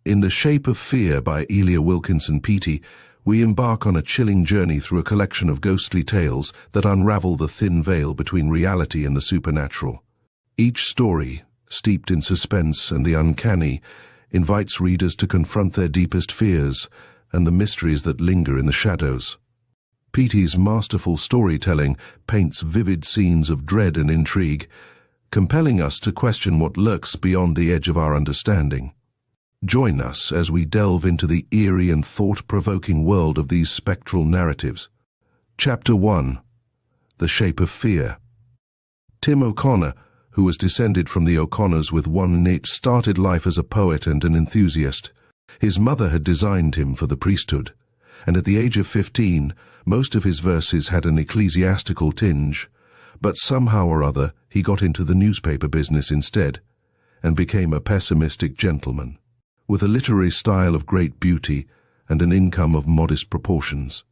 In The Shape of Fear by Elia Wilkinson Peattie, we embark on a chilling journey through a collection of ghostly tales that unravel the thin veil between reality and the supernatural. Each story, steeped in suspense and the uncanny, invites readers to confront their deepest fears and the mysteries that linger in the shadows. Peattie's masterful storytelling paints vivid scenes of dread and intrigue, compelling us to question what lurks beyond the edge of our understanding. Join us as we delve into the eerie and thought-provoking world of these spectral narratives. Chapter 1. The Shape of Fear. Tim O'Connor, who was descended from the O'Connors with one innate, started life as a poet and an enthusiast. His mother had designed him for the priesthood, and at the age of 15, most of his verses had an ecclesiastical tinge, but somehow or other he got into the newspaper business instead, and became a pessimistic gentleman, with a literary style of great beauty and an income of modest proportions.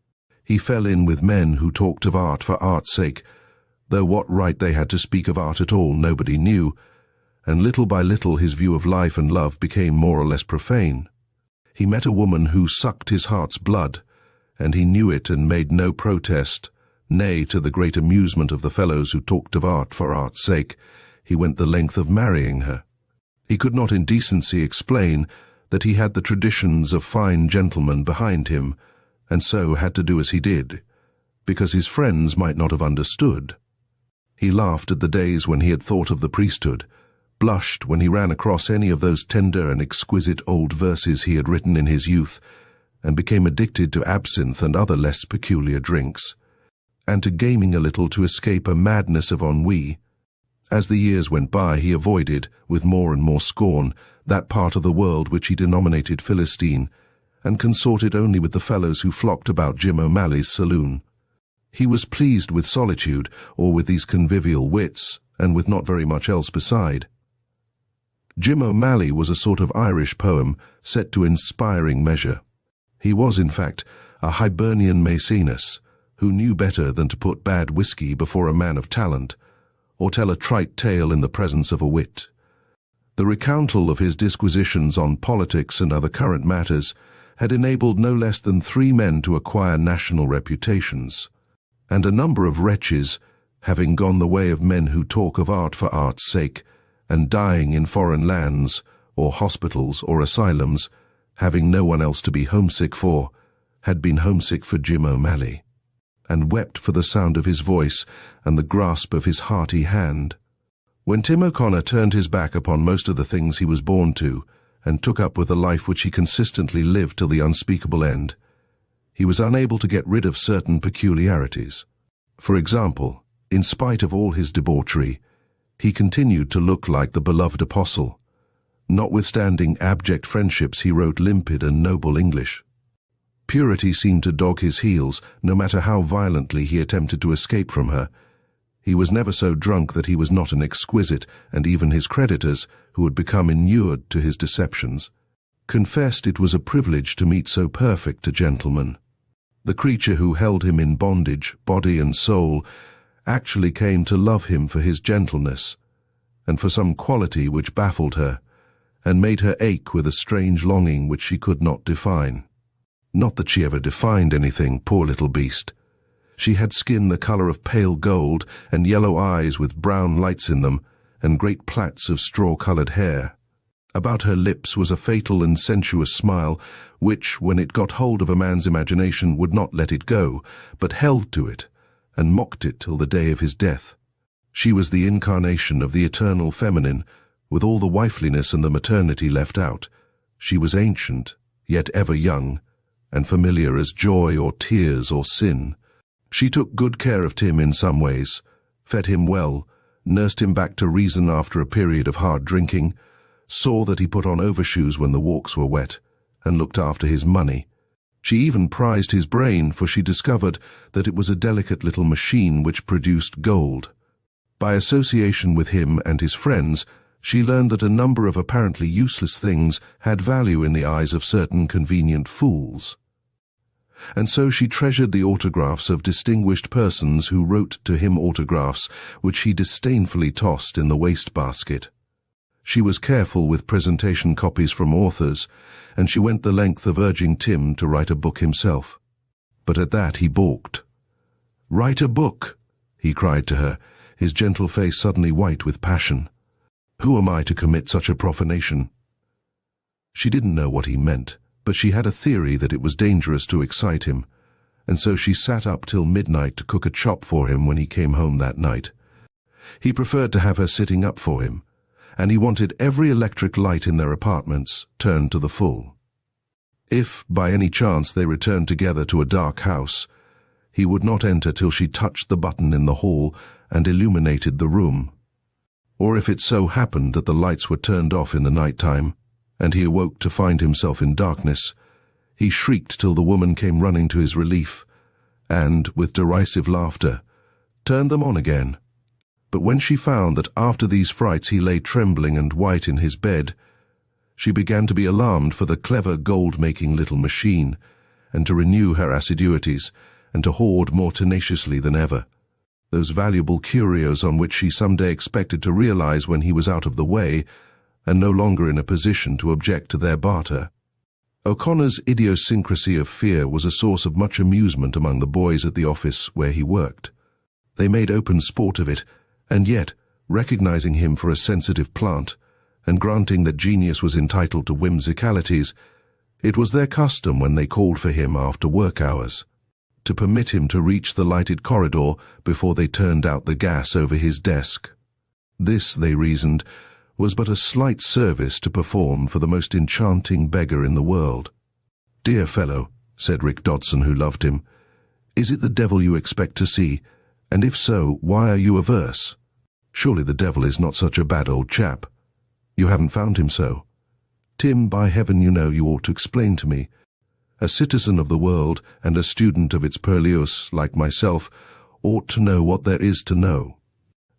He fell in with men who talked of art for art's sake, though what right they had to speak of art at all nobody knew, and little by little his view of life and love became more or less profane. He met a woman who sucked his heart's blood, and he knew it and made no protest. Nay, to the great amusement of the fellows who talked of art for art's sake, he went the length of marrying her. He could not in decency explain that he had the traditions of fine gentlemen behind him, and so had to do as he did, because his friends might not have understood. He laughed at the days when he had thought of the priesthood, blushed when he ran across any of those tender and exquisite old verses he had written in his youth, and became addicted to absinthe and other less peculiar drinks, and to gaming a little to escape a madness of ennui. As the years went by, he avoided, with more and more scorn, that part of the world which he denominated Philistine, and consorted only with the fellows who flocked about Jim O'Malley's saloon. He was pleased with solitude, or with these convivial wits, and with not very much else beside. Jim O'Malley was a sort of Irish poem set to inspiring measure. He was, in fact, a Hibernian Maecenas, who knew better than to put bad whiskey before a man of talent, or tell a trite tale in the presence of a wit. The recountal of his disquisitions on politics and other current matters had enabled no less than 3 men to acquire national reputations, and a number of wretches, having gone the way of men who talk of art for art's sake, and dying in foreign lands, or hospitals or asylums, having no one else to be homesick for, had been homesick for Jim O'Malley, and wept for the sound of his voice and the grasp of his hearty hand. When Tim O'Connor turned his back upon most of the things he was born to, and took up with a life which he consistently lived till the unspeakable end, he was unable to get rid of certain peculiarities. For example, in spite of all his debauchery, he continued to look like the beloved apostle. Notwithstanding abject friendships, he wrote limpid and noble English. Purity seemed to dog his heels, no matter how violently he attempted to escape from her. He was never so drunk that he was not an exquisite, and even his creditors, who had become inured to his deceptions, confessed it was a privilege to meet so perfect a gentleman. The creature who held him in bondage, body and soul, actually came to love him for his gentleness, and for some quality which baffled her, and made her ache with a strange longing which she could not define. Not that she ever defined anything, poor little beast. She had skin the color of pale gold, and yellow eyes with brown lights in them, and great plaits of straw-colored hair. About her lips was a fatal and sensuous smile, which, when it got hold of a man's imagination, would not let it go, but held to it, and mocked it till the day of his death. She was the incarnation of the eternal feminine, with all the wifeliness and the maternity left out. She was ancient, yet ever young, and familiar as joy or tears or sin. She took good care of Tim in some ways, fed him well, nursed him back to reason after a period of hard drinking, saw that he put on overshoes when the walks were wet, and looked after his money. She even prized his brain, for she discovered that it was a delicate little machine which produced gold. By association with him and his friends, she learned that a number of apparently useless things had value in the eyes of certain convenient fools. And so she treasured the autographs of distinguished persons who wrote to him autographs which he disdainfully tossed in the wastebasket. She was careful with presentation copies from authors, and she went the length of urging Tim to write a book himself. But at that he balked. "Write a book," he cried to her, his gentle face suddenly white with passion. "Who am I to commit such a profanation?" She didn't know what he meant, but she had a theory that it was dangerous to excite him, and so she sat up till midnight to cook a chop for him when he came home that night. He preferred to have her sitting up for him, and he wanted every electric light in their apartments turned to the full. If, by any chance, they returned together to a dark house, he would not enter till she touched the button in the hall and illuminated the room. Or if it so happened that the lights were turned off in the night time, and he awoke to find himself in darkness, he shrieked till the woman came running to his relief, and, with derisive laughter, turned them on again. But when she found that after these frights he lay trembling and white in his bed, she began to be alarmed for the clever gold-making little machine, and to renew her assiduities, and to hoard more tenaciously than ever those valuable curios on which she some day expected to realize when he was out of the way, and no longer in a position to object to their barter. O'Connor's idiosyncrasy of fear was a source of much amusement among the boys at the office where he worked. They made open sport of it, and yet, recognizing him for a sensitive plant, and granting that genius was entitled to whimsicalities, it was their custom when they called for him after work hours, to permit him to reach the lighted corridor before they turned out the gas over his desk. This, they reasoned, was but a slight service to perform for the most enchanting beggar in the world. "Dear fellow," said Rick Dodson, who loved him, "is it the devil you expect to see? And if so, why are you averse? Surely the devil is not such a bad old chap. You haven't found him so. Tim, by heaven, you know you ought to explain to me. A citizen of the world and a student of its purlieus, like myself, ought to know what there is to know.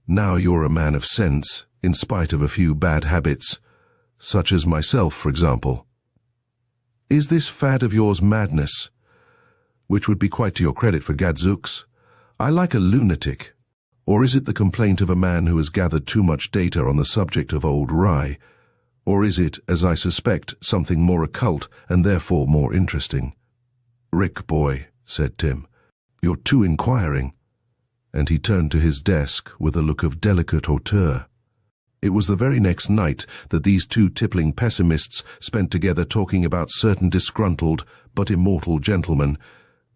Now you're a man of sense, in spite of a few bad habits, such as myself, for example. Is this fad of yours madness? Which would be quite to your credit for gadzooks. I like a lunatic. Or is it the complaint of a man who has gathered too much data on the subject of old rye? Or is it, as I suspect, something more occult and therefore more interesting?" "Rick, boy," said Tim, "you're too inquiring." And he turned to his desk with a look of delicate hauteur. It was the very next night that these two tippling pessimists spent together talking about certain disgruntled but immortal gentlemen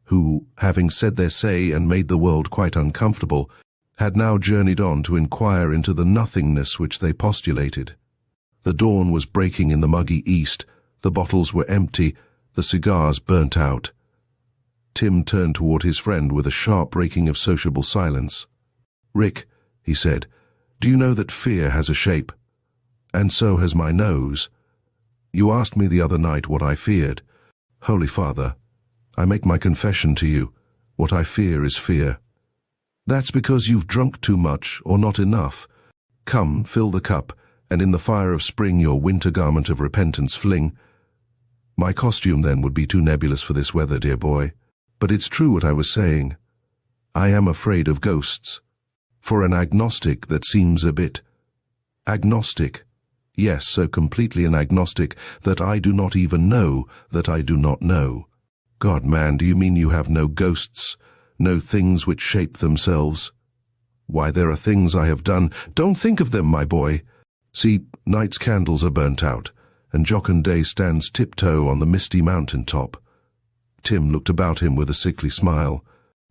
who, having said their say and made the world quite uncomfortable, had now journeyed on to inquire into the nothingness which they postulated. The dawn was breaking in the muggy east, the bottles were empty, the cigars burnt out. Tim turned toward his friend with a sharp breaking of sociable silence. "Rick," he said, "do you know that fear has a shape? And so has my nose. You asked me the other night what I feared. Holy Father, I make my confession to you. What I fear is fear. That's because you've drunk too much or not enough. Come, fill the cup, and in the fire of spring your winter garment of repentance fling. My costume then would be too nebulous for this weather, dear boy. But it's true what I was saying. I am afraid of ghosts. For an agnostic that seems a bit agnostic. Yes, so completely an agnostic that I do not even know that I do not know. God, man, do you mean you have no ghosts, no things which shape themselves? Why, there are things I have done. Don't think of them, my boy. See, night's candles are burnt out, and jocund day stands tiptoe on the misty mountain top. Tim looked about him with a sickly smile.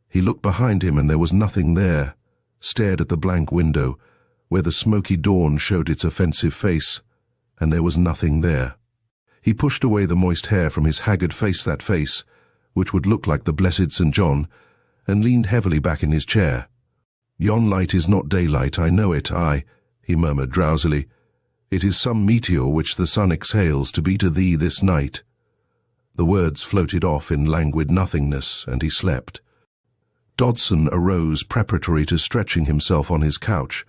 He looked behind him and there was nothing there, stared at the blank window, where the smoky dawn showed its offensive face, and there was nothing there. He pushed away the moist hair from his haggard face, that face, which would look like the blessed St. John, and leaned heavily back in his chair. "Yon light is not daylight, I know it, he murmured drowsily. It is some meteor which the sun exhales to be to thee this night." The words floated off in languid nothingness, and he slept. Dodson arose preparatory to stretching himself on his couch,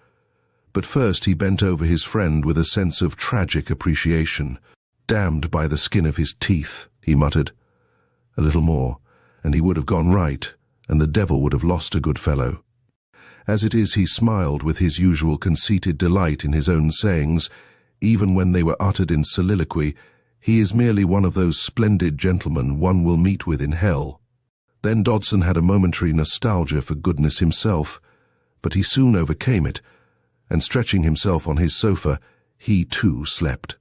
but first he bent over his friend with a sense of tragic appreciation. "Damned by the skin of his teeth," he muttered. A little more, and he would have gone right, and the devil would have lost a good fellow. As it is, he smiled with his usual conceited delight in his own sayings, even when they were uttered in soliloquy, he is merely one of those splendid gentlemen one will meet with in hell. Then Dodson had a momentary nostalgia for goodness himself, but he soon overcame it, and stretching himself on his sofa, he too slept.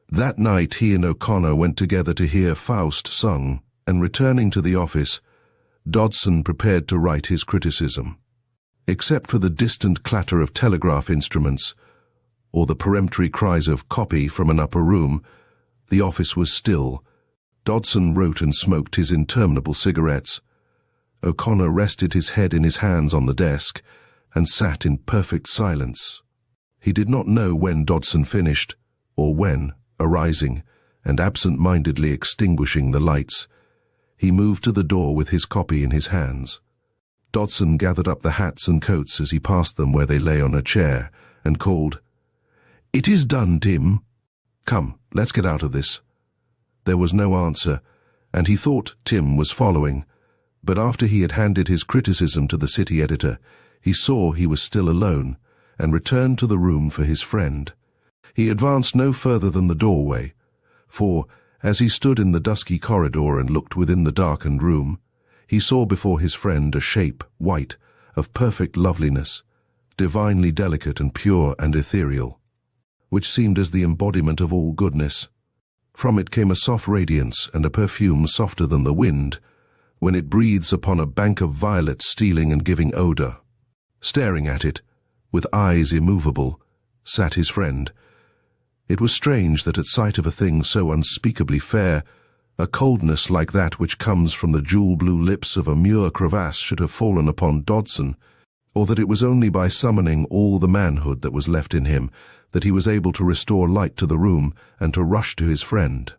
That night he and O'Connor went together to hear Faust sung, and returning to the office, Dodson prepared to write his criticism. Except for the distant clatter of telegraph instruments, or the peremptory cries of "copy" from an upper room, the office was still. Dodson wrote and smoked his interminable cigarettes. O'Connor rested his head in his hands on the desk and sat in perfect silence. He did not know when Dodson finished, or when, arising and absent-mindedly extinguishing the lights, he moved to the door with his copy in his hands. Dodson gathered up the hats and coats as he passed them where they lay on a chair, and called, "It is done, Tim. Come, let's get out of this." There was no answer, and he thought Tim was following, but after he had handed his criticism to the city editor, he saw he was still alone, and returned to the room for his friend. He advanced no further than the doorway, for, as he stood in the dusky corridor and looked within the darkened room, he saw before his friend a shape, white, of perfect loveliness, divinely delicate and pure and ethereal, which seemed as the embodiment of all goodness. From it came a soft radiance and a perfume softer than the wind, when it breathes upon a bank of violets stealing and giving odor. Staring at it, with eyes immovable, sat his friend. It was strange that at sight of a thing so unspeakably fair, a coldness like that which comes from the jewel-blue lips of a Muir crevasse should have fallen upon Dodson, or that it was only by summoning all the manhood that was left in him that he was able to restore light to the room and to rush to his friend.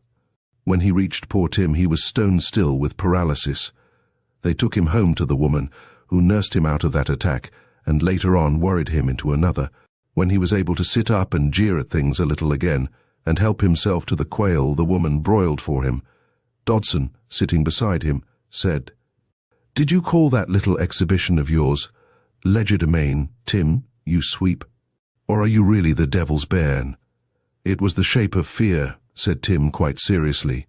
When he reached poor Tim, he was stone still with paralysis. They took him home to the woman, who nursed him out of that attack, and later on worried him into another. When he was able to sit up and jeer at things a little again, and help himself to the quail the woman broiled for him, Dodson, sitting beside him, said, "Did you call that little exhibition of yours legerdemain, Tim, you sweep? Or are you really the devil's bairn?" "It was the shape of fear," said Tim quite seriously,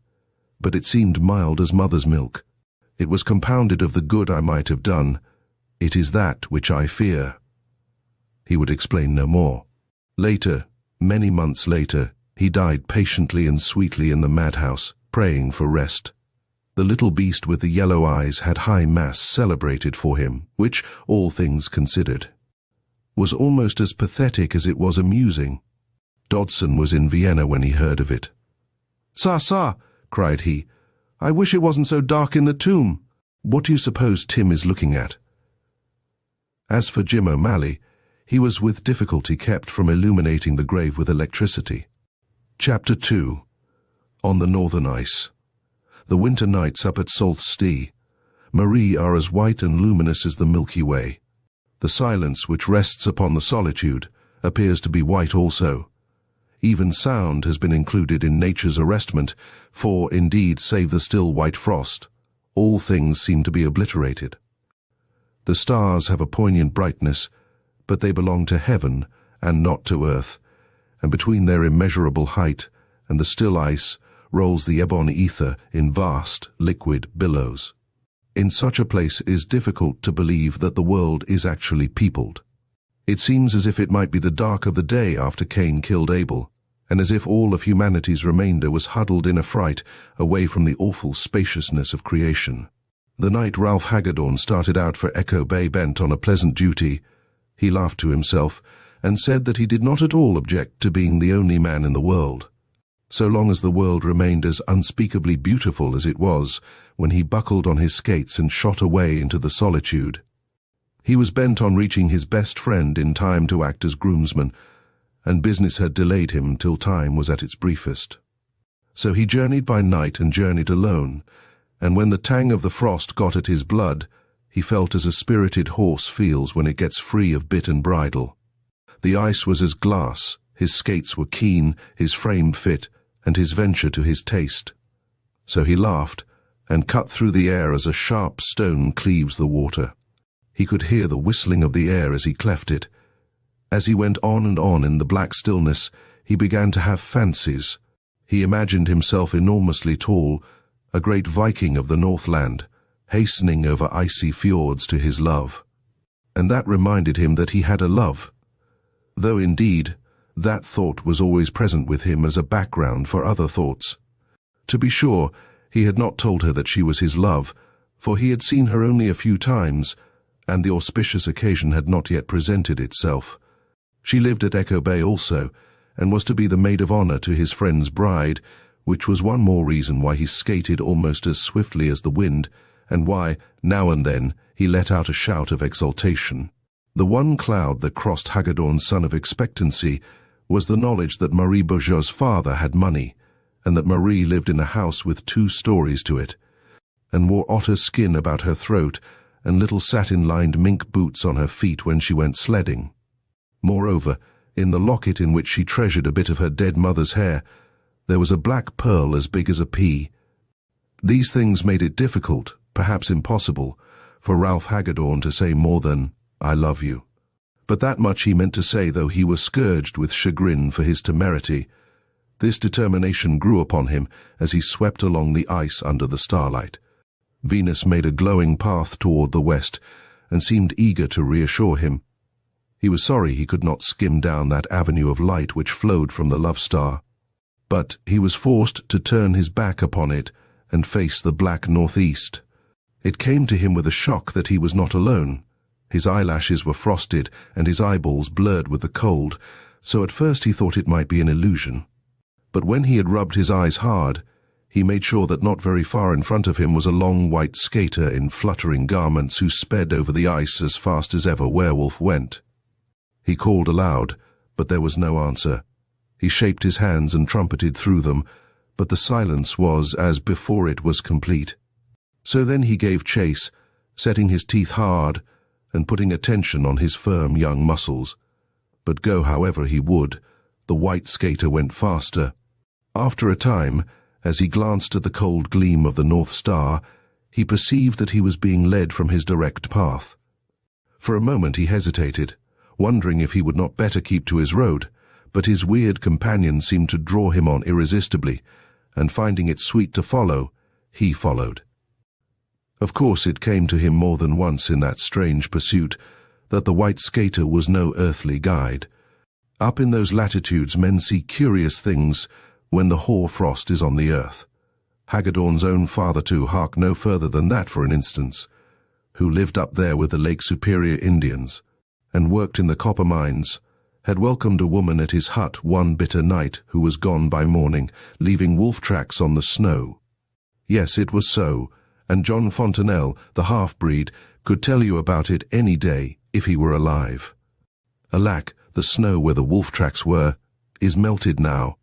"but it seemed mild as mother's milk. It was compounded of the good I might have done. It is that which I fear." He would explain no more. Later, many months later, he died patiently and sweetly in the madhouse, praying for rest. The little beast with the yellow eyes had high mass celebrated for him, which, all things considered, was almost as pathetic as it was amusing. Dodson was in Vienna when he heard of it. "Sa," cried he, "I wish it wasn't so dark in the tomb. What do you suppose Tim is looking at?" As for Jim O'Malley, he was with difficulty kept from illuminating the grave with electricity. Chapter 2. On the Northern Ice. The winter nights up at Saltstee, Marie, are as white and luminous as the Milky Way. The silence which rests upon the solitude appears to be white also. Even sound has been included in nature's arrestment, for, indeed, save the still white frost, all things seem to be obliterated. The stars have a poignant brightness, but they belong to heaven and not to earth, and between their immeasurable height and the still ice rolls the ebon ether in vast, liquid billows. In such a place it is difficult to believe that the world is actually peopled. It seems as if it might be the dark of the day after Cain killed Abel, and as if all of humanity's remainder was huddled in affright away from the awful spaciousness of creation. The night Ralph Hagedorn started out for Echo Bay bent on a pleasant duty, he laughed to himself and said that he did not at all object to being the only man in the world, so long as the world remained as unspeakably beautiful as it was when he buckled on his skates and shot away into the solitude. He was bent on reaching his best friend in time to act as groomsman, and business had delayed him till time was at its briefest. So he journeyed by night and journeyed alone, and when the tang of the frost got at his blood, he felt as a spirited horse feels when it gets free of bit and bridle. The ice was as glass, his skates were keen, his frame fit, and his venture to his taste. So he laughed, and cut through the air as a sharp stone cleaves the water. He could hear the whistling of the air as he cleft it. As he went on and on in the black stillness, he began to have fancies. He imagined himself enormously tall, a great Viking of the Northland, hastening over icy fjords to his love. And that reminded him that he had a love, though indeed that thought was always present with him as a background for other thoughts. To be sure, he had not told her that she was his love, for he had seen her only a few times, and the auspicious occasion had not yet presented itself. She lived at Echo Bay also, and was to be the maid of honor to his friend's bride, which was one more reason why he skated almost as swiftly as the wind, and why, now and then, he let out a shout of exultation. The one cloud that crossed Hagedorn's son of expectancy was the knowledge that Marie Beaujeu's father had money, and that Marie lived in a house with 2 stories to it, and wore otter skin about her throat and little satin-lined mink boots on her feet when she went sledding. Moreover, in the locket in which she treasured a bit of her dead mother's hair, there was a black pearl as big as a pea. These things made it difficult, perhaps impossible, for Ralph Hagedorn to say more than, "I love you." But that much he meant to say, though he was scourged with chagrin for his temerity. This determination grew upon him as he swept along the ice under the starlight. Venus made a glowing path toward the west, and seemed eager to reassure him. He was sorry he could not skim down that avenue of light which flowed from the love star. But he was forced to turn his back upon it and face the black northeast. It came to him with a shock that he was not alone. His eyelashes were frosted and his eyeballs blurred with the cold, so at first he thought it might be an illusion. But when he had rubbed his eyes hard, he made sure that not very far in front of him was a long white skater in fluttering garments who sped over the ice as fast as ever werewolf went. He called aloud, but there was no answer. He shaped his hands and trumpeted through them, but the silence was as before it was complete. So then he gave chase, setting his teeth hard and putting a tension on his firm young muscles. But go however he would, the white skater went faster. After a time, as he glanced at the cold gleam of the North Star, he perceived that he was being led from his direct path. For a moment he hesitated, wondering if he would not better keep to his road, but his weird companion seemed to draw him on irresistibly, and finding it sweet to follow, he followed. Of course it came to him more than once in that strange pursuit that the white skater was no earthly guide. Up in those latitudes men see curious things when the hoar-frost is on the earth. Hagedorn's own father, too, hark no further than that for an instance, who lived up there with the Lake Superior Indians, and worked in the copper mines, had welcomed a woman at his hut one bitter night who was gone by morning, leaving wolf tracks on the snow. Yes, it was so, and John Fontenelle, the half-breed, could tell you about it any day if he were alive. Alack, the snow where the wolf tracks were is melted now.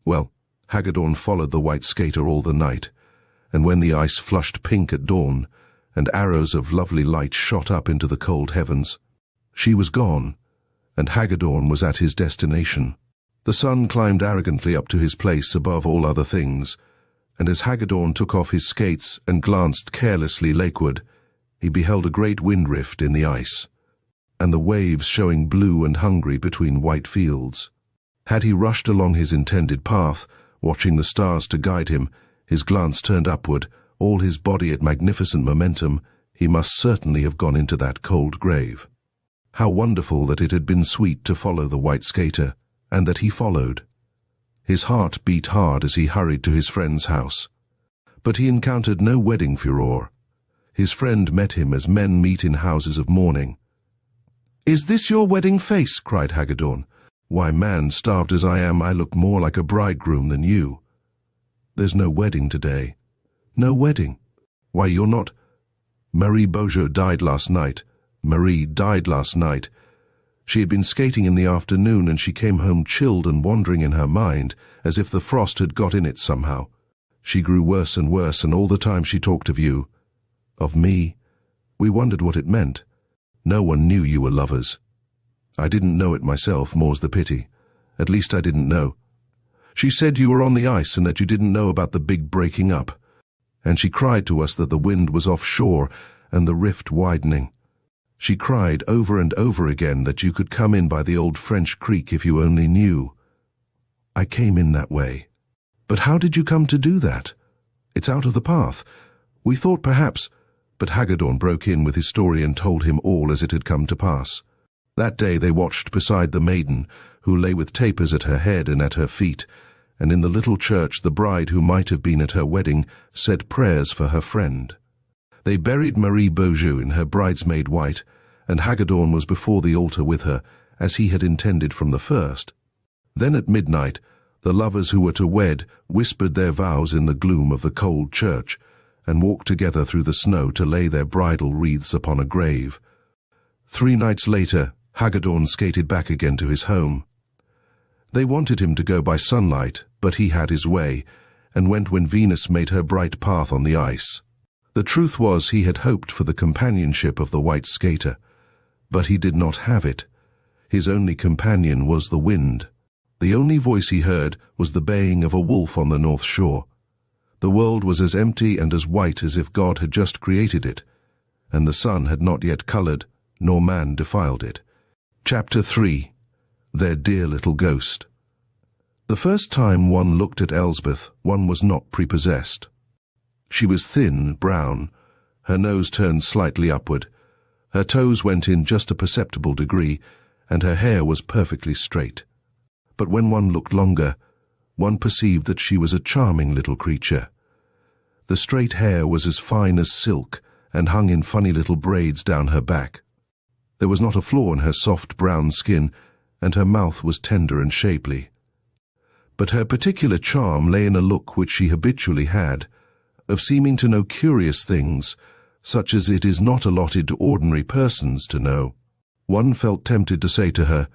Well, Hagedorn followed the white skater all the night, and when the ice flushed pink at dawn, and arrows of lovely light shot up into the cold heavens, she was gone, and Hagedorn was at his destination. The sun climbed arrogantly up to his place above all other things, and as Hagedorn took off his skates and glanced carelessly lakeward, he beheld a great wind rift in the ice, and the waves showing blue and hungry between white fields. Had he rushed along his intended path, watching the stars to guide him, his glance turned upward, all his body at magnificent momentum, he must certainly have gone into that cold grave. How wonderful that it had been sweet to follow the white skater, and that he followed. His heart beat hard as he hurried to his friend's house. But he encountered no wedding furore. His friend met him as men meet in houses of mourning. "Is this your wedding face?" cried Hagedorn. "Why, man, starved as I am, I look more like a bridegroom than you." "There's no wedding today." "No wedding? Why, you're not—" "Marie Beaujeu died last night. Marie died last night. She had been skating in the afternoon, and she came home chilled and wandering in her mind, as if the frost had got in it somehow. She grew worse, and all the time she talked of you. Of me. We wondered what it meant. No one knew you were lovers. I didn't know it myself, more's the pity. At least I didn't know. She said you were on the ice and that you didn't know about the big breaking up. And she cried to us that the wind was offshore and the rift widening. She cried over and over again that you could come in by the old French creek if you only knew. I came in that way." "But how did you come to do that? It's out of the path. We thought perhaps—" But Hagedorn broke in with his story and told him all as it had come to pass. That day they watched beside the maiden, who lay with tapers at her head and at her feet, and in the little church the bride who might have been at her wedding said prayers for her friend. They buried Marie Beaujeu in her bridesmaid white, and Hagedorn was before the altar with her, as he had intended from the first. Then at midnight, the lovers who were to wed whispered their vows in the gloom of the cold church, and walked together through the snow to lay their bridal wreaths upon a grave. 3 nights later, Hagedorn skated back again to his home. They wanted him to go by sunlight, but he had his way, and went when Venus made her bright path on the ice. The truth was he had hoped for the companionship of the white skater, but he did not have it. His only companion was the wind. The only voice he heard was the baying of a wolf on the north shore. The world was as empty and as white as if God had just created it, and the sun had not yet colored, nor man defiled it. Chapter 3. Their Dear Little Ghost. The first time one looked at Elsbeth, one was not prepossessed. She was thin, brown, her nose turned slightly upward, her toes went in just a perceptible degree, and her hair was perfectly straight. But when one looked longer, one perceived that she was a charming little creature. The straight hair was as fine as silk and hung in funny little braids down her back. There was not a flaw in her soft brown skin, and her mouth was tender and shapely. But her particular charm lay in a look which she habitually had, of seeming to know curious things, such as it is not allotted to ordinary persons to know. One felt tempted to say to her,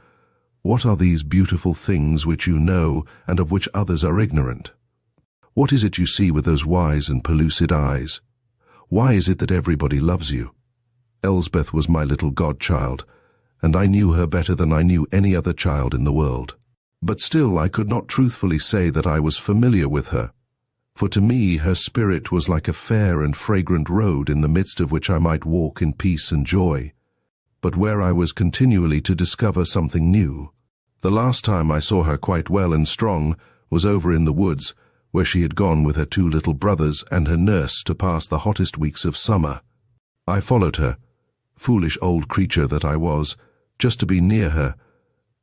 "What are these beautiful things which you know and of which others are ignorant? What is it you see with those wise and pellucid eyes? Why is it that everybody loves you?" Elsbeth was my little godchild, and I knew her better than I knew any other child in the world. But still I could not truthfully say that I was familiar with her, for to me her spirit was like a fair and fragrant road in the midst of which I might walk in peace and joy, but where I was continually to discover something new. The last time I saw her quite well and strong was over in the woods, where she had gone with her 2 little brothers and her nurse to pass the hottest weeks of summer. I followed her, foolish old creature that I was, just to be near her,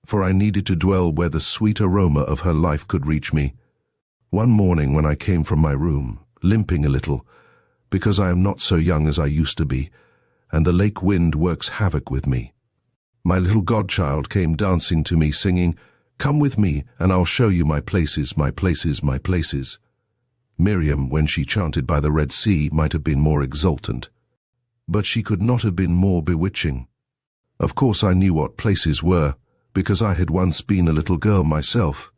for I needed to dwell where the sweet aroma of her life could reach me. One morning when I came from my room, limping a little, because I am not so young as I used to be, and the lake wind works havoc with me, my little godchild came dancing to me singing, "Come with me, and I'll show you my places, my places, my places." Miriam, when she chanted by the Red Sea, might have been more exultant, but she could not have been more bewitching. Of course I knew what places were, because I had once been a little girl myself,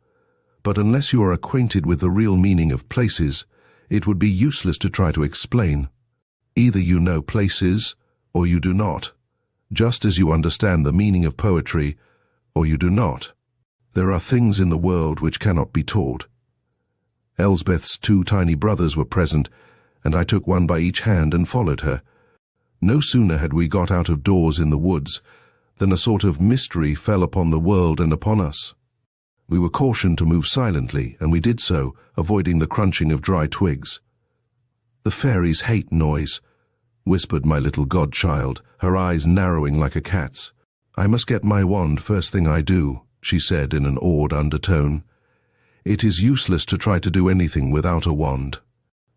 but unless you are acquainted with the real meaning of places, it would be useless to try to explain. Either you know places, or you do not, just as you understand the meaning of poetry, or you do not. There are things in the world which cannot be taught. Elsbeth's 2 tiny brothers were present, and I took one by each hand and followed her. No sooner had we got out of doors in the woods than a sort of mystery fell upon the world and upon us. We were cautioned to move silently, and we did so, avoiding the crunching of dry twigs. "The fairies hate noise," whispered my little godchild, her eyes narrowing like a cat's. "I must get my wand first thing I do," she said in an awed undertone. "It is useless to try to do anything without a wand."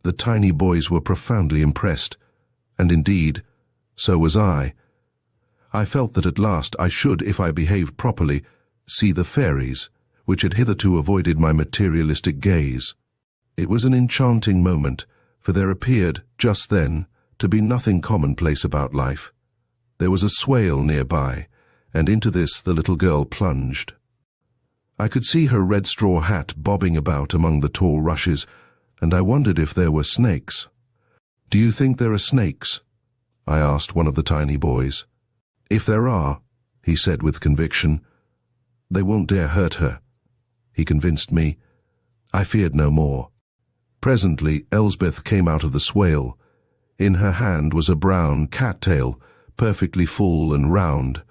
The tiny boys were profoundly impressed, and indeed, so was I. I felt that at last I should, if I behaved properly, see the fairies, which had hitherto avoided my materialistic gaze. It was an enchanting moment, for there appeared, just then, to be nothing commonplace about life. There was a swale nearby, and into this the little girl plunged. I could see her red straw hat bobbing about among the tall rushes, and I wondered if there were snakes. "Do you think there are snakes?" I asked one of the tiny boys. "If there are," he said with conviction, "they won't dare hurt her." He convinced me. I feared no more. Presently Elsbeth came out of the swale. In her hand was a brown cat-tail, perfectly full and round.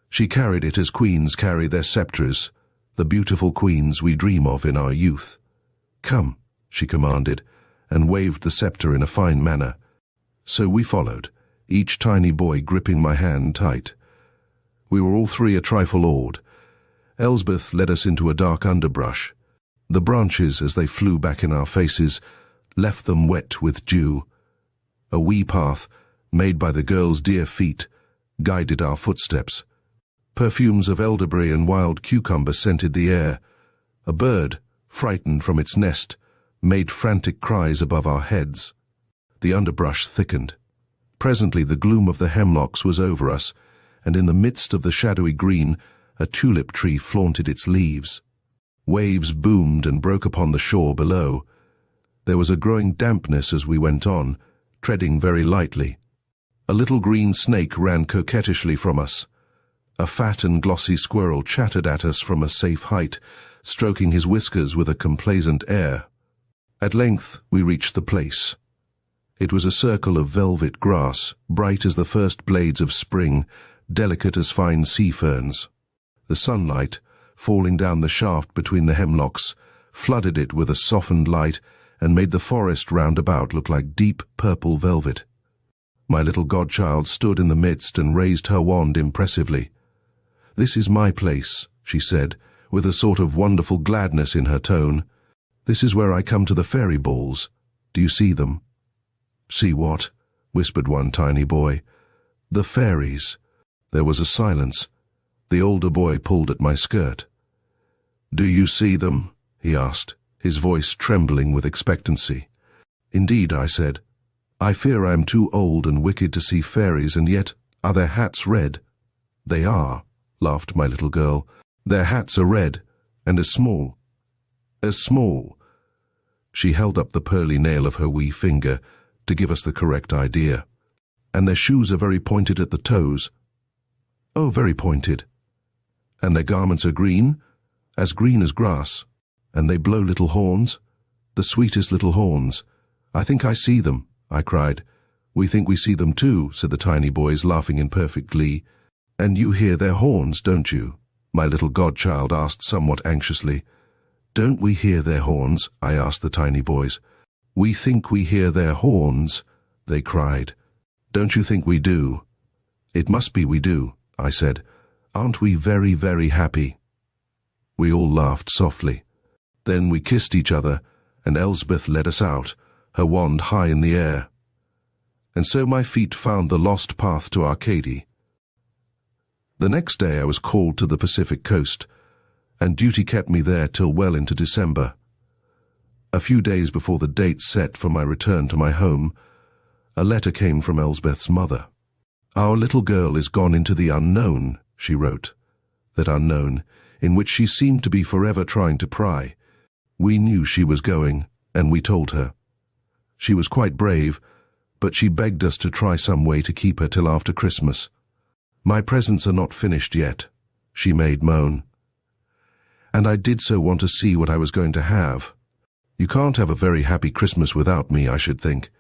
She carried it as queens carry their sceptres, the beautiful queens we dream of in our youth. "Come," she commanded, and waved the scepter in a fine manner. So we followed, each tiny boy gripping my hand tight. We were all three a trifle awed. Elsbeth led us into a dark underbrush. The branches, as they flew back in our faces, left them wet with dew. A wee path, made by the girls' dear feet, guided our footsteps. Perfumes of elderberry and wild cucumber scented the air. A bird, frightened from its nest, made frantic cries above our heads. The underbrush thickened. Presently the gloom of the hemlocks was over us, and in the midst of the shadowy green, a tulip tree flaunted its leaves. Waves boomed and broke upon the shore below. There was a growing dampness as we went on, treading very lightly. A little green snake ran coquettishly from us. A fat and glossy squirrel chattered at us from a safe height, stroking his whiskers with a complacent air. At length we reached the place. It was a circle of velvet grass, bright as the first blades of spring, delicate as fine sea ferns. The sunlight, falling down the shaft between the hemlocks, flooded it with a softened light and made the forest round about look like deep purple velvet. My little godchild stood in the midst and raised her wand impressively. "This is my place," she said, with a sort of wonderful gladness in her tone. "This is where I come to the fairy balls. Do you see them?" "See what?" whispered one tiny boy. "The fairies." There was a silence. The older boy pulled at my skirt. "Do you see them?" he asked, his voice trembling with expectancy. "Indeed," I said. "I fear I am too old and wicked to see fairies, and yet, are their hats red?" "They are," laughed my little girl. "Their hats are red, and as small." "As small." She held up the pearly nail of her wee finger to give us the correct idea. "And their shoes are very pointed at the toes." "Oh, very pointed." "And their garments are green as grass. And they blow little horns, the sweetest little horns. I think I see them," I cried. "We think we see them too," said the tiny boys, laughing in perfect glee. "And you hear their horns, don't you?" my little godchild asked somewhat anxiously. "Don't we hear their horns?" I asked the tiny boys. "We think we hear their horns," they cried. "Don't you think we do?" "It must be we do," I said. "Aren't we very, very happy?" We all laughed softly. Then we kissed each other, and Elsbeth led us out, her wand high in the air. And so my feet found the lost path to Arcady. The next day I was called to the Pacific coast, and duty kept me there till well into December. A few days before the date set for my return to my home, a letter came from Elsbeth's mother. "Our little girl is gone into the unknown," she wrote. That unknown, in which she seemed to be forever trying to pry. We knew she was going, and we told her. She was quite brave, but she begged us to try some way to keep her till after Christmas. "My presents are not finished yet," she made moan. And I did so want to see what I was going to have. You can't have a very happy Christmas without me, I should think.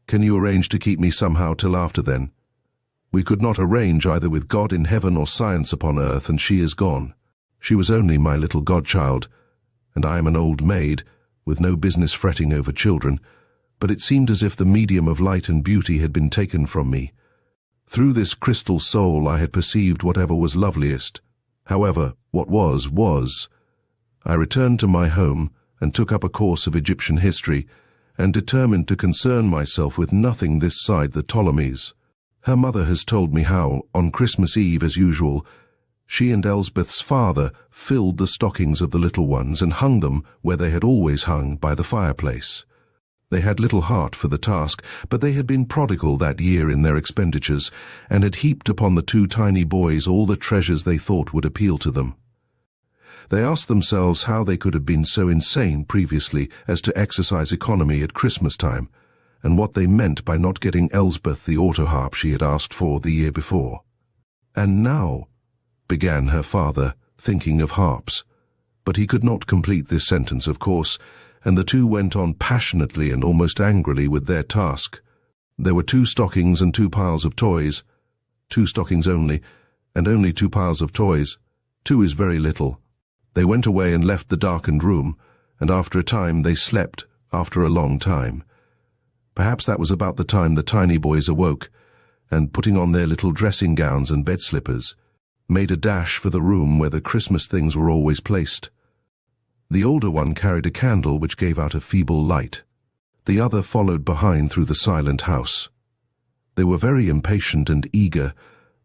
Can you arrange to keep me somehow till after then? We could not arrange either with God in heaven or science upon earth, and she is gone. She was only my little godchild, and I am an old maid, with no business fretting over children, but it seemed as if the medium of light and beauty had been taken from me. Through this crystal soul I had perceived whatever was loveliest. However, what was, was. I returned to my home and took up a course of Egyptian history, and determined to concern myself with nothing this side the Ptolemies. Her mother has told me how, on Christmas Eve as usual, she and Elsbeth's father filled the stockings of the little ones and hung them where they had always hung, by the fireplace. They had little heart for the task, but they had been prodigal that year in their expenditures, and had heaped upon the two tiny boys all the treasures they thought would appeal to them. They asked themselves how they could have been so insane previously as to exercise economy at Christmas time, and what they meant by not getting Elsbeth the autoharp she had asked for the year before. "And now," began her father, thinking of harps. But he could not complete this sentence, of course, and the two went on passionately and almost angrily with their task. There were 2 stockings and 2 piles of toys. 2 stockings only, and only 2 piles of toys. 2 is very little. They went away and left the darkened room, and after a time they slept, after a long time. Perhaps that was about the time the tiny boys awoke, and putting on their little dressing gowns and bed slippers, made a dash for the room where the Christmas things were always placed. The older one carried a candle which gave out a feeble light. The other followed behind through the silent house. They were very impatient and eager,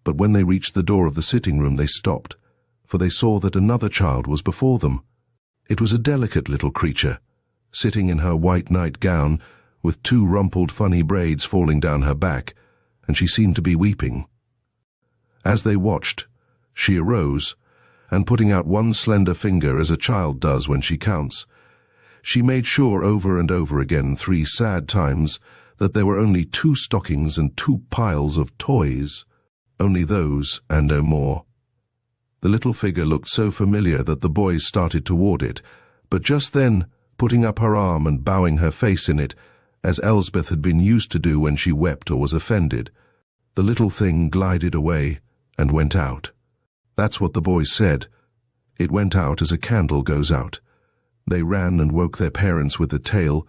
but when they reached the door of the sitting room they stopped, for they saw that another child was before them. It was a delicate little creature, sitting in her white nightgown, with 2 rumpled funny braids falling down her back, and she seemed to be weeping. As they watched, she arose, and putting out one slender finger as a child does when she counts, she made sure over and over again 3 sad times that there were only 2 stockings and 2 piles of toys, only those and no more. The little figure looked so familiar that the boys started toward it, but just then, putting up her arm and bowing her face in it, as Elsbeth had been used to do when she wept or was offended, the little thing glided away and went out. That's what the boys said. It went out as a candle goes out. They ran and woke their parents with the tale,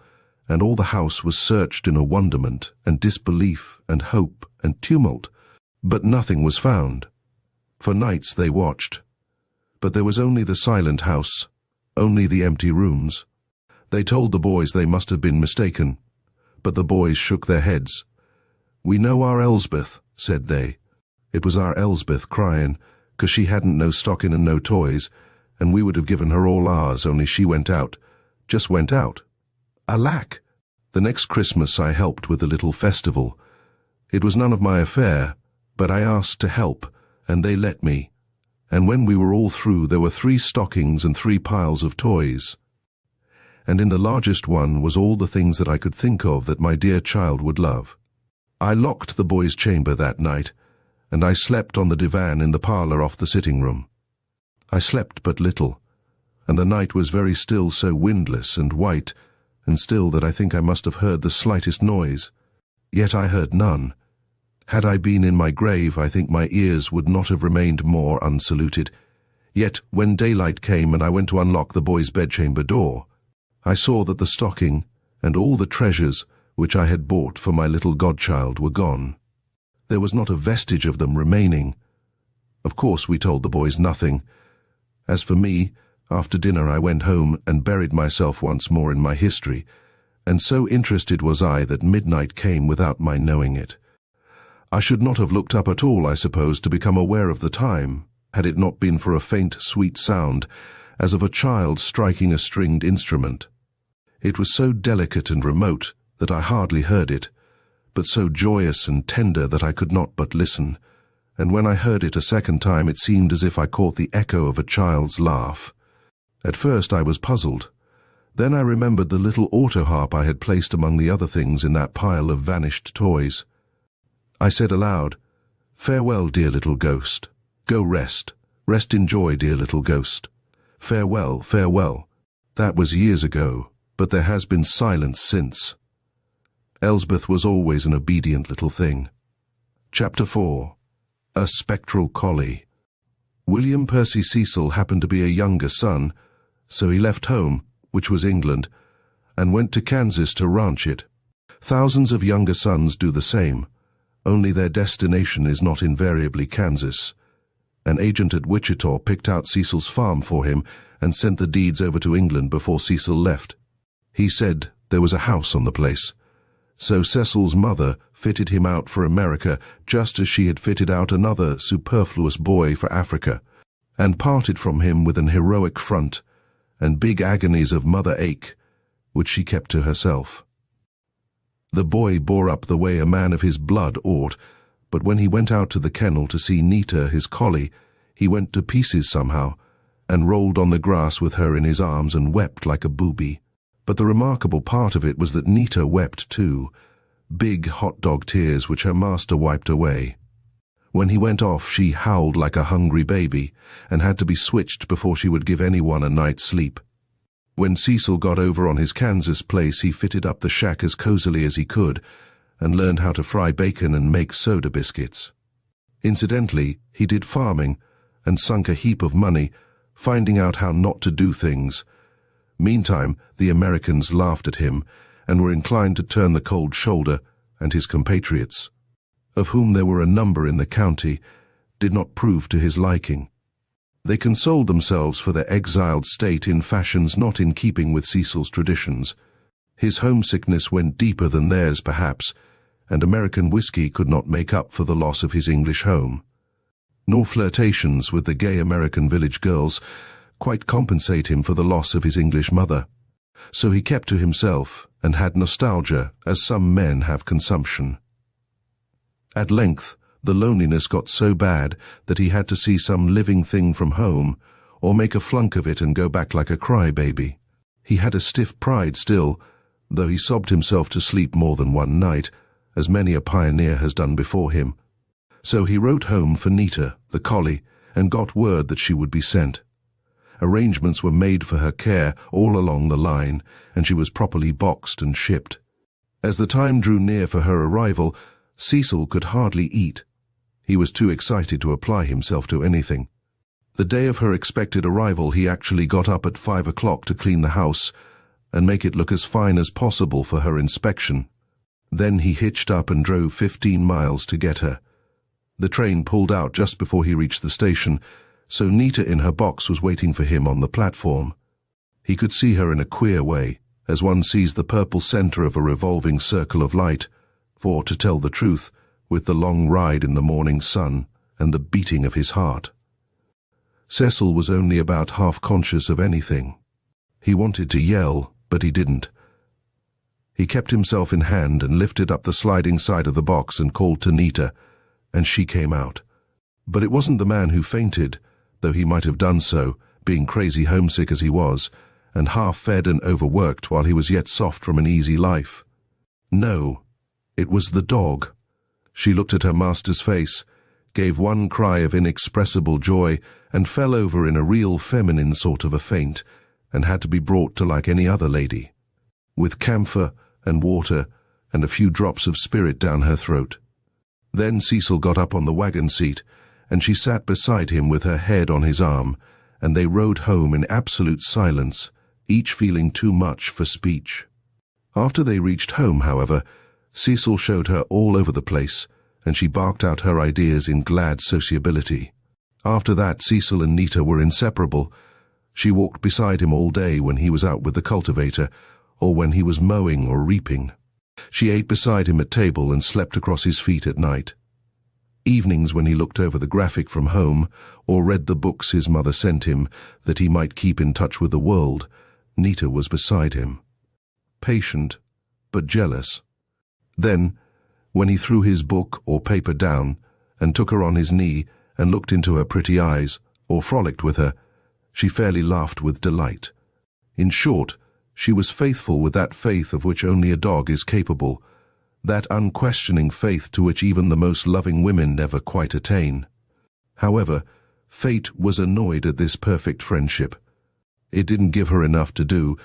and all the house was searched in a wonderment and disbelief and hope and tumult, but nothing was found. For nights they watched, but there was only the silent house, only the empty rooms. They told the boys they must have been mistaken, but the boys shook their heads. "We know our Elsbeth," said they. It was our Elsbeth crying, 'cause she hadn't no stocking and no toys, and we would have given her all ours, only she went out, just went out. Alack! The next Christmas I helped with the little festival. It was none of my affair, but I asked to help, and they let me. And when we were all through, there were 3 stockings and 3 piles of toys. And in the largest one was all the things that I could think of that my dear child would love. I locked the boys' chamber that night, and I slept on the divan in the parlour off the sitting room. I slept but little, and the night was very still, so windless and white, and still that I think I must have heard the slightest noise. Yet I heard none. Had I been in my grave, I think my ears would not have remained more unsaluted. Yet when daylight came and I went to unlock the boys' bedchamber door, I saw that the stocking and all the treasures which I had bought for my little godchild were gone. There was not a vestige of them remaining. Of course we told the boys nothing. As for me, after dinner I went home and buried myself once more in my history, and so interested was I that midnight came without my knowing it. I should not have looked up at all, I suppose, to become aware of the time, had it not been for a faint, sweet sound, as of a child striking a stringed instrument. It was so delicate and remote that I hardly heard it, but so joyous and tender that I could not but listen, and when I heard it a second time it seemed as if I caught the echo of a child's laugh. At first I was puzzled. Then I remembered the little auto-harp I had placed among the other things in that pile of vanished toys. I said aloud, "Farewell, dear little ghost. Go rest. Rest in joy, dear little ghost. Farewell, farewell." That was years ago, but there has been silence since. Elsbeth was always an obedient little thing. Chapter 4. A Spectral Collie. William Percy Cecil happened to be a younger son, so he left home, which was England, and went to Kansas to ranch it. Thousands of younger sons do the same, only their destination is not invariably Kansas. An agent at Wichita picked out Cecil's farm for him and sent the deeds over to England before Cecil left. He said there was a house on the place. So Cecil's mother fitted him out for America just as she had fitted out another superfluous boy for Africa, and parted from him with an heroic front and big agonies of mother ache, which she kept to herself. The boy bore up the way a man of his blood ought, but when he went out to the kennel to see Nita, his collie, he went to pieces somehow, and rolled on the grass with her in his arms and wept like a booby. But the remarkable part of it was that Nita wept too, big hot-dog tears which her master wiped away. When he went off, she howled like a hungry baby, and had to be switched before she would give anyone a night's sleep. When Cecil got over on his Kansas place, he fitted up the shack as cozily as he could, and learned how to fry bacon and make soda biscuits. Incidentally, he did farming, and sunk a heap of money, finding out how not to do things. Meantime, the Americans laughed at him and were inclined to turn the cold shoulder, and his compatriots, of whom there were a number in the county, did not prove to his liking. They consoled themselves for their exiled state in fashions not in keeping with Cecil's traditions. His homesickness went deeper than theirs, perhaps, and American whiskey could not make up for the loss of his English home. Nor flirtations with the gay American village girls quite compensate him for the loss of his English mother. So he kept to himself and had nostalgia, as some men have consumption. At length, the loneliness got so bad that he had to see some living thing from home, or make a flunk of it and go back like a crybaby. He had a stiff pride still, though he sobbed himself to sleep more than one night, as many a pioneer has done before him. So he wrote home for Nita, the collie, and got word that she would be sent. Arrangements were made for her care all along the line, and she was properly boxed and shipped. As the time drew near for her arrival, Cecil could hardly eat. He was too excited to apply himself to anything. The day of her expected arrival he actually got up at 5 o'clock to clean the house and make it look as fine as possible for her inspection. Then he hitched up and drove 15 miles to get her. The train pulled out just before he reached the station, so Nita in her box was waiting for him on the platform. He could see her in a queer way, as one sees the purple center of a revolving circle of light, for, to tell the truth, with the long ride in the morning sun and the beating of his heart, Cecil was only about half conscious of anything. He wanted to yell, but he didn't. He kept himself in hand and lifted up the sliding side of the box and called to Nita, and she came out. But it wasn't the man who fainted, though he might have done so, being crazy homesick as he was, and half-fed and overworked while he was yet soft from an easy life. No, it was the dog. She looked at her master's face, gave one cry of inexpressible joy, and fell over in a real feminine sort of a faint, and had to be brought to like any other lady, with camphor and water and a few drops of spirit down her throat. Then Cecil got up on the wagon seat, and she sat beside him with her head on his arm, and they rode home in absolute silence, each feeling too much for speech. After they reached home, however, Cecil showed her all over the place, and she barked out her ideas in glad sociability. After that, Cecil and Nita were inseparable. She walked beside him all day when he was out with the cultivator, or when he was mowing or reaping. She ate beside him at table and slept across his feet at night. Evenings, when he looked over the graphic from home, or read the books his mother sent him that he might keep in touch with the world, Nita was beside him. Patient, but jealous. Then, when he threw his book or paper down and took her on his knee and looked into her pretty eyes, or frolicked with her, she fairly laughed with delight. In short, she was faithful with that faith of which only a dog is capable, that unquestioning faith to which even the most loving women never quite attain. However, fate was annoyed at this perfect friendship. It didn't give her enough to do,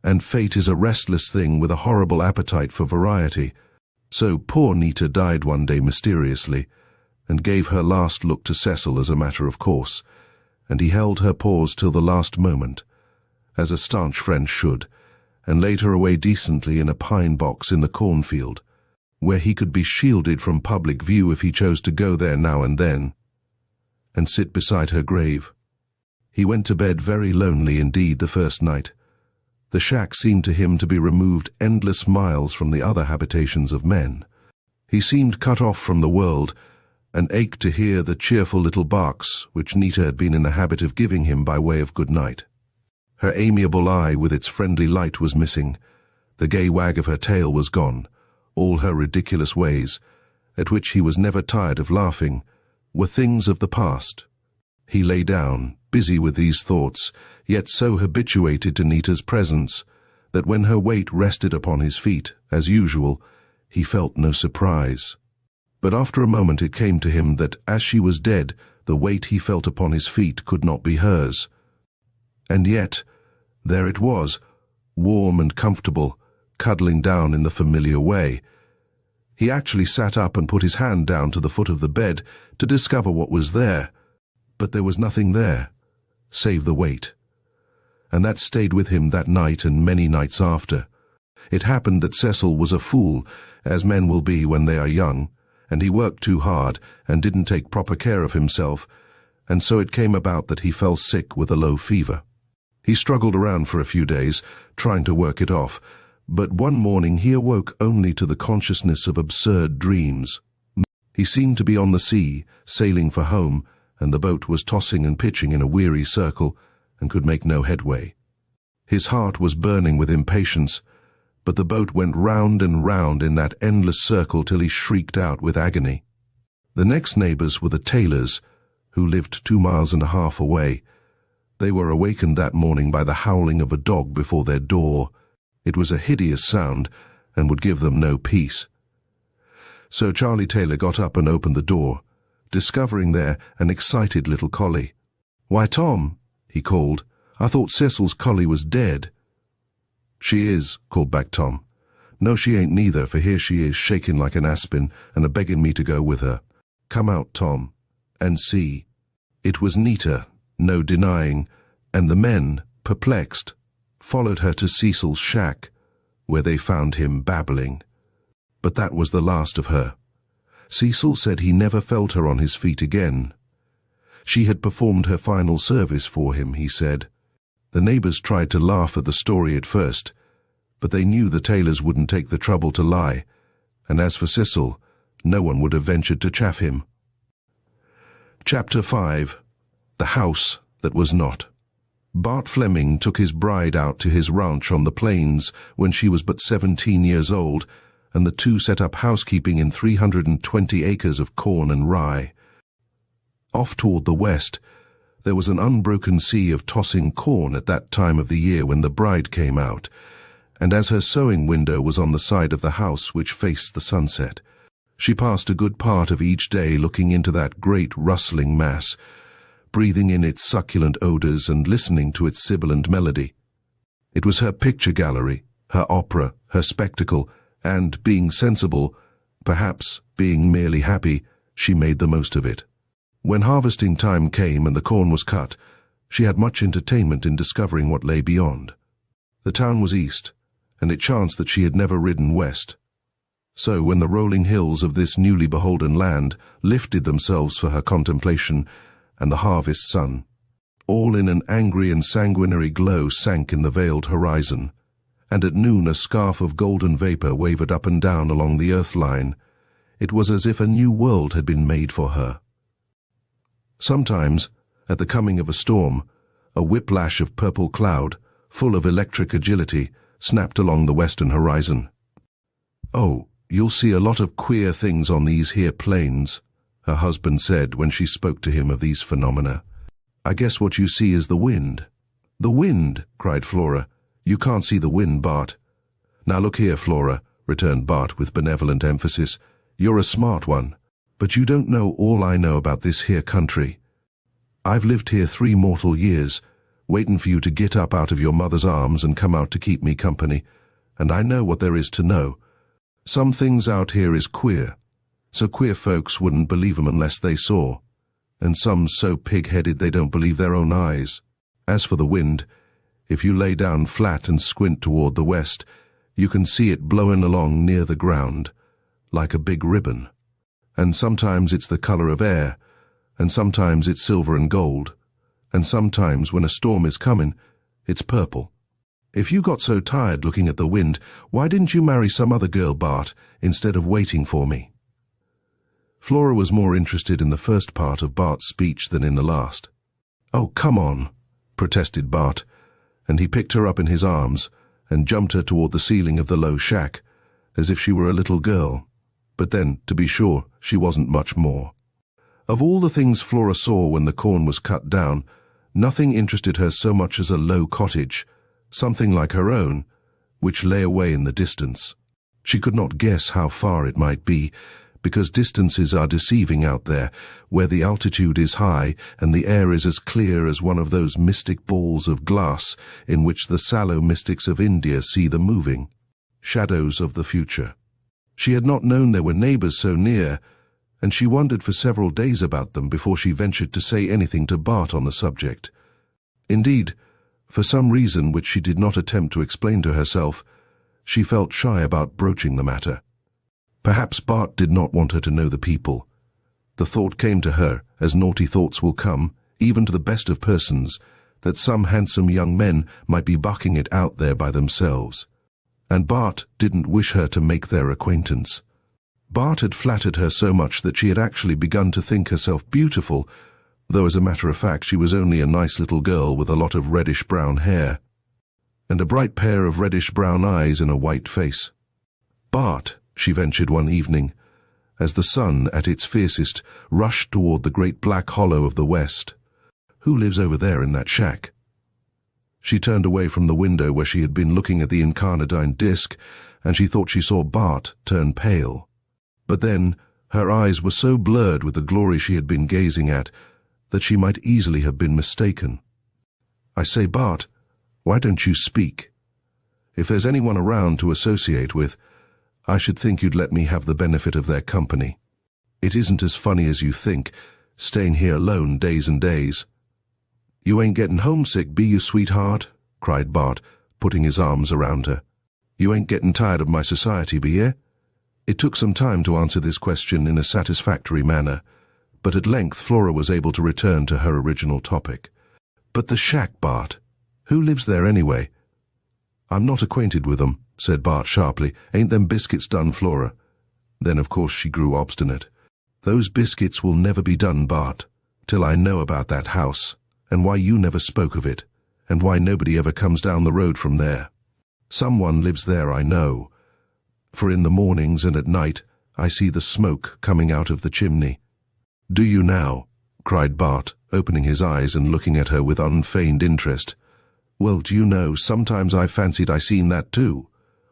and fate is a restless thing with a horrible appetite for variety. So poor Nita died one day mysteriously, and gave her last look to Cecil as a matter of course, and he held her paws till the last moment, as a staunch friend should, and laid her away decently in a pine box in the cornfield, where he could be shielded from public view if he chose to go there now and then, and sit beside her grave. He went to bed very lonely indeed the first night. The shack seemed to him to be removed endless miles from the other habitations of men. He seemed cut off from the world, and ached to hear the cheerful little barks which Nita had been in the habit of giving him by way of good night. Her amiable eye with its friendly light was missing. The gay wag of her tail was gone. All her ridiculous ways, at which he was never tired of laughing, were things of the past. He lay down, busy with these thoughts, yet so habituated to Nita's presence that when her weight rested upon his feet, as usual, he felt no surprise. But after a moment it came to him that as she was dead, the weight he felt upon his feet could not be hers. And yet, there it was, warm and comfortable, cuddling down in the familiar way. He actually sat up and put his hand down to the foot of the bed to discover what was there, but there was nothing there. save the wait. And that stayed with him that night and many nights after. It happened that Cecil was a fool, as men will be when they are young, and he worked too hard and didn't take proper care of himself, and so it came about that he fell sick with a low fever. He struggled around for a few days, trying to work it off, but one morning he awoke only to the consciousness of absurd dreams. He seemed to be on the sea, sailing for home, and the boat was tossing and pitching in a weary circle, and could make no headway. His heart was burning with impatience, but the boat went round and round in that endless circle till he shrieked out with agony. The next neighbours were the Taylors, who lived 2.5 miles away. They were awakened that morning by the howling of a dog before their door. It was a hideous sound, and would give them no peace. So Charlie Taylor got up and opened the door, discovering there an excited little collie. "Why, Tom," he called, "I thought Cecil's collie was dead." "She is," called back Tom. "No, she ain't neither, for here she is, shaking like an aspen, and a-begging me to go with her. Come out, Tom, and see." It was Nita, no denying, and the men, perplexed, followed her to Cecil's shack, where they found him babbling. But that was the last of her. Cecil said he never felt her on his feet again. She had performed her final service for him, he said. The neighbours tried to laugh at the story at first, but they knew the Taylors wouldn't take the trouble to lie, and as for Cecil, no one would have ventured to chaff him. Chapter 5. The House That Was Not. Bart Fleming took his bride out to his ranch on the plains when she was but 17 years old, and the two set up housekeeping in 320 acres of corn and rye. Off toward the west, there was an unbroken sea of tossing corn at that time of the year when the bride came out, and as her sewing window was on the side of the house which faced the sunset, she passed a good part of each day looking into that great rustling mass, breathing in its succulent odors and listening to its sibilant melody. It was her picture gallery, her opera, her spectacle, and, being sensible, perhaps being merely happy, she made the most of it. When harvesting time came and the corn was cut, she had much entertainment in discovering what lay beyond. The town was east, and it chanced that she had never ridden west. So when the rolling hills of this newly beholden land lifted themselves for her contemplation, and the harvest sun, all in an angry and sanguinary glow, sank in the veiled horizon, and at noon a scarf of golden vapour wavered up and down along the earth line, it was as if a new world had been made for her. Sometimes, at the coming of a storm, a whiplash of purple cloud, full of electric agility, snapped along the western horizon. "Oh, you'll see a lot of queer things on these here plains," her husband said when she spoke to him of these phenomena. "I guess what you see is the wind." "The wind!" cried Flora. "You can't see the wind, Bart." "Now look here, Flora," returned Bart with benevolent emphasis. "You're a smart one, but you don't know all I know about this here country. I've lived here 3 mortal years, waiting for you to get up out of your mother's arms and come out to keep me company, and I know what there is to know. Some things out here is queer, so queer folks wouldn't believe 'em unless they saw, and some so pig-headed they don't believe their own eyes. As for the wind, if you lay down flat and squint toward the west, you can see it blowing along near the ground, like a big ribbon. And sometimes it's the color of air, and sometimes it's silver and gold, and sometimes when a storm is coming, it's purple. If you got so tired looking at the wind, why didn't you marry some other girl, Bart, instead of waiting for me?" Flora was more interested in the first part of Bart's speech than in the last. "Oh, come on," protested Bart, and he picked her up in his arms and jumped her toward the ceiling of the low shack, as if she were a little girl. But then, to be sure, she wasn't much more. Of all the things Flora saw when the corn was cut down, nothing interested her so much as a low cottage, something like her own, which lay away in the distance. She could not guess how far it might be, because distances are deceiving out there, where the altitude is high and the air is as clear as one of those mystic balls of glass in which the sallow mystics of India see the moving shadows of the future. She had not known there were neighbours so near, and she wondered for several days about them before she ventured to say anything to Bart on the subject. Indeed, for some reason which she did not attempt to explain to herself, she felt shy about broaching the matter. Perhaps Bart did not want her to know the people. The thought came to her, as naughty thoughts will come, even to the best of persons, that some handsome young men might be bucking it out there by themselves. And Bart didn't wish her to make their acquaintance. Bart had flattered her so much that she had actually begun to think herself beautiful, though as a matter of fact she was only a nice little girl with a lot of reddish-brown hair, and a bright pair of reddish-brown eyes and a white face. "Bart," she ventured one evening, as the sun, at its fiercest, rushed toward the great black hollow of the west, "who lives over there in that shack?" She turned away from the window where she had been looking at the incarnadine disk, and she thought she saw Bart turn pale. But then her eyes were so blurred with the glory she had been gazing at that she might easily have been mistaken. "I say, Bart, why don't you speak? If there's anyone around to associate with, I should think you'd let me have the benefit of their company. It isn't as funny as you think, staying here alone days and days." "You ain't getting homesick, be you, sweetheart?" cried Bart, putting his arms around her. "You ain't getting tired of my society, be ye?" It took some time to answer this question in a satisfactory manner, but at length Flora was able to return to her original topic. "But the shack, Bart. Who lives there anyway?" "I'm not acquainted with them," said Bart sharply. "Ain't them biscuits done, Flora?" Then of course she grew obstinate. "Those biscuits will never be done, Bart, till I know about that house, and why you never spoke of it, and why nobody ever comes down the road from there. Someone lives there, I know, for in the mornings and at night I see the smoke coming out of the chimney." "Do you now?" cried Bart, opening his eyes and looking at her with unfeigned interest. "Well, do you know, sometimes I fancied I seen that too."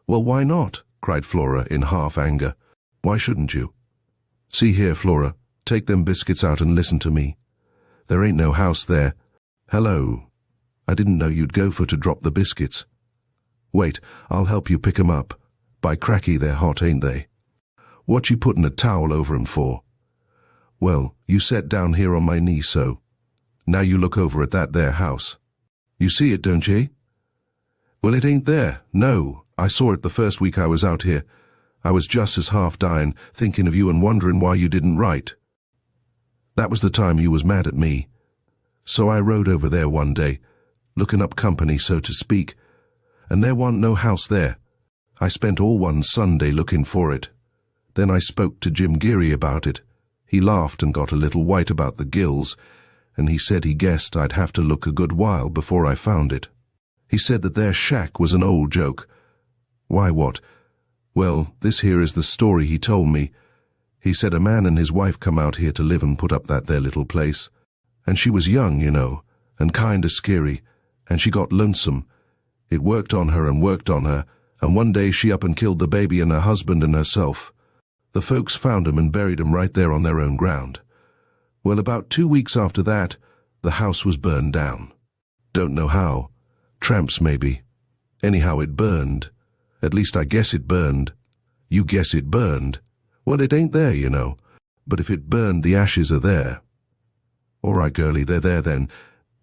"Well, why not?" cried Flora in half anger. "Why shouldn't you? See here, Flora, take them biscuits out and listen to me. There ain't no house there. Hello. I didn't know you'd go for to drop the biscuits. Wait, I'll help you pick 'em up. By cracky, they're hot, ain't they? What you putting a towel over 'em for? Well, you set down here on my knee so. Now you look over at that there house. You see it, don't ye?" "Well, it ain't there. No, I saw it the first week I was out here. I was just as half dying, thinking of you and wondering why you didn't write. That was the time you was mad at me. So I rode over there one day, looking up company, so to speak, and there wasn't no house there. I spent all one Sunday looking for it. Then I spoke to Jim Geary about it. He laughed and got a little white about the gills, and he said he guessed I'd have to look a good while before I found it. He said that their shack was an old joke. Why, what? Well, this here is the story he told me. He said a man and his wife come out here to live and put up that there little place. And she was young, you know, and kinda scary, and she got lonesome. It worked on her, and one day she up and killed the baby and her husband and herself. The folks found 'em and buried 'em right there on their own ground. Well, about 2 weeks after that, the house was burned down. Don't know how. Tramps, maybe. Anyhow, it burned. At least I guess it burned." "You guess it burned? Well, it ain't there, you know. But if it burned, the ashes are there." "All right, girlie, they're there then.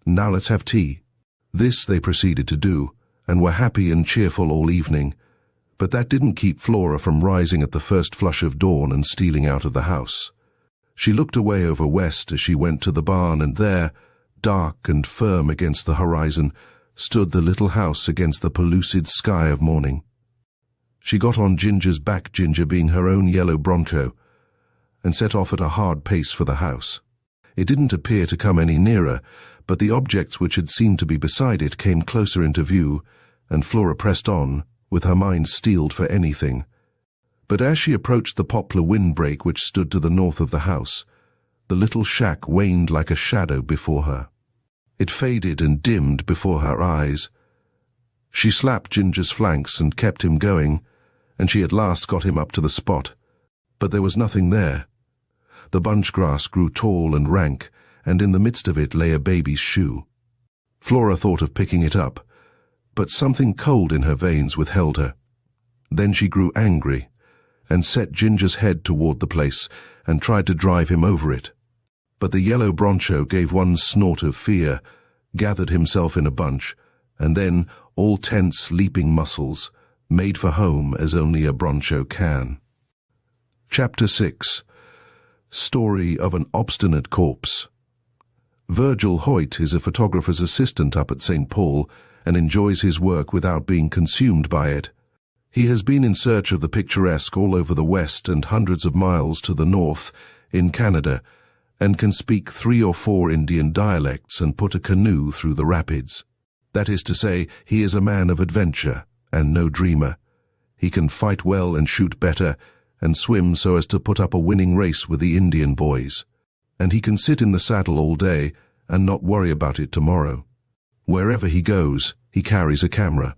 Now let's have tea." This they proceeded to do, and were happy and cheerful all evening. But that didn't keep Flora from rising at the first flush of dawn and stealing out of the house. She looked away over west as she went to the barn, and there, dark and firm against the horizon, stood the little house against the pellucid sky of morning. She got on Ginger's back, Ginger being her own yellow bronco, and set off at a hard pace for the house. It didn't appear to come any nearer, but the objects which had seemed to be beside it came closer into view, and Flora pressed on, with her mind steeled for anything. But as she approached the poplar windbreak which stood to the north of the house, the little shack waned like a shadow before her. It faded and dimmed before her eyes. She slapped Ginger's flanks and kept him going, and she at last got him up to the spot. But there was nothing there. The bunch grass grew tall and rank, and in the midst of it lay a baby's shoe. Flora thought of picking it up, but something cold in her veins withheld her. Then she grew angry, and set Ginger's head toward the place, and tried to drive him over it. But the yellow broncho gave one snort of fear, gathered himself in a bunch, and then, all tense, leaping muscles, made for home as only a broncho can. Chapter 6. Story of an Obstinate Corpse. Virgil Hoyt is a photographer's assistant up at St. Paul and enjoys his work without being consumed by it. He has been in search of the picturesque all over the west and hundreds of miles to the north, in Canada, and can speak 3 or 4 Indian dialects and put a canoe through the rapids. That is to say, he is a man of adventure and no dreamer. He can fight well and shoot better, and swim so as to put up a winning race with the Indian boys. And he can sit in the saddle all day and not worry about it tomorrow. Wherever he goes, he carries a camera.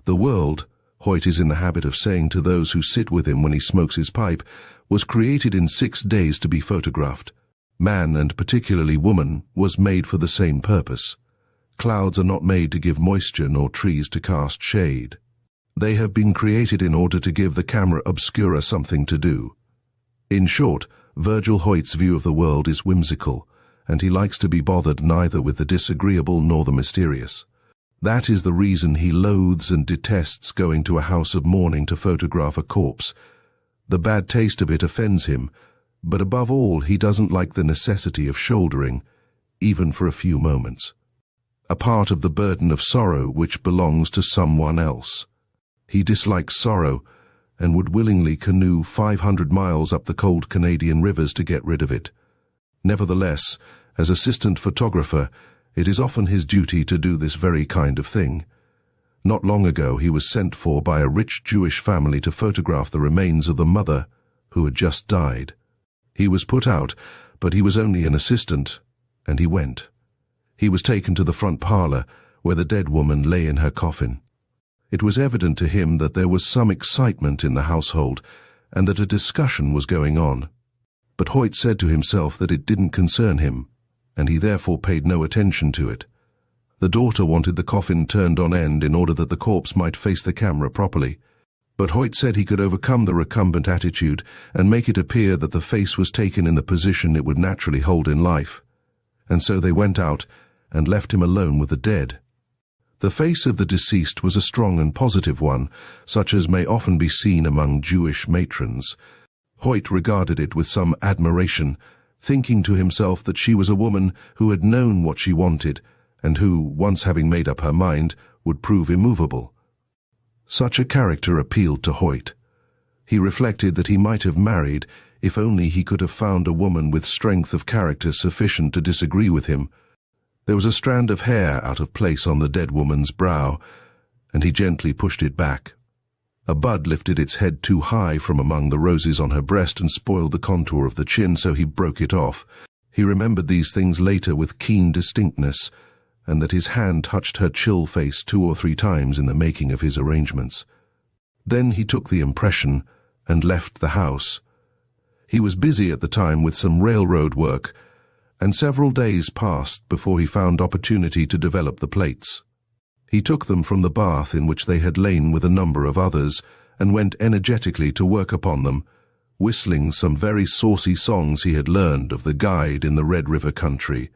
The world, Hoyt is in the habit of saying to those who sit with him when he smokes his pipe, was created in 6 days to be photographed. Man, and particularly woman, was made for the same purpose. Clouds are not made to give moisture nor trees to cast shade. They have been created in order to give the camera obscura something to do. In short, Virgil Hoyt's view of the world is whimsical, and he likes to be bothered neither with the disagreeable nor the mysterious. That is the reason he loathes and detests going to a house of mourning to photograph a corpse. The bad taste of it offends him, but above all he doesn't like the necessity of shouldering, even for a few moments, a part of the burden of sorrow which belongs to someone else. He dislikes sorrow, and would willingly canoe 500 miles up the cold Canadian rivers to get rid of it. Nevertheless, as assistant photographer, it is often his duty to do this very kind of thing. Not long ago he was sent for by a rich Jewish family to photograph the remains of the mother, who had just died. He was put out, but he was only an assistant, and he went. He was taken to the front parlor, where the dead woman lay in her coffin. It was evident to him that there was some excitement in the household, and that a discussion was going on. But Hoyt said to himself that it didn't concern him, and he therefore paid no attention to it. The daughter wanted the coffin turned on end in order that the corpse might face the camera properly. But Hoyt said he could overcome the recumbent attitude and make it appear that the face was taken in the position it would naturally hold in life. And so they went out and left him alone with the dead. The face of the deceased was a strong and positive one, such as may often be seen among Jewish matrons. Hoyt regarded it with some admiration, thinking to himself that she was a woman who had known what she wanted, and who, once having made up her mind, would prove immovable. Such a character appealed to Hoyt. He reflected that he might have married if only he could have found a woman with strength of character sufficient to disagree with him. There was a strand of hair out of place on the dead woman's brow, and he gently pushed it back. A bud lifted its head too high from among the roses on her breast and spoiled the contour of the chin, so he broke it off. He remembered these things later with keen distinctness, and that his hand touched her chill face 2 or 3 times in the making of his arrangements. Then he took the impression and left the house. He was busy at the time with some railroad work, and several days passed before he found opportunity to develop the plates. He took them from the bath in which they had lain with a number of others, and went energetically to work upon them, whistling some very saucy songs he had learned of the guide in the Red River country,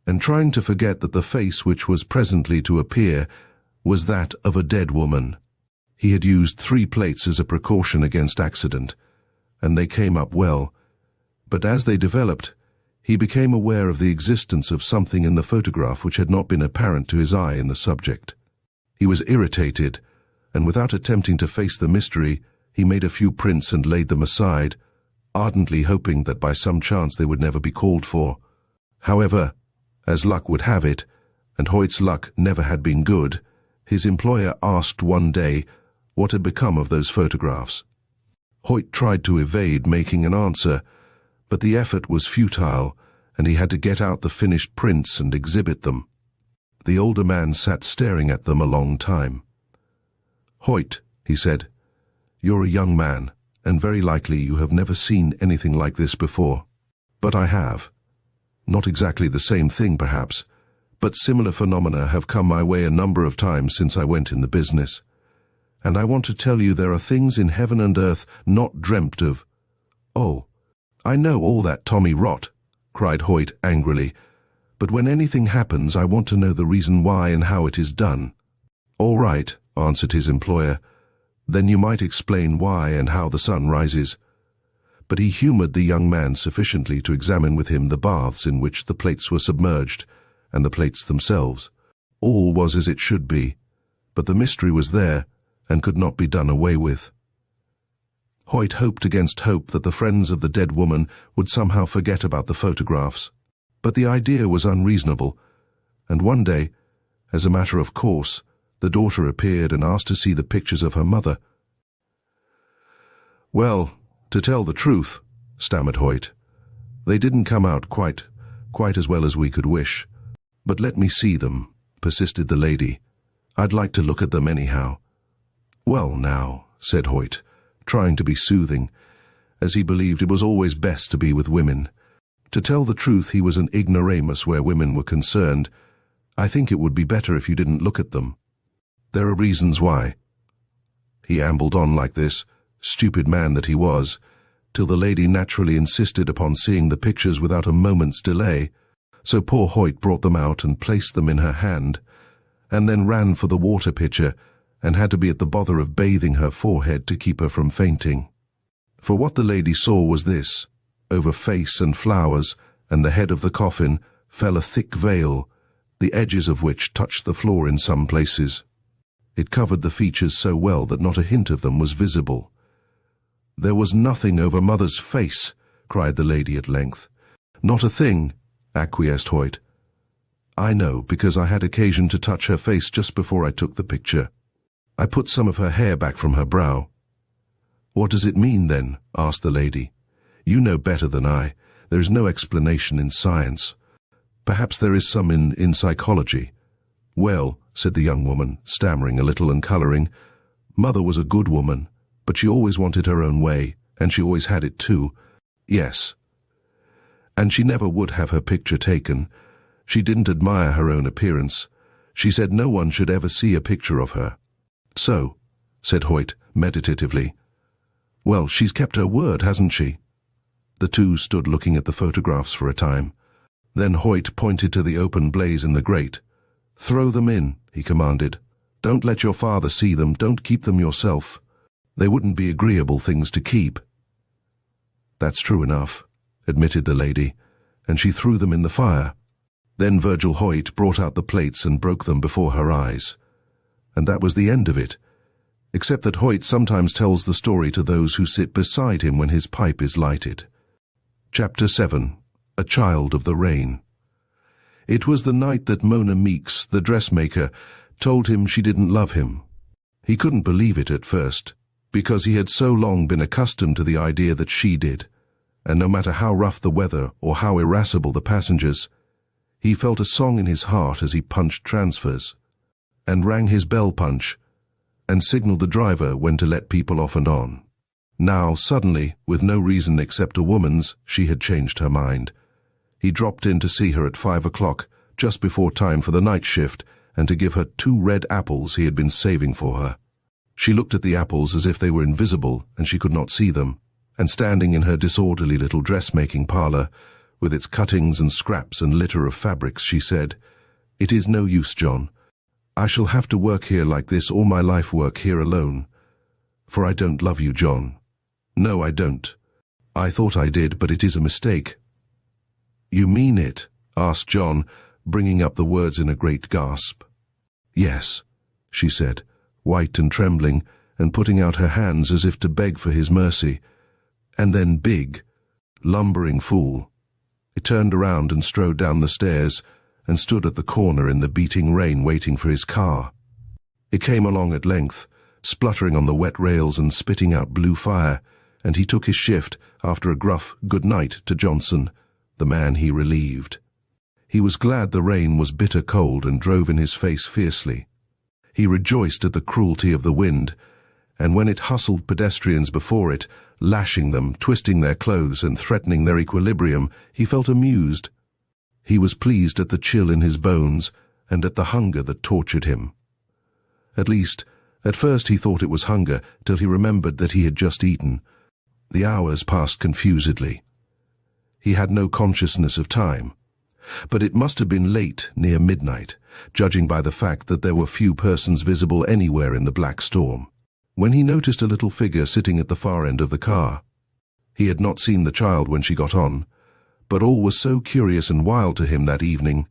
and trying to forget that the face which was presently to appear was that of a dead woman. He had used 3 plates as a precaution against accident, and they came up well, but as they developed, he became aware of the existence of something in the photograph which had not been apparent to his eye in the subject. He was irritated, and without attempting to face the mystery, he made a few prints and laid them aside, ardently hoping that by some chance they would never be called for. However, as luck would have it, and Hoyt's luck never had been good, his employer asked one day what had become of those photographs. Hoyt tried to evade making an answer, but the effort was futile, and he had to get out the finished prints and exhibit them. The older man sat staring at them a long time. "Hoyt," he said, "you're a young man, and very likely you have never seen anything like this before. But I have. Not exactly the same thing, perhaps, but similar phenomena have come my way a number of times since I went in the business. And I want to tell you there are things in heaven and earth not dreamt of." "Oh, I know all that tommy rot," cried Hoyt angrily, But when anything happens, I want to know the reason why and how it is done." "All right," answered his employer. "Then you might explain why and how the sun rises." But he humored the young man sufficiently to examine with him the baths in which the plates were submerged, and the plates themselves. All was as it should be, but the mystery was there and could not be done away with. Hoyt hoped against hope that the friends of the dead woman would somehow forget about the photographs, but the idea was unreasonable, and one day, as a matter of course, the daughter appeared and asked to see the pictures of her mother. "Well, to tell the truth," stammered Hoyt, "they didn't come out quite as well as we could wish. But let me see them," persisted the lady. "I'd like to look at them anyhow." "Well now," said Hoyt, trying to be soothing, as he believed it was always best to be with women. To tell the truth, he was an ignoramus where women were concerned. "I think it would be better if you didn't look at them. There are reasons why." He ambled on like this, stupid man that he was, till the lady naturally insisted upon seeing the pictures without a moment's delay, so poor Hoyt brought them out and placed them in her hand, and then ran for the water pitcher, and had to be at the bother of bathing her forehead to keep her from fainting. For what the lady saw was this: over face and flowers and the head of the coffin fell a thick veil, the edges of which touched the floor in some places. It covered the features so well that not a hint of them was visible. "There was nothing over Mother's face," cried the lady at length. "Not a thing," acquiesced Hoyt. "I know, because I had occasion to touch her face just before I took the picture. I put some of her hair back from her brow." "What does it mean, then?" asked the lady. "You know better than I. There is no explanation in science. Perhaps there is some in psychology." "Well," said the young woman, stammering a little and colouring, "Mother was a good woman, but she always wanted her own way, and she always had it too." "Yes." "And she never would have her picture taken. She didn't admire her own appearance. She said no one should ever see a picture of her." "So," said Hoyt meditatively. "Well, she's kept her word, hasn't she?" The two stood looking at the photographs for a time. Then Hoyt pointed to the open blaze in the grate. "Throw them in," he commanded. "Don't let your father see them. Don't keep them yourself. They wouldn't be agreeable things to keep." "That's true enough," admitted the lady, and she threw them in the fire. Then Virgil Hoyt brought out the plates and broke them before her eyes. And that was the end of it, except that Hoyt sometimes tells the story to those who sit beside him when his pipe is lighted. Chapter 7. A Child of the Rain. It was the night that Mona Meeks, the dressmaker, told him she didn't love him. He couldn't believe it at first, because he had so long been accustomed to the idea that she did, and no matter how rough the weather or how irascible the passengers, he felt a song in his heart as he punched transfers, and rang his bell punch, and signaled the driver when to let people off and on. Now, suddenly, with no reason except a woman's, she had changed her mind. He dropped in to see her at 5 o'clock, just before time for the night shift, and to give her 2 red apples he had been saving for her. She looked at the apples as if they were invisible and she could not see them, and standing in her disorderly little dressmaking parlour, with its cuttings and scraps and litter of fabrics, she said, "It is no use, John. I shall have to work here like this all my life, work here alone. For I don't love you, John. No, I don't. I thought I did, but it is a mistake." "You mean it?" asked John, bringing up the words in a great gasp. "Yes," she said, white and trembling, and putting out her hands as if to beg for his mercy. And then big, lumbering fool. He turned around and strode down the stairs, and stood at the corner in the beating rain waiting for his car. It came along at length, spluttering on the wet rails and spitting out blue fire, and he took his shift after a gruff good night to Johnson, the man he relieved. He was glad the rain was bitter cold and drove in his face fiercely. He rejoiced at the cruelty of the wind, and when it hustled pedestrians before it, lashing them, twisting their clothes and threatening their equilibrium, he felt amused. He was pleased at the chill in his bones and at the hunger that tortured him. At least, at first he thought it was hunger, till he remembered that he had just eaten. The hours passed confusedly. He had no consciousness of time. But it must have been late, near midnight, judging by the fact that there were few persons visible anywhere in the black storm, when he noticed a little figure sitting at the far end of the car. He had not seen the child when she got on, but all was so curious and wild to him that evening.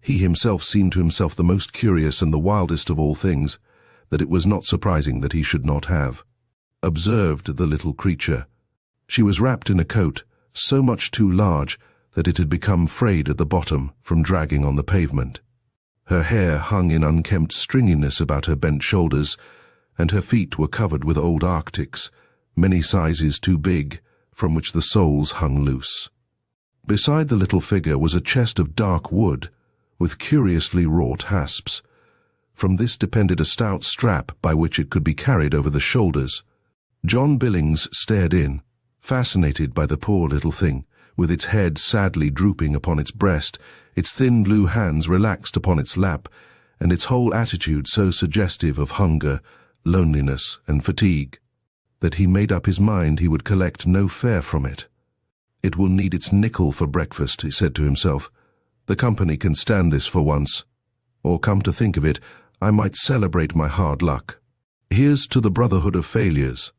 He himself seemed to himself the most curious and the wildest of all things, that it was not surprising that he should not have observed the little creature. She was wrapped in a coat, so much too large that it had become frayed at the bottom from dragging on the pavement. Her hair hung in unkempt stringiness about her bent shoulders, and her feet were covered with old arctics, many sizes too big, from which the soles hung loose. Beside the little figure was a chest of dark wood, with curiously wrought hasps. From this depended a stout strap by which it could be carried over the shoulders. John Billings stared in, fascinated by the poor little thing, with its head sadly drooping upon its breast, its thin blue hands relaxed upon its lap, and its whole attitude so suggestive of hunger, loneliness, and fatigue, that he made up his mind he would collect no fare from it. "It will need its nickel for breakfast," he said to himself. "The company can stand this for once. Or, come to think of it, I might celebrate my hard luck. Here's to the brotherhood of failures."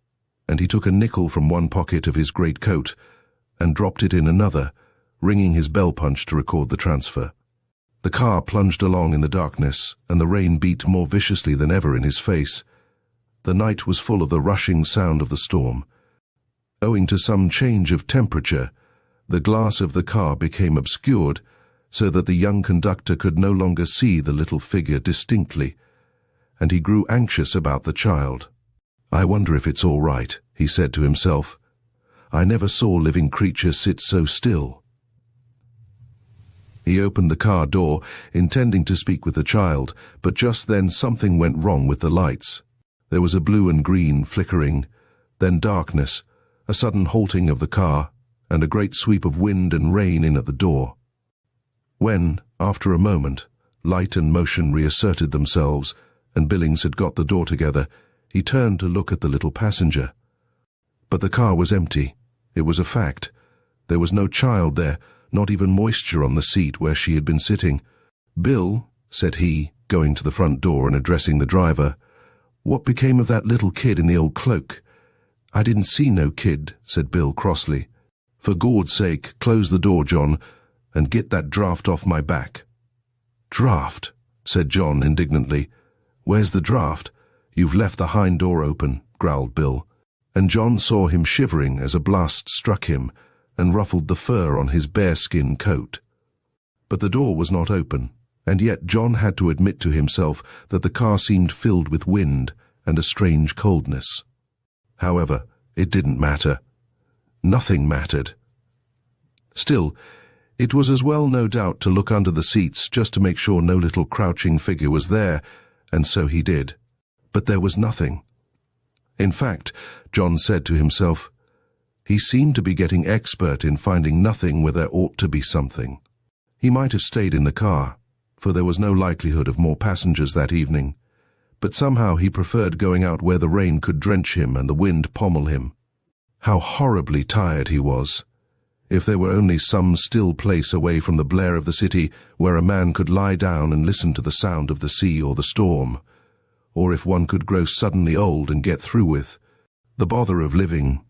And he took a nickel from one pocket of his great coat and dropped it in another, ringing his bell punch to record the transfer. The car plunged along in the darkness, and the rain beat more viciously than ever in his face. The night was full of the rushing sound of the storm. Owing to some change of temperature, the glass of the car became obscured, so that the young conductor could no longer see the little figure distinctly, and he grew anxious about the child. "I wonder if it's all right," he said to himself. "I never saw living creatures sit so still." He opened the car door, intending to speak with the child, but just then something went wrong with the lights. There was a blue and green flickering, then darkness, a sudden halting of the car, and a great sweep of wind and rain in at the door. When, after a moment, light and motion reasserted themselves, and Billings had got the door together, he turned to look at the little passenger. But the car was empty. It was a fact. There was no child there, not even moisture on the seat where she had been sitting. "Bill," said he, going to the front door and addressing the driver, "what became of that little kid in the old cloak?" "I didn't see no kid," said Bill crossly. "For Gord's sake, close the door, John, and get that draft off my back." "Draft?" said John indignantly. "Where's the draft?" "You've left the hind door open," growled Bill, and John saw him shivering as a blast struck him and ruffled the fur on his bearskin coat. But the door was not open, and yet John had to admit to himself that the car seemed filled with wind and a strange coldness. However, it didn't matter. Nothing mattered. Still, it was as well, no doubt, to look under the seats just to make sure no little crouching figure was there, and so he did. But there was nothing. In fact, John said to himself, he seemed to be getting expert in finding nothing where there ought to be something. He might have stayed in the car, for there was no likelihood of more passengers that evening, but somehow he preferred going out where the rain could drench him and the wind pommel him. How horribly tired he was. If there were only some still place away from the blare of the city where a man could lie down and listen to the sound of the sea or the storm, or if one could grow suddenly old and get through with the bother of living,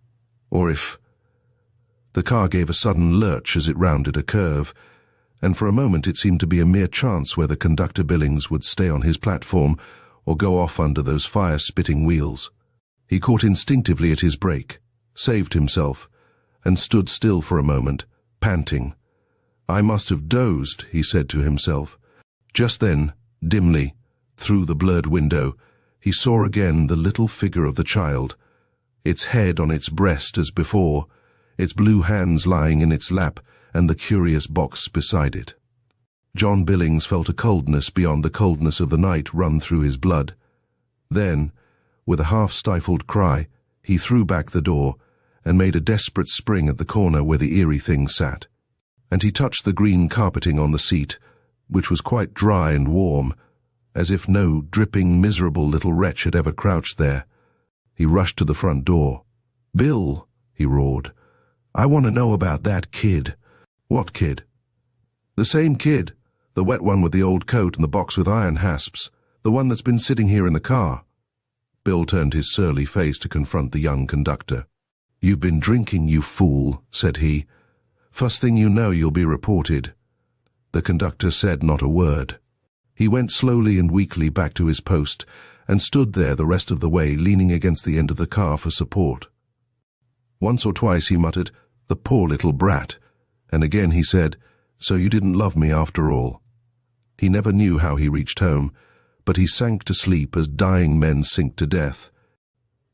or if... The car gave a sudden lurch as it rounded a curve, and for a moment it seemed to be a mere chance whether Conductor Billings would stay on his platform or go off under those fire-spitting wheels. He caught instinctively at his brake, saved himself, and stood still for a moment, panting. "I must have dozed," he said to himself. Just then, dimly, through the blurred window, he saw again the little figure of the child, its head on its breast as before, its blue hands lying in its lap, and the curious box beside it. John Billings felt a coldness beyond the coldness of the night run through his blood. Then, with a half-stifled cry, he threw back the door and made a desperate spring at the corner where the eerie thing sat. And he touched the green carpeting on the seat, which was quite dry and warm, as if no dripping, miserable little wretch had ever crouched there. He rushed to the front door. "Bill," he roared, "I want to know about that kid." "What kid?" "The same kid. The wet one with the old coat and the box with iron hasps. The one that's been sitting here in the car." Bill turned his surly face to confront the young conductor. "You've been drinking, you fool," said he. "First thing you know, you'll be reported." The conductor said not a word. He went slowly and weakly back to his post and stood there the rest of the way, leaning against the end of the car for support. Once or twice he muttered, "The poor little brat," and again he said, "So you didn't love me after all." He never knew how he reached home, but he sank to sleep as dying men sink to death.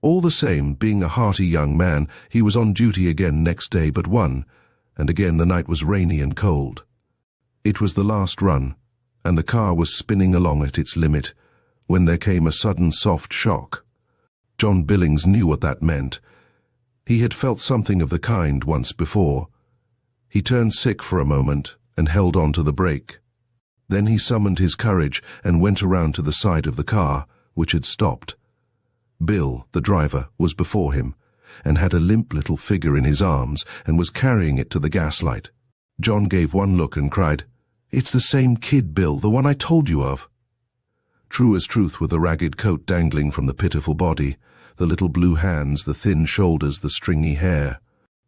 All the same, being a hearty young man, he was on duty again next day but one, and again the night was rainy and cold. It was the last run, and the car was spinning along at its limit, when there came a sudden soft shock. John Billings knew what that meant. He had felt something of the kind once before. He turned sick for a moment and held on to the brake. Then he summoned his courage and went around to the side of the car, which had stopped. Bill, the driver, was before him, and had a limp little figure in his arms and was carrying it to the gaslight. John gave one look and cried, "It's the same kid, Bill, the one I told you of." True as truth, with the ragged coat dangling from the pitiful body, the little blue hands, the thin shoulders, the stringy hair,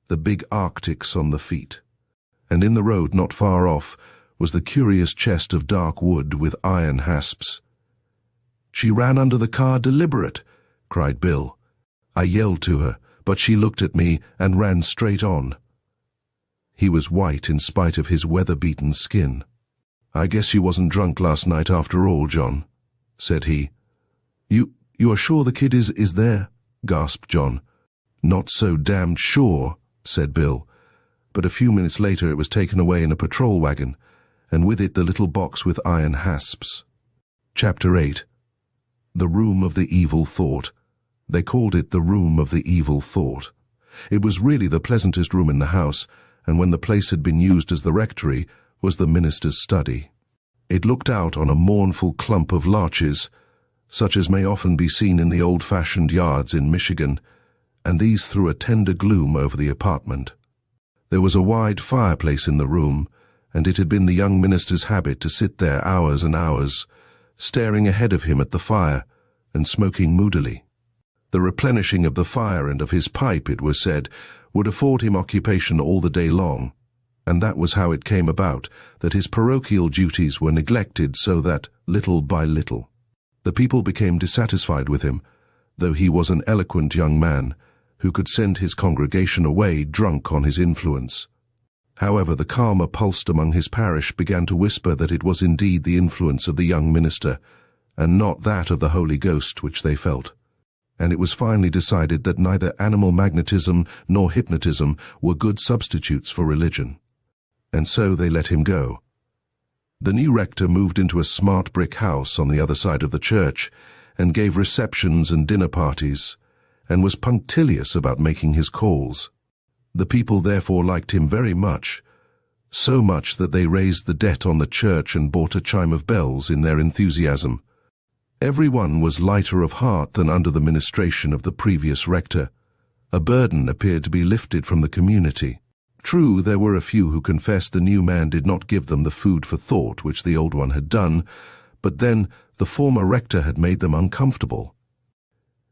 the big arctics on the feet. And in the road not far off was the curious chest of dark wood with iron hasps. "She ran under the car deliberate," cried Bill. "I yelled to her, but she looked at me and ran straight on." He was white in spite of his weather-beaten skin. "I guess you wasn't drunk last night after all, John," said he. You are sure the kid is there?" gasped John. "Not so damned sure," said Bill. But a few minutes later it was taken away in a patrol wagon, and with it the little box with iron hasps. Chapter 8. The Room of the Evil Thought. They called it the Room of the Evil Thought. It was really the pleasantest room in the house, and when the place had been used as the rectory, was the minister's study. It looked out on a mournful clump of larches, such as may often be seen in the old-fashioned yards in Michigan, and these threw a tender gloom over the apartment. There was a wide fireplace in the room, and it had been the young minister's habit to sit there hours and hours, staring ahead of him at the fire and smoking moodily. The replenishing of the fire and of his pipe, it was said, would afford him occupation all the day long, and that was how it came about that his parochial duties were neglected, so that, little by little, the people became dissatisfied with him, though he was an eloquent young man who could send his congregation away drunk on his influence. However, the calmer pulsed among his parish began to whisper that it was indeed the influence of the young minister, and not that of the Holy Ghost which they felt. And it was finally decided that neither animal magnetism nor hypnotism were good substitutes for religion. And so they let him go. The new rector moved into a smart brick house on the other side of the church, and gave receptions and dinner parties, and was punctilious about making his calls. The people therefore liked him very much, so much that they raised the debt on the church and bought a chime of bells in their enthusiasm. Every one was lighter of heart than under the ministration of the previous rector. A burden appeared to be lifted from the community. True, there were a few who confessed the new man did not give them the food for thought which the old one had done, but then the former rector had made them uncomfortable.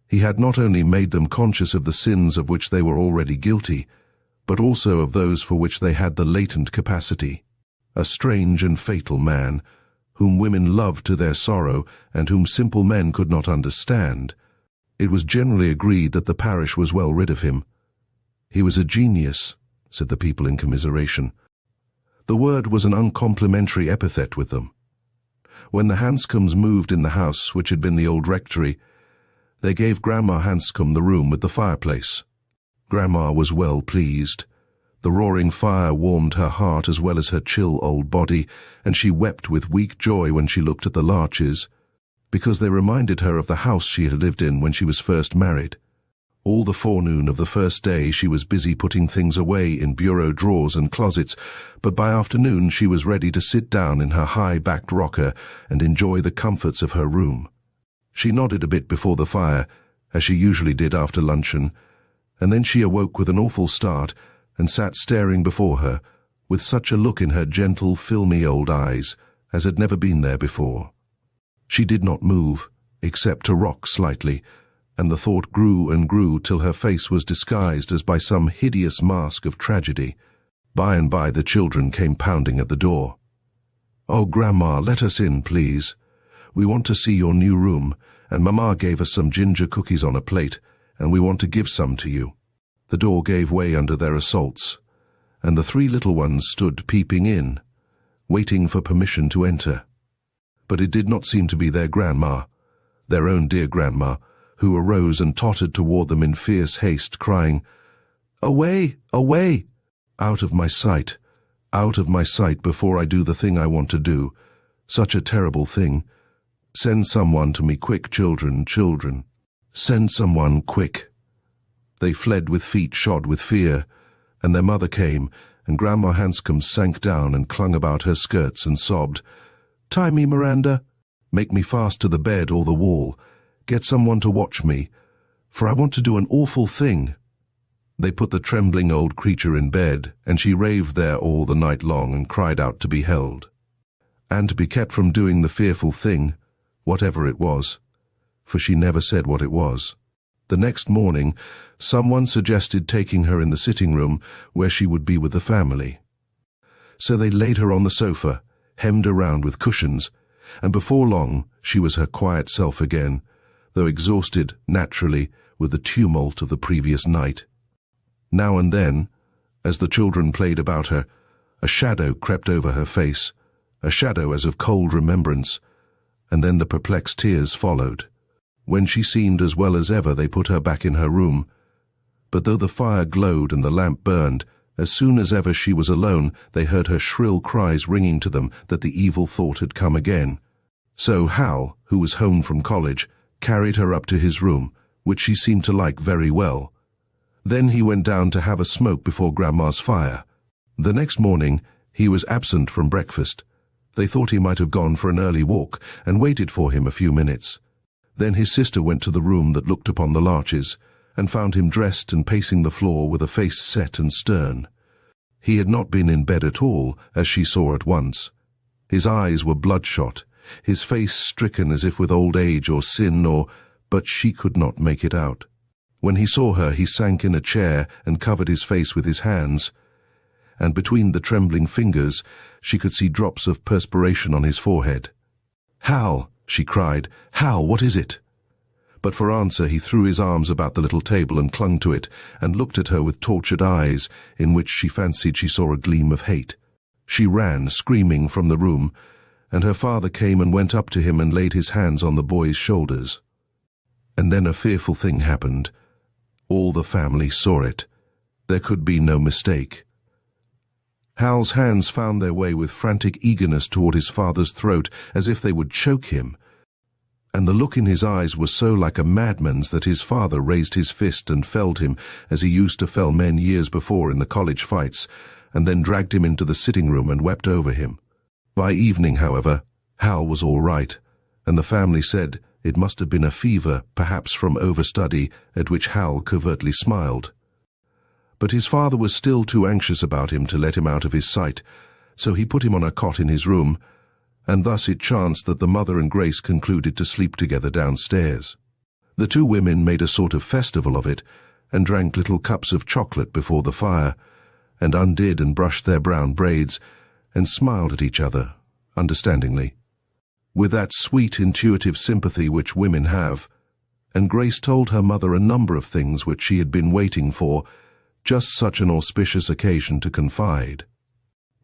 He had not only made them conscious of the sins of which they were already guilty, but also of those for which they had the latent capacity. A strange and fatal man, whom women loved to their sorrow and whom simple men could not understand. It was generally agreed that the parish was well rid of him. "He was a genius," said the people in commiseration. The word was an uncomplimentary epithet with them. When the Hanscombs moved in the house which had been the old rectory, they gave Grandma Hanscomb the room with the fireplace. Grandma was well pleased. The roaring fire warmed her heart as well as her chill old body, and she wept with weak joy when she looked at the larches, because they reminded her of the house she had lived in when she was first married. All the forenoon of the first day she was busy putting things away in bureau drawers and closets, but by afternoon she was ready to sit down in her high-backed rocker and enjoy the comforts of her room. She nodded a bit before the fire, as she usually did after luncheon, and then she awoke with an awful start and sat staring before her, with such a look in her gentle, filmy old eyes as had never been there before. She did not move, except to rock slightly, and the thought grew and grew till her face was disguised as by some hideous mask of tragedy. By and by the children came pounding at the door. "Oh, Grandma, let us in, please. We want to see your new room, and Mama gave us some ginger cookies on a plate, and we want to give some to you." The door gave way under their assaults, and the three little ones stood peeping in, waiting for permission to enter. But it did not seem to be their grandma, their own dear grandma, who arose and tottered toward them in fierce haste, crying, "Away, away! Out of my sight before I do the thing I want to do. Such a terrible thing. Send someone to me quick, children, children. Send someone quick." They fled with feet shod with fear, and their mother came, and Grandma Hanscom sank down and clung about her skirts and sobbed, "Tie me, Miranda. Make me fast to the bed or the wall. Get someone to watch me, for I want to do an awful thing." They put the trembling old creature in bed, and she raved there all the night long and cried out to be held, and to be kept from doing the fearful thing, whatever it was, for she never said what it was. The next morning, someone suggested taking her in the sitting room where she would be with the family. So they laid her on the sofa, hemmed around with cushions, and before long she was her quiet self again, though exhausted, naturally, with the tumult of the previous night. Now and then, as the children played about her, a shadow crept over her face, a shadow as of cold remembrance, and then the perplexed tears followed. When she seemed as well as ever, they put her back in her room. But though the fire glowed and the lamp burned, as soon as ever she was alone, they heard her shrill cries ringing to them that the evil thought had come again. So Hal, who was home from college, carried her up to his room, which she seemed to like very well. Then he went down to have a smoke before Grandma's fire. The next morning he was absent from breakfast. They thought he might have gone for an early walk, and waited for him a few minutes. Then his sister went to the room that looked upon the larches, and found him dressed and pacing the floor with a face set and stern. He had not been in bed at all, as she saw at once. His eyes were bloodshot, his face stricken as if with old age or sin but she could not make it out. When he saw her, he sank in a chair and covered his face with his hands, and between the trembling fingers she could see drops of perspiration on his forehead. "Hal," she cried, "Hal, what is it?" But for answer he threw his arms about the little table and clung to it, and looked at her with tortured eyes, in which she fancied she saw a gleam of hate. She ran, screaming, from the room, and her father came and went up to him and laid his hands on the boy's shoulders. And then a fearful thing happened. All the family saw it. There could be no mistake. Hal's hands found their way with frantic eagerness toward his father's throat, as if they would choke him. And the look in his eyes was so like a madman's that his father raised his fist and felled him as he used to fell men years before in the college fights, and then dragged him into the sitting room and wept over him. By evening, however, Hal was all right, and the family said it must have been a fever, perhaps from overstudy, at which Hal covertly smiled. But his father was still too anxious about him to let him out of his sight, so he put him on a cot in his room, and thus it chanced that the mother and Grace concluded to sleep together downstairs. The two women made a sort of festival of it, and drank little cups of chocolate before the fire, and undid and brushed their brown braids, and smiled at each other, understandingly, with that sweet intuitive sympathy which women have, and Grace told her mother a number of things which she had been waiting for, just such an auspicious occasion to confide.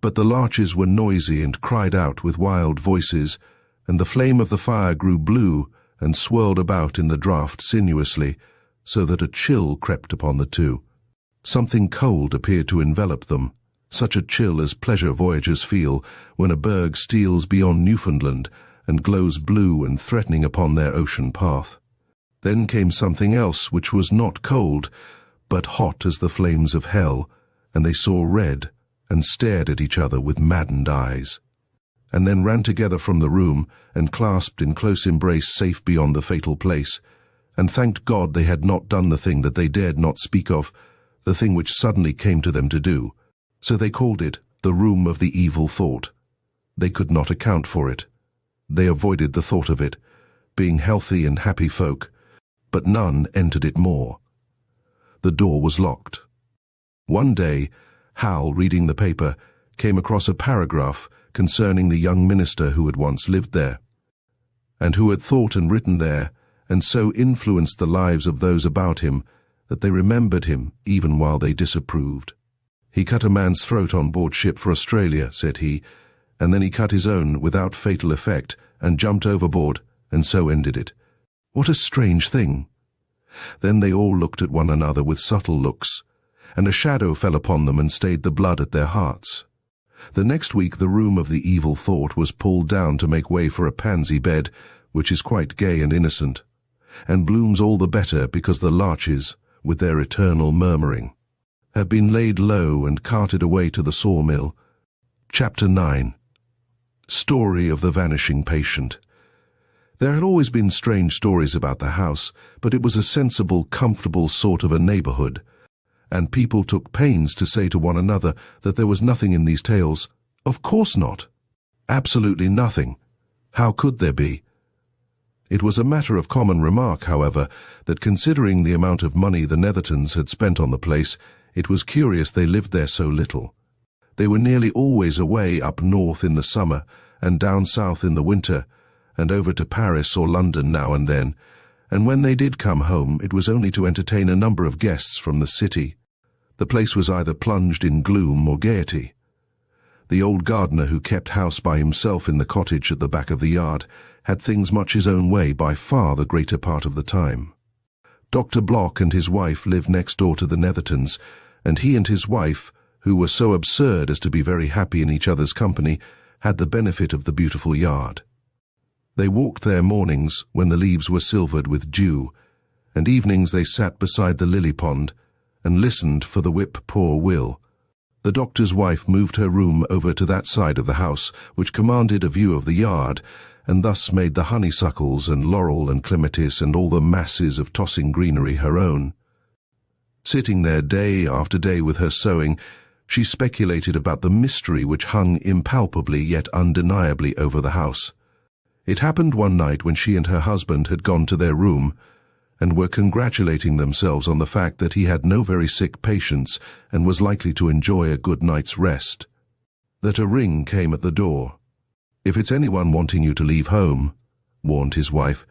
But the larches were noisy and cried out with wild voices, and the flame of the fire grew blue and swirled about in the draught sinuously, so that a chill crept upon the two. Something cold appeared to envelop them, such a chill as pleasure voyagers feel when a berg steals beyond Newfoundland and glows blue and threatening upon their ocean path. Then came something else which was not cold, but hot as the flames of hell, and they saw red, and stared at each other with maddened eyes, and then ran together from the room, and clasped in close embrace safe beyond the fatal place, and thanked God they had not done the thing that they dared not speak of, the thing which suddenly came to them to do. So they called it the room of the evil thought. They could not account for it. They avoided the thought of it, being healthy and happy folk, but none entered it more. The door was locked. One day, Hal, reading the paper, came across a paragraph concerning the young minister who had once lived there, and who had thought and written there, and so influenced the lives of those about him that they remembered him even while they disapproved. "He cut a man's throat on board ship for Australia," said he, "and then he cut his own without fatal effect and jumped overboard, and so ended it. What a strange thing!" Then they all looked at one another with subtle looks, and a shadow fell upon them and stayed the blood at their hearts. The next week the room of the evil thought was pulled down to make way for a pansy bed, which is quite gay and innocent, and blooms all the better because the larches, with their eternal murmuring, have been laid low and carted away to the sawmill. Chapter 9. Story of the Vanishing Patient. There had always been strange stories about the house, but it was a sensible, comfortable sort of a neighborhood, and people took pains to say to one another that there was nothing in these tales. Of course not. Absolutely nothing. How could there be? It was a matter of common remark, however, that considering the amount of money the Nethertons had spent on the place, it was curious they lived there so little. They were nearly always away up north in the summer, and down south in the winter, and over to Paris or London now and then, and when they did come home it was only to entertain a number of guests from the city. The place was either plunged in gloom or gaiety. The old gardener who kept house by himself in the cottage at the back of the yard had things much his own way by far the greater part of the time. Dr. Block and his wife lived next door to the Nethertons, and he and his wife, who were so absurd as to be very happy in each other's company, had the benefit of the beautiful yard. They walked there mornings when the leaves were silvered with dew, and evenings they sat beside the lily pond and listened for the whip-poor will. The doctor's wife moved her room over to that side of the house, which commanded a view of the yard, and thus made the honeysuckles and laurel and clematis and all the masses of tossing greenery her own. Sitting there day after day with her sewing, she speculated about the mystery which hung impalpably yet undeniably over the house. It happened one night when she and her husband had gone to their room, and were congratulating themselves on the fact that he had no very sick patients and was likely to enjoy a good night's rest, that a ring came at the door. "If it's anyone wanting you to leave home," warned his wife,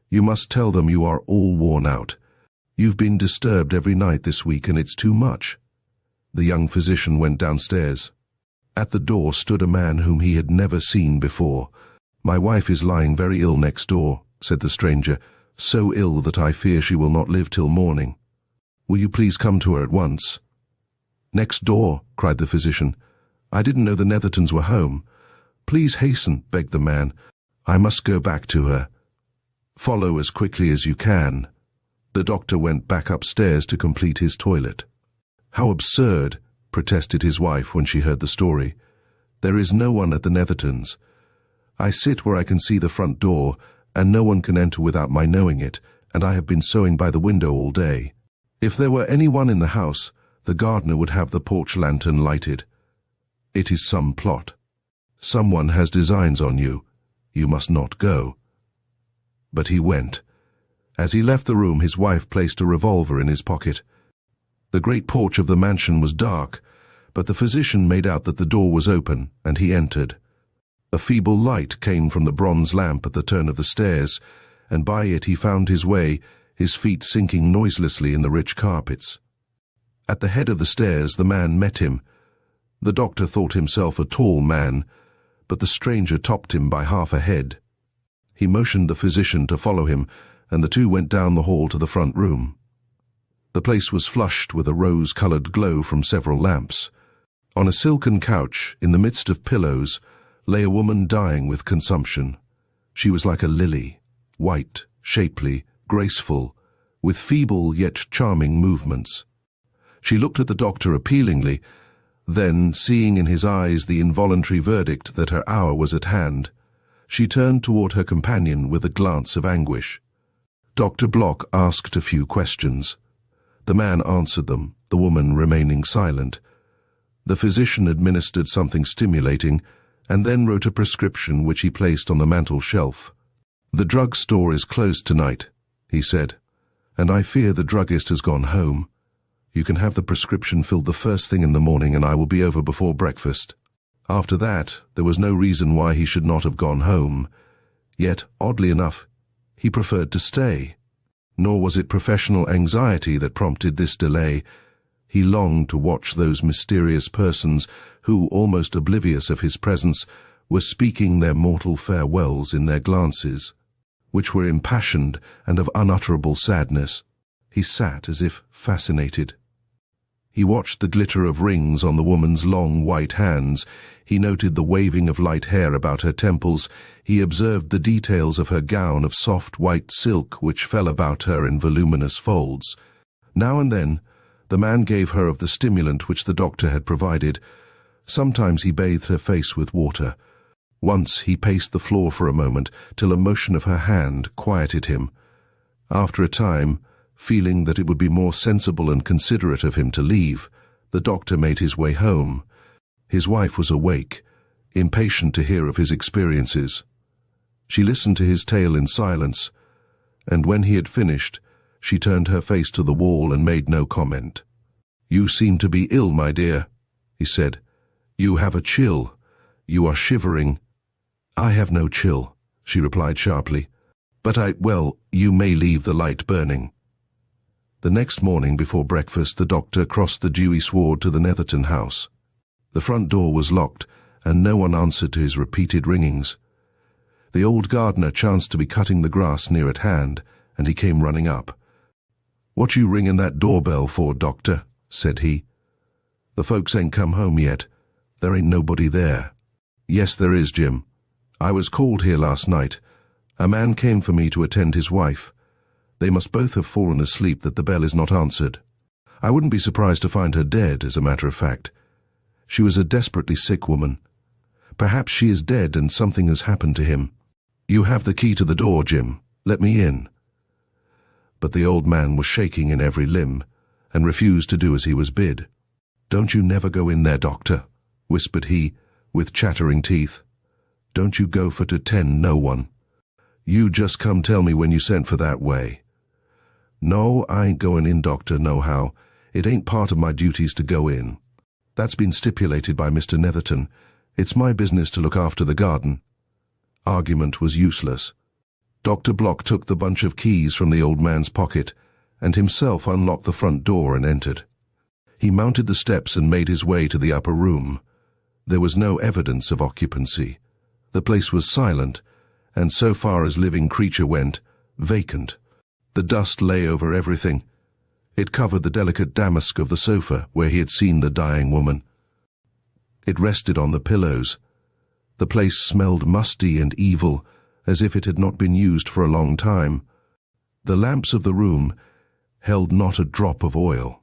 "you must tell them you are all worn out. You've been disturbed every night this week and it's too much." The young physician went downstairs. At the door stood a man whom he had never seen before. "My wife is lying very ill next door," said the stranger, "so ill that I fear she will not live till morning. Will you please come to her at once?" "Next door," cried the physician. "I didn't know the Nethertons were home." "Please hasten," begged the man. "I must go back to her." "Follow as quickly as you can." The doctor went back upstairs to complete his toilet. "How absurd," protested his wife when she heard the story. "There is no one at the Nethertons. I sit where I can see the front door, and no one can enter without my knowing it, and I have been sewing by the window all day. If there were anyone in the house, the gardener would have the porch lantern lighted. It is some plot. Someone has designs on you. You must not go." But he went. As he left the room, his wife placed a revolver in his pocket. The great porch of the mansion was dark, but the physician made out that the door was open, and he entered. A feeble light came from the bronze lamp at the turn of the stairs, and by it he found his way, his feet sinking noiselessly in the rich carpets. At the head of the stairs the man met him. The doctor thought himself a tall man, but the stranger topped him by half a head. He motioned the physician to follow him, and the two went down the hall to the front room. The place was flushed with a rose-colored glow from several lamps. On a silken couch, in the midst of pillows, lay a woman dying with consumption. She was like a lily, white, shapely, graceful, with feeble yet charming movements. She looked at the doctor appealingly, then, seeing in his eyes the involuntary verdict that her hour was at hand, she turned toward her companion with a glance of anguish. Dr. Block asked a few questions. The man answered them, the woman remaining silent. The physician administered something stimulating, and then wrote a prescription which he placed on the mantel shelf. "The drug store is closed tonight," he said, "and I fear the druggist has gone home. You can have the prescription filled the first thing in the morning, and I will be over before breakfast." After that, there was no reason why he should not have gone home. Yet, oddly enough, he preferred to stay. Nor was it professional anxiety that prompted this delay. He longed to watch those mysterious persons who, almost oblivious of his presence, were speaking their mortal farewells in their glances, which were impassioned and of unutterable sadness. He sat as if fascinated. He watched the glitter of rings on the woman's long white hands. He noted the waving of light hair about her temples. He observed the details of her gown of soft white silk which fell about her in voluminous folds. Now and then, the man gave her of the stimulant which the doctor had provided. Sometimes he bathed her face with water. Once he paced the floor for a moment till a motion of her hand quieted him. After a time, feeling that it would be more sensible and considerate of him to leave, the doctor made his way home. His wife was awake, impatient to hear of his experiences. She listened to his tale in silence, and when he had finished, she turned her face to the wall and made no comment. "You seem to be ill, my dear," he said. "You have a chill. You are shivering." "I have no chill," she replied sharply. "But you may leave the light burning." The next morning before breakfast, the doctor crossed the dewy sward to the Netherton house. The front door was locked, and no one answered to his repeated ringings. The old gardener chanced to be cutting the grass near at hand, and he came running up. "What you ringing that doorbell for, doctor?" said he. "The folks ain't come home yet. There ain't nobody there." "Yes, there is, Jim. I was called here last night. A man came for me to attend his wife. They must both have fallen asleep that the bell is not answered. I wouldn't be surprised to find her dead, as a matter of fact. She was a desperately sick woman. Perhaps she is dead and something has happened to him. You have the key to the door, Jim. Let me in." But the old man was shaking in every limb, and refused to do as he was bid. "Don't you never go in there, doctor," whispered he, with chattering teeth. "Don't you go for to tend no one. You just come tell me when you sent for that way." "No, I ain't going in, doctor, nohow. It ain't part of my duties to go in. That's been stipulated by Mr. Netherton. It's my business to look after the garden." Argument was useless. Dr. Block took the bunch of keys from the old man's pocket, and himself unlocked the front door and entered. He mounted the steps and made his way to the upper room. There was no evidence of occupancy. The place was silent, and so far as living creature went, vacant. The dust lay over everything. It covered the delicate damask of the sofa where he had seen the dying woman. It rested on the pillows. The place smelled musty and evil, as if it had not been used for a long time. The lamps of the room held not a drop of oil.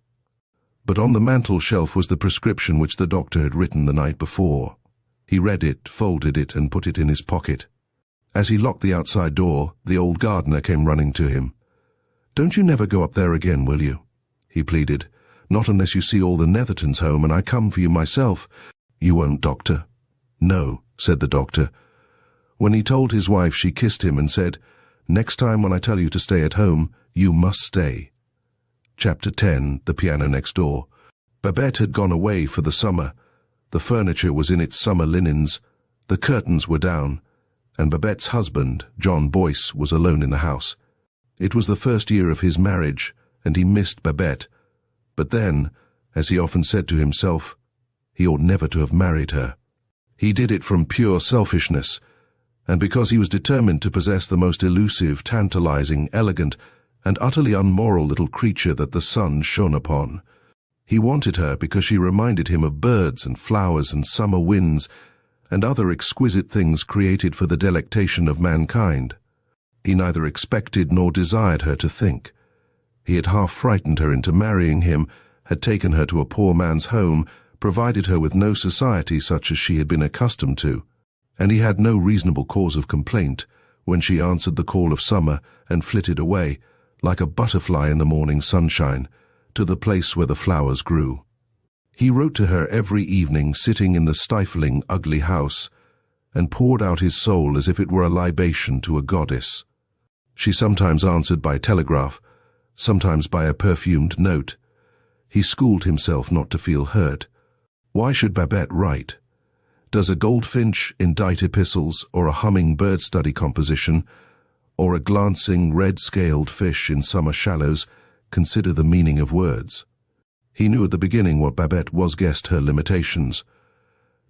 But on the mantel shelf was the prescription which the doctor had written the night before. He read it, folded it, and put it in his pocket. As he locked the outside door, the old gardener came running to him. "Don't you never go up there again, will you?" he pleaded. "Not unless you see all the Nethertons home, and I come for you myself." "You won't, doctor." "No," said the doctor. When he told his wife, she kissed him and said, "Next time when I tell you to stay at home, you must stay." Chapter 10, The Piano Next Door. Babette had gone away for the summer. The furniture was in its summer linens. The curtains were down, and Babette's husband, John Boyce, was alone in the house. It was the first year of his marriage, and he missed Babette. But then, as he often said to himself, he ought never to have married her. He did it from pure selfishness, and because he was determined to possess the most elusive, tantalizing, elegant, and utterly unmoral little creature that the sun shone upon. He wanted her because she reminded him of birds and flowers and summer winds, and other exquisite things created for the delectation of mankind. He neither expected nor desired her to think. He had half frightened her into marrying him, had taken her to a poor man's home, provided her with no society such as she had been accustomed to, and he had no reasonable cause of complaint when she answered the call of summer and flitted away, like a butterfly in the morning sunshine, to the place where the flowers grew. He wrote to her every evening, sitting in the stifling, ugly house, and poured out his soul as if it were a libation to a goddess. She sometimes answered by telegraph, sometimes by a perfumed note. He schooled himself not to feel hurt. Why should Babette write? Does a goldfinch indite epistles, or a humming bird study composition, or a glancing red-scaled fish in summer shallows consider the meaning of words? He knew at the beginning what Babette was, guessed her limitations,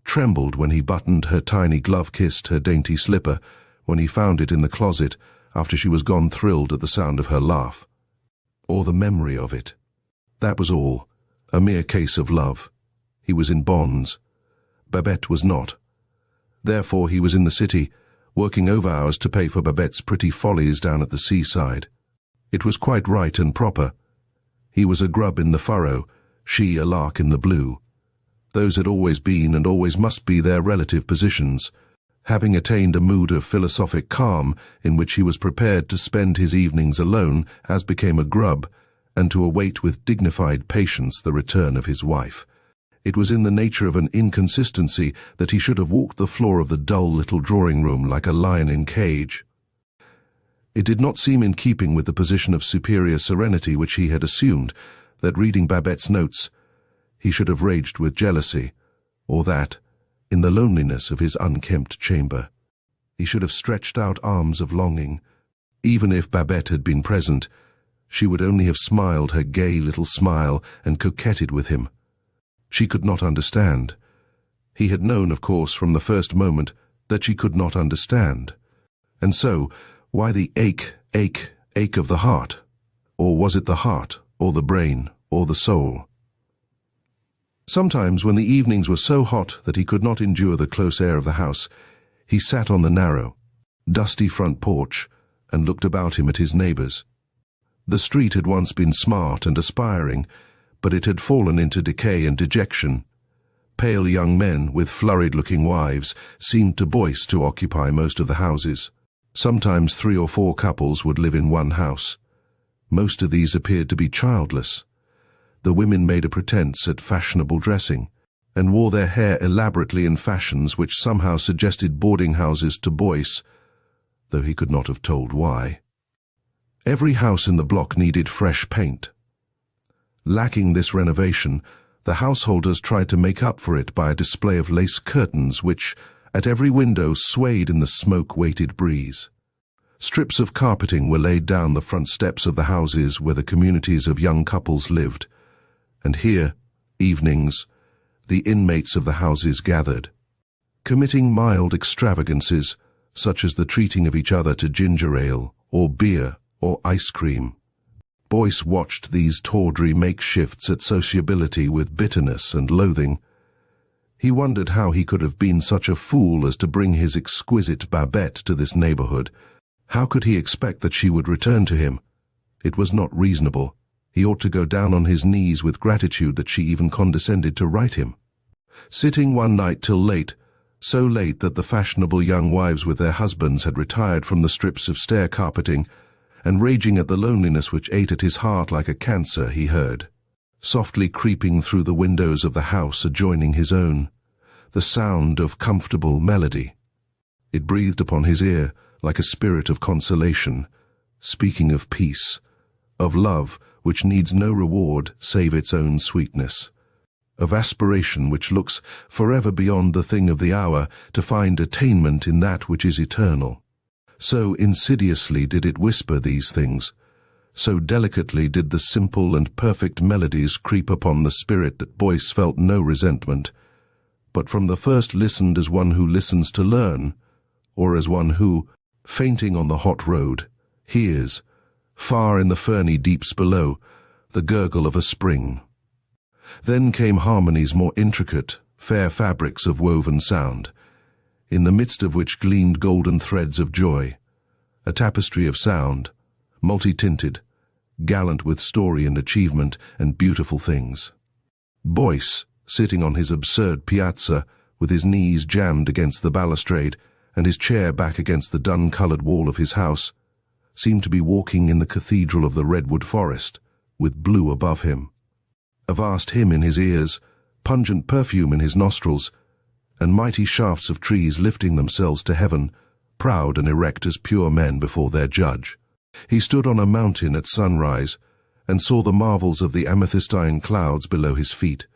trembled when he buttoned her tiny glove, kissed her dainty slipper, when he found it in the closet after she was gone, thrilled at the sound of her laugh, or the memory of it. That was all, a mere case of love. He was in bonds. Babette was not. Therefore he was in the city, working overhours to pay for Babette's pretty follies down at the seaside. It was quite right and proper. He was a grub in the furrow, she a lark in the blue. Those had always been and always must be their relative positions. Having attained a mood of philosophic calm in which he was prepared to spend his evenings alone as became a grub, and to await with dignified patience the return of his wife. It was in the nature of an inconsistency that he should have walked the floor of the dull little drawing-room like a lion in cage. It did not seem in keeping with the position of superior serenity which he had assumed, that reading Babette's notes, he should have raged with jealousy, or that, in the loneliness of his unkempt chamber, he should have stretched out arms of longing. Even if Babette had been present, she would only have smiled her gay little smile and coquetted with him. She could not understand. He had known, of course, from the first moment that she could not understand. And so, why the ache of the heart? Or was it the heart, or the brain, or the soul? Sometimes, when the evenings were so hot that he could not endure the close air of the house, he sat on the narrow, dusty front porch and looked about him at his neighbors. The street had once been smart and aspiring, but it had fallen into decay and dejection. Pale young men with flurried-looking wives seemed to Boyce to occupy most of the houses. Sometimes 3 or 4 couples would live in one house. Most of these appeared to be childless. The women made a pretense at fashionable dressing, and wore their hair elaborately in fashions which somehow suggested boarding houses to Boyce, though he could not have told why. Every house in the block needed fresh paint. Lacking this renovation, the householders tried to make up for it by a display of lace curtains which, at every window, swayed in the smoke-weighted breeze. Strips of carpeting were laid down the front steps of the houses where the communities of young couples lived, and here, evenings, the inmates of the houses gathered, committing mild extravagances, such as the treating of each other to ginger ale, or beer, or ice cream. Boyce watched these tawdry makeshifts at sociability with bitterness and loathing. He wondered how he could have been such a fool as to bring his exquisite Babette to this neighborhood. How could he expect that she would return to him? It was not reasonable. He ought to go down on his knees with gratitude that she even condescended to write him. Sitting one night till late, so late that the fashionable young wives with their husbands had retired from the strips of stair carpeting, and raging at the loneliness which ate at his heart like a cancer, he heard, softly creeping through the windows of the house adjoining his own, the sound of comfortable melody. It breathed upon his ear like a spirit of consolation, speaking of peace, of love which needs no reward save its own sweetness, of aspiration which looks forever beyond the thing of the hour to find attainment in that which is eternal. So insidiously did it whisper these things, so delicately did the simple and perfect melodies creep upon the spirit that Boyce felt no resentment, but from the first listened as one who listens to learn, or as one who, fainting on the hot road, hears, far in the ferny deeps below, the gurgle of a spring. Then came harmonies more intricate, fair fabrics of woven sound, in the midst of which gleamed golden threads of joy, a tapestry of sound, multi-tinted, gallant with story and achievement and beautiful things. Boyce, sitting on his absurd piazza, with his knees jammed against the balustrade and his chair back against the dun-coloured wall of his house, seemed to be walking in the cathedral of the redwood forest, with blue above him. A vast hymn in his ears, pungent perfume in his nostrils, and mighty shafts of trees lifting themselves to heaven, proud and erect as pure men before their judge. He stood on a mountain at sunrise, and saw the marvels of the amethystine clouds below his feet,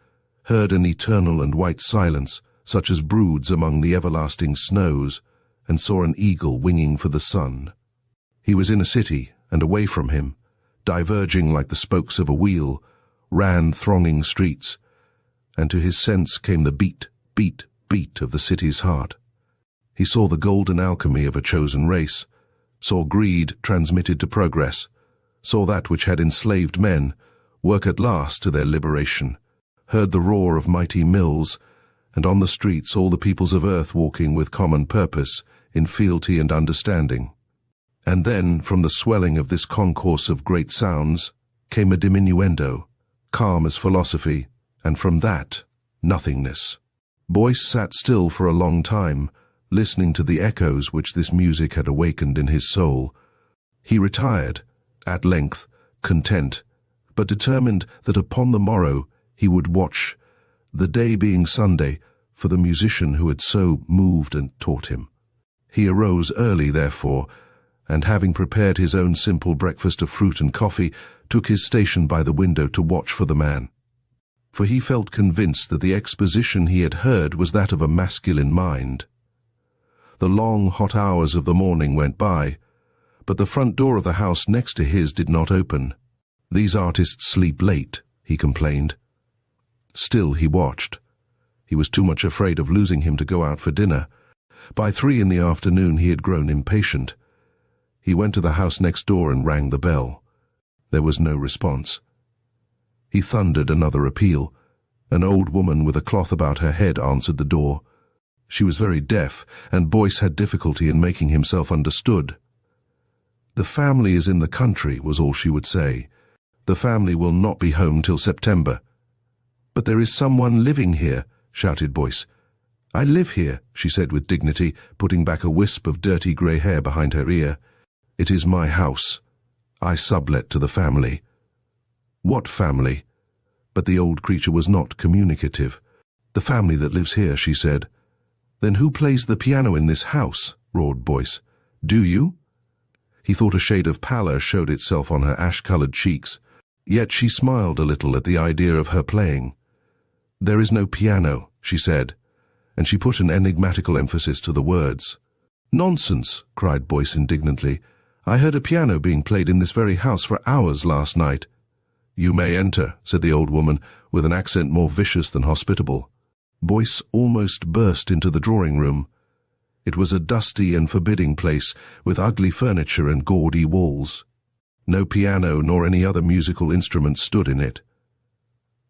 heard an eternal and white silence, such as broods among the everlasting snows, and saw an eagle winging for the sun. He was in a city, and away from him, diverging like the spokes of a wheel, ran thronging streets, and to his sense came the beat, beat, beat of the city's heart. He saw the golden alchemy of a chosen race, saw greed transmitted to progress, saw that which had enslaved men work at last to their liberation, heard the roar of mighty mills, and on the streets all the peoples of earth walking with common purpose, in fealty and understanding. And then, from the swelling of this concourse of great sounds, came a diminuendo, calm as philosophy, and from that, nothingness. Boyce sat still for a long time, listening to the echoes which this music had awakened in his soul. He retired, at length, content, but determined that upon the morrow he would watch, the day being Sunday, for the musician who had so moved and taught him. He arose early, therefore, and having prepared his own simple breakfast of fruit and coffee, took his station by the window to watch for the man. For he felt convinced that the exposition he had heard was that of a masculine mind. The long, hot hours of the morning went by, but the front door of the house next to his did not open. "These artists sleep late," he complained. Still he watched. He was too much afraid of losing him to go out for dinner. By 3 in the afternoon he had grown impatient. He went to the house next door and rang the bell. There was no response. He thundered another appeal. An old woman with a cloth about her head answered the door. She was very deaf, and Boyce had difficulty in making himself understood. "The family is in the country," was all she would say. "The family will not be home till September." "But there is someone living here," shouted Boyce. "I live here," she said with dignity, putting back a wisp of dirty grey hair behind her ear. "It is my house. I sublet to the family." "What family?" But the old creature was not communicative. "The family that lives here," she said. "Then who plays the piano in this house?" roared Boyce. "Do you?" He thought a shade of pallor showed itself on her ash-coloured cheeks, yet she smiled a little at the idea of her playing. "There is no piano," she said, and she put an enigmatical emphasis to the words. "Nonsense!" cried Boyce indignantly. "I heard a piano being played in this very house for hours last night." "You may enter," said the old woman, with an accent more vicious than hospitable. Boyce almost burst into the drawing-room. It was a dusty and forbidding place, with ugly furniture and gaudy walls. No piano nor any other musical instrument stood in it.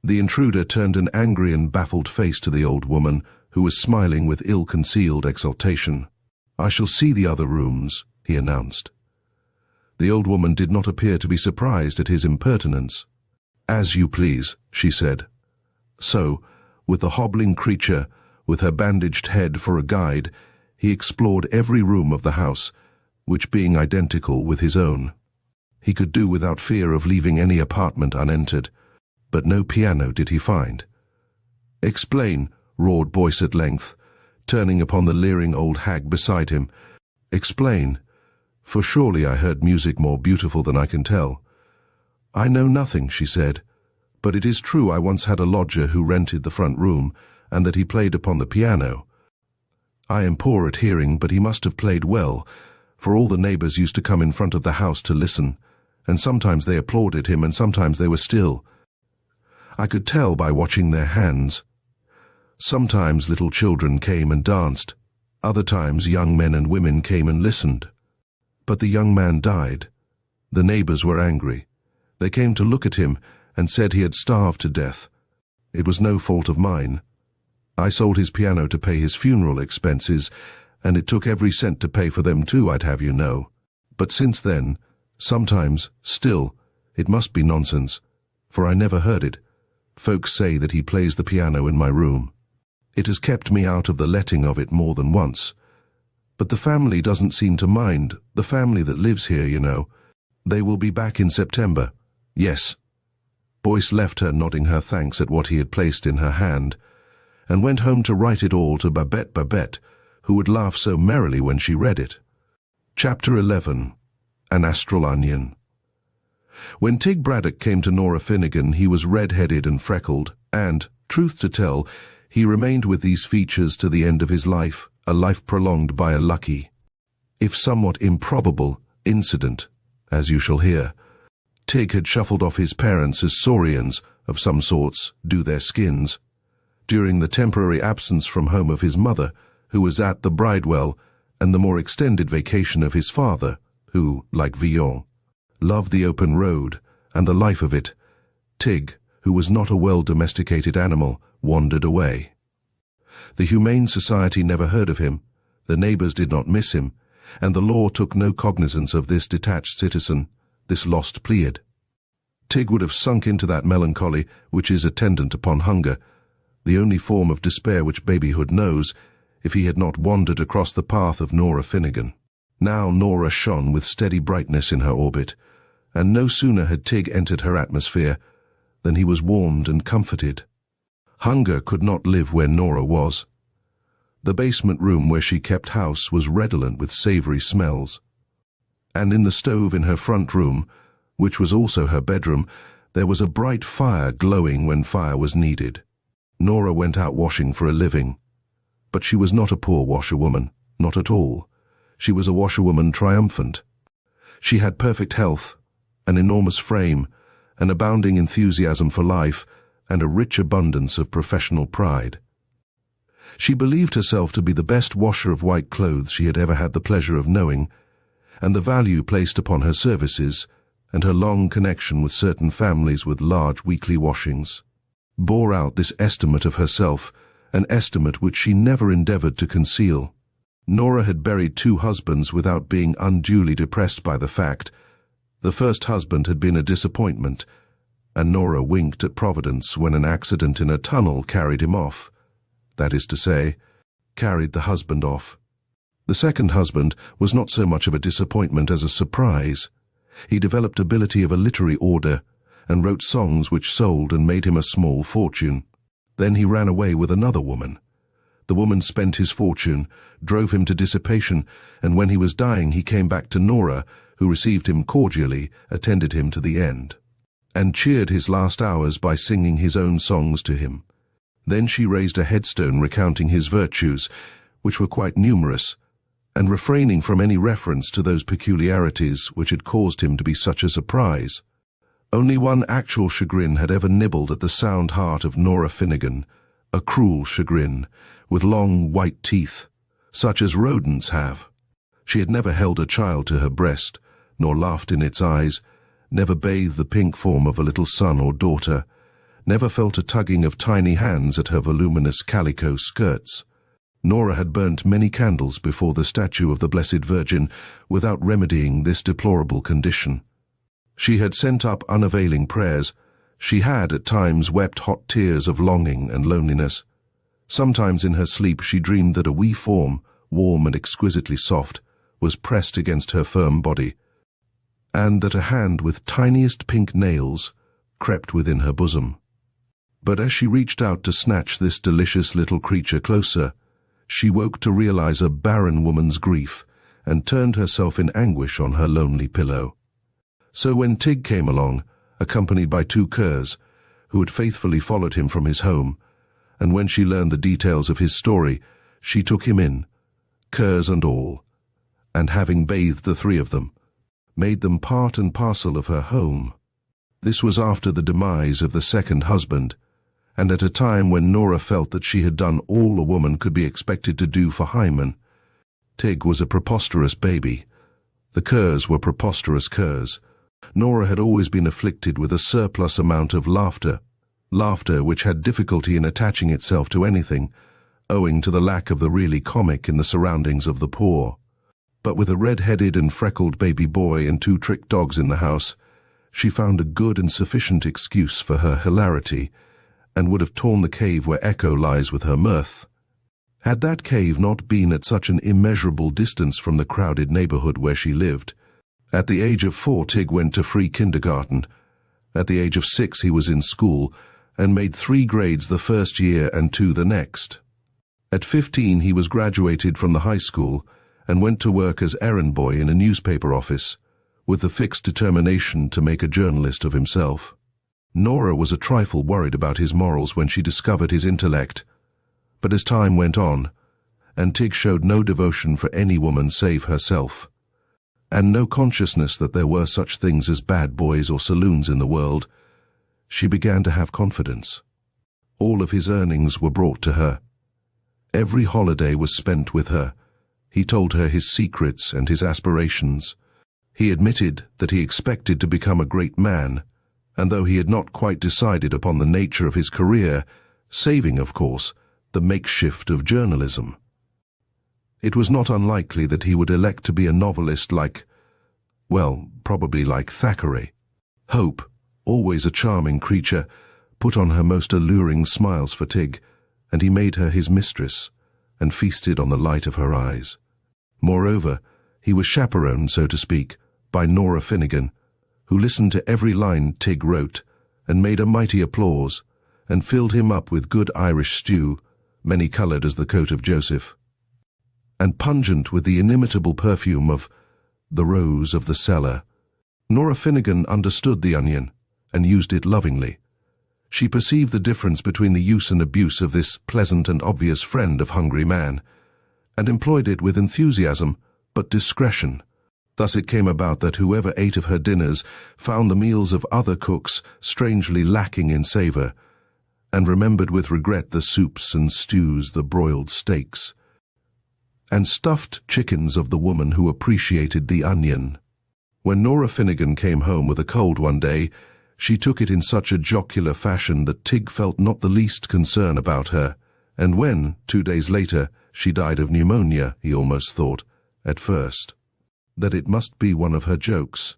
The intruder turned an angry and baffled face to the old woman, who was smiling with ill-concealed exultation. "I shall see the other rooms," he announced. The old woman did not appear to be surprised at his impertinence. "As you please," she said. So, with the hobbling creature, with her bandaged head for a guide, he explored every room of the house, which being identical with his own, he could do without fear of leaving any apartment unentered. But no piano did he find. "Explain," roared Boyce at length, turning upon the leering old hag beside him. "Explain, for surely I heard music more beautiful than I can tell." "I know nothing," she said, "but it is true I once had a lodger who rented the front room, and that he played upon the piano. I am poor at hearing, but he must have played well, for all the neighbours used to come in front of the house to listen, and sometimes they applauded him and sometimes they were still. I could tell by watching their hands. Sometimes little children came and danced, other times young men and women came and listened. But the young man died. The neighbours were angry. They came to look at him and said he had starved to death. It was no fault of mine. I sold his piano to pay his funeral expenses, and it took every cent to pay for them too, I'd have you know. But since then, sometimes, still, it must be nonsense, for I never heard it. Folks say that he plays the piano in my room. It has kept me out of the letting of it more than once. But the family doesn't seem to mind, the family that lives here, you know. They will be back in September. Yes. Boyce left her nodding her thanks at what he had placed in her hand, and went home to write it all to Babette, who would laugh so merrily when she read it. Chapter 11. An Astral Onion. When Tig Braddock came to Nora Finnegan, he was red-headed and freckled, and, truth to tell, he remained with these features to the end of his life, a life prolonged by a lucky, if somewhat improbable, incident, as you shall hear. Tig had shuffled off his parents as saurians, of some sorts, do their skins, during the temporary absence from home of his mother, who was at the Bridewell, and the more extended vacation of his father, who, like Villon, loved the open road and the life of it. Tig, who was not a well-domesticated animal, wandered away. The Humane Society never heard of him, the neighbours did not miss him, and the law took no cognizance of this detached citizen, this lost Pleiad. Tig would have sunk into that melancholy which is attendant upon hunger, the only form of despair which babyhood knows, if he had not wandered across the path of Nora Finnegan. Now Nora shone with steady brightness in her orbit, and no sooner had Tig entered her atmosphere than he was warmed and comforted. Hunger could not live where Nora was. The basement room where she kept house was redolent with savoury smells, and in the stove in her front room, which was also her bedroom, there was a bright fire glowing when fire was needed. Nora went out washing for a living. But she was not a poor washerwoman, not at all. She was a washerwoman triumphant. She had perfect health, an enormous frame, an abounding enthusiasm for life, and a rich abundance of professional pride. She believed herself to be the best washer of white clothes she had ever had the pleasure of knowing, and the value placed upon her services, and her long connection with certain families with large weekly washings, bore out this estimate of herself, an estimate which she never endeavoured to conceal. Nora had buried 2 husbands without being unduly depressed by the fact. The first husband had been a disappointment, and Nora winked at Providence when an accident in a tunnel carried him off. That is to say, carried the husband off. The second husband was not so much of a disappointment as a surprise. He developed ability of a literary order, and wrote songs which sold and made him a small fortune. Then he ran away with another woman. The woman spent his fortune, drove him to dissipation, and when he was dying he came back to Nora, who received him cordially, attended him to the end, and cheered his last hours by singing his own songs to him. Then she raised a headstone recounting his virtues, which were quite numerous, and refraining from any reference to those peculiarities which had caused him to be such a surprise. Only one actual chagrin had ever nibbled at the sound heart of Nora Finnegan, a cruel chagrin, with long white teeth, such as rodents have. She had never held a child to her breast, nor laughed in its eyes, never bathed the pink form of a little son or daughter, never felt a tugging of tiny hands at her voluminous calico skirts. Nora had burnt many candles before the statue of the Blessed Virgin without remedying this deplorable condition. She had sent up unavailing prayers. She had at times wept hot tears of longing and loneliness. Sometimes in her sleep she dreamed that a wee form, warm and exquisitely soft, was pressed against her firm body, and that a hand with tiniest pink nails crept within her bosom. But as she reached out to snatch this delicious little creature closer, she woke to realize a barren woman's grief, and turned herself in anguish on her lonely pillow. So when Tig came along, accompanied by 2 curs, who had faithfully followed him from his home, and when she learned the details of his story, she took him in, curs and all, and having bathed the 3 of them, made them part and parcel of her home. This was after the demise of the second husband, and at a time when Nora felt that she had done all a woman could be expected to do for Hymen. Tig was a preposterous baby. The curs were preposterous curs. Nora had always been afflicted with a surplus amount of laughter which had difficulty in attaching itself to anything, owing to the lack of the really comic in the surroundings of the poor. But with a red-headed and freckled baby boy and 2 trick dogs in the house, she found a good and sufficient excuse for her hilarity, and would have torn the cave where Echo lies with her mirth. Had that cave not been at such an immeasurable distance from the crowded neighborhood where she lived. At the age of 4, Tig went to free kindergarten, At the age of 6 he was in school and made 3 grades the first year and 2 the next. At 15 he was graduated from the high school and went to work as errand boy in a newspaper office, with the fixed determination to make a journalist of himself. Nora was a trifle worried about his morals when she discovered his intellect, but as time went on, and Tig showed no devotion for any woman save herself, and no consciousness that there were such things as bad boys or saloons in the world, she began to have confidence. All of his earnings were brought to her. Every holiday was spent with her. He told her his secrets and his aspirations. He admitted that he expected to become a great man, and though he had not quite decided upon the nature of his career, saving, of course, the makeshift of journalism. It was not unlikely that he would elect to be a novelist like, well, probably like Thackeray. Hope, always a charming creature, put on her most alluring smiles for Tig, and he made her his mistress, and feasted on the light of her eyes. Moreover, he was chaperoned, so to speak, by Nora Finnegan, who listened to every line Tig wrote, and made a mighty applause, and filled him up with good Irish stew, many-coloured as the coat of Joseph, and pungent with the inimitable perfume of the rose of the cellar. Nora Finnegan understood the onion, and used it lovingly. She perceived the difference between the use and abuse of this pleasant and obvious friend of hungry man, and employed it with enthusiasm, but discretion. Thus it came about that whoever ate of her dinners found the meals of other cooks strangely lacking in savour, and remembered with regret the soups and stews, the broiled steaks, and stuffed chickens of the woman who appreciated the onion. When Nora Finnegan came home with a cold one day, she took it in such a jocular fashion that Tig felt not the least concern about her, and when, 2 days later, she died of pneumonia, he almost thought, at first, that it must be one of her jokes.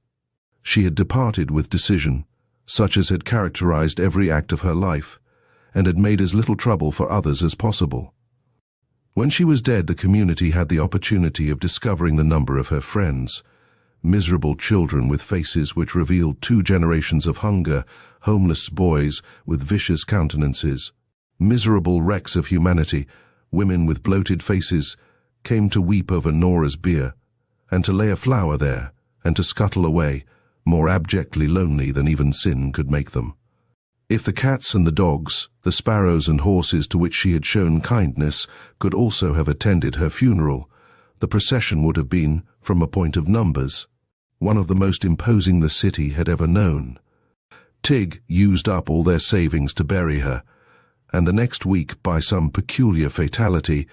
She had departed with decision, such as had characterized every act of her life, and had made as little trouble for others as possible. When she was dead, the community had the opportunity of discovering the number of her friends, miserable children with faces which revealed 2 generations of hunger, homeless boys with vicious countenances, miserable wrecks of humanity, women with bloated faces, came to weep over Nora's bier, and to lay a flower there, and to scuttle away, more abjectly lonely than even sin could make them. If the cats and the dogs, the sparrows and horses to which she had shown kindness, could also have attended her funeral, the procession would have been, from a point of numbers, one of the most imposing the city had ever known. Tig used up all their savings to bury her, and the next week, by some peculiar fatality,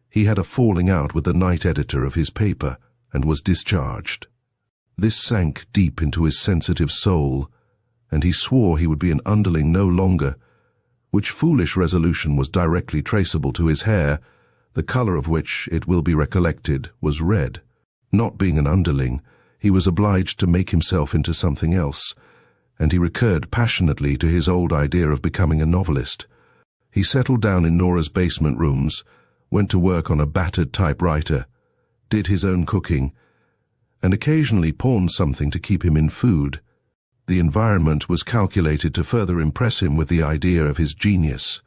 he had a falling out with the night editor of his paper, and was discharged. This sank deep into his sensitive soul, and he swore he would be an underling no longer, which foolish resolution was directly traceable to his hair, the colour of which, it will be recollected, was red. Not being an underling, he was obliged to make himself into something else, and he recurred passionately to his old idea of becoming a novelist. He settled down in Nora's basement rooms, went to work on a battered typewriter, did his own cooking, and occasionally pawned something to keep him in food. The environment was calculated to further impress him with the idea of his genius.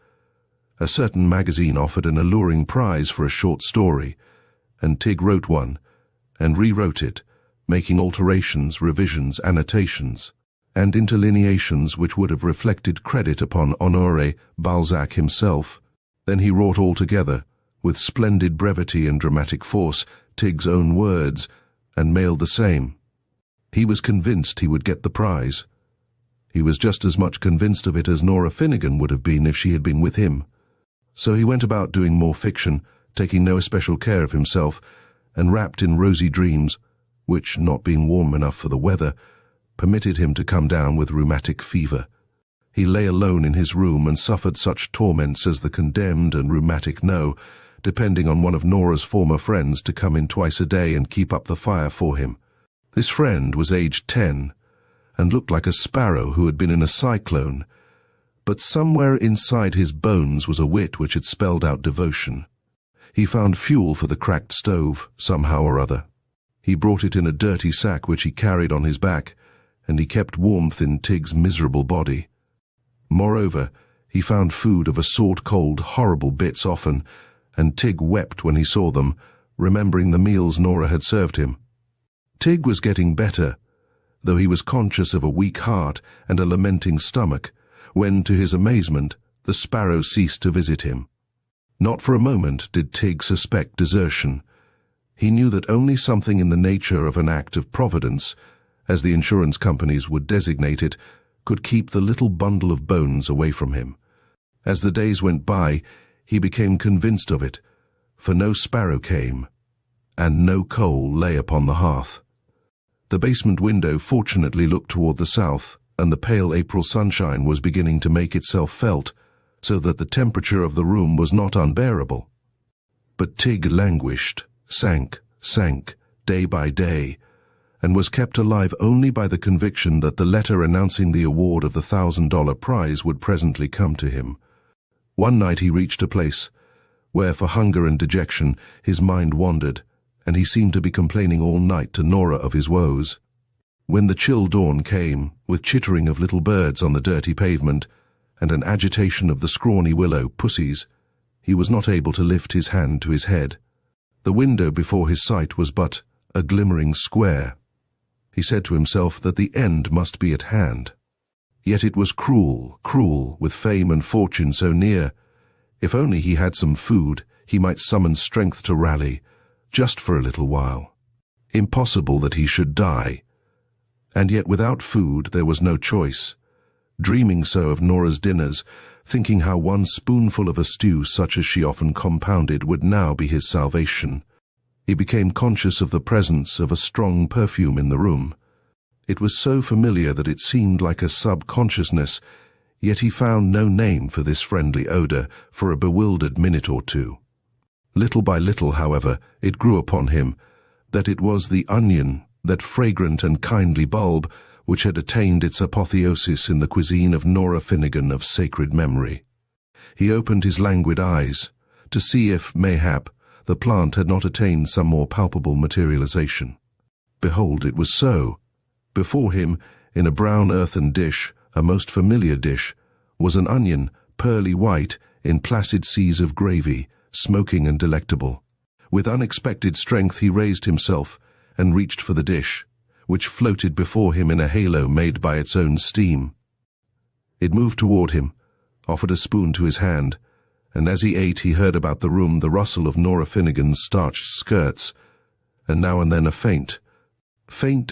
A certain magazine offered an alluring prize for a short story, and Tig wrote one, and rewrote it, making alterations, revisions, annotations, and interlineations which would have reflected credit upon Honoré Balzac himself. Then he wrought all together, with splendid brevity and dramatic force, Tig's own words, and mailed the same. He was convinced he would get the prize. He was just as much convinced of it as Nora Finnegan would have been if she had been with him. So he went about doing more fiction, taking no especial care of himself, and wrapped in rosy dreams, which, not being warm enough for the weather, permitted him to come down with rheumatic fever. He lay alone in his room and suffered such torments as the condemned and rheumatic know, depending on one of Nora's former friends to come in twice a day and keep up the fire for him. This friend was aged 10, and looked like a sparrow who had been in a cyclone, but somewhere inside his bones was a wit which had spelled out devotion. He found fuel for the cracked stove, somehow or other. He brought it in a dirty sack which he carried on his back, and he kept warmth in Tig's miserable body. Moreover, he found food of a sort cold, horrible bits often, and Tig wept when he saw them, remembering the meals Nora had served him. Tig was getting better, though he was conscious of a weak heart and a lamenting stomach, when, to his amazement, the sparrow ceased to visit him. Not for a moment did Tig suspect desertion. He knew that only something in the nature of an act of providence, as the insurance companies would designate it, could keep the little bundle of bones away from him. As the days went by, he became convinced of it, for no sparrow came, and no coal lay upon the hearth. The basement window fortunately looked toward the south, and the pale April sunshine was beginning to make itself felt, so that the temperature of the room was not unbearable. But Tig languished, sank, day by day, and was kept alive only by the conviction that the letter announcing the award of the $1,000 prize would presently come to him. One night he reached a place where, for hunger and dejection, his mind wandered, and he seemed to be complaining all night to Nora of his woes. When the chill dawn came, with chittering of little birds on the dirty pavement, and an agitation of the scrawny willow pussies, he was not able to lift his hand to his head. The window before his sight was but a glimmering square. He said to himself that the end must be at hand. Yet it was cruel, with fame and fortune so near. If only he had some food, he might summon strength to rally, just for a little while. Impossible that he should die. And yet without food there was no choice. Dreaming so of Nora's dinners, thinking how one spoonful of a stew such as she often compounded would now be his salvation, he became conscious of the presence of a strong perfume in the room. It was so familiar that it seemed like a subconsciousness, yet he found no name for this friendly odor for a bewildered minute or two. Little by little, however, it grew upon him that it was the onion, that fragrant and kindly bulb, which had attained its apotheosis in the cuisine of Nora Finnegan of sacred memory. He opened his languid eyes to see if, mayhap, the plant had not attained some more palpable materialization. Behold, it was so. Before him, in a brown earthen dish, a most familiar dish, was an onion, pearly white, in placid seas of gravy, smoking and delectable. With unexpected strength he raised himself and reached for the dish, which floated before him in a halo made by its own steam. It moved toward him, offered a spoon to his hand, and as he ate he heard about the room the rustle of Nora Finnegan's starched skirts, and now and then a faint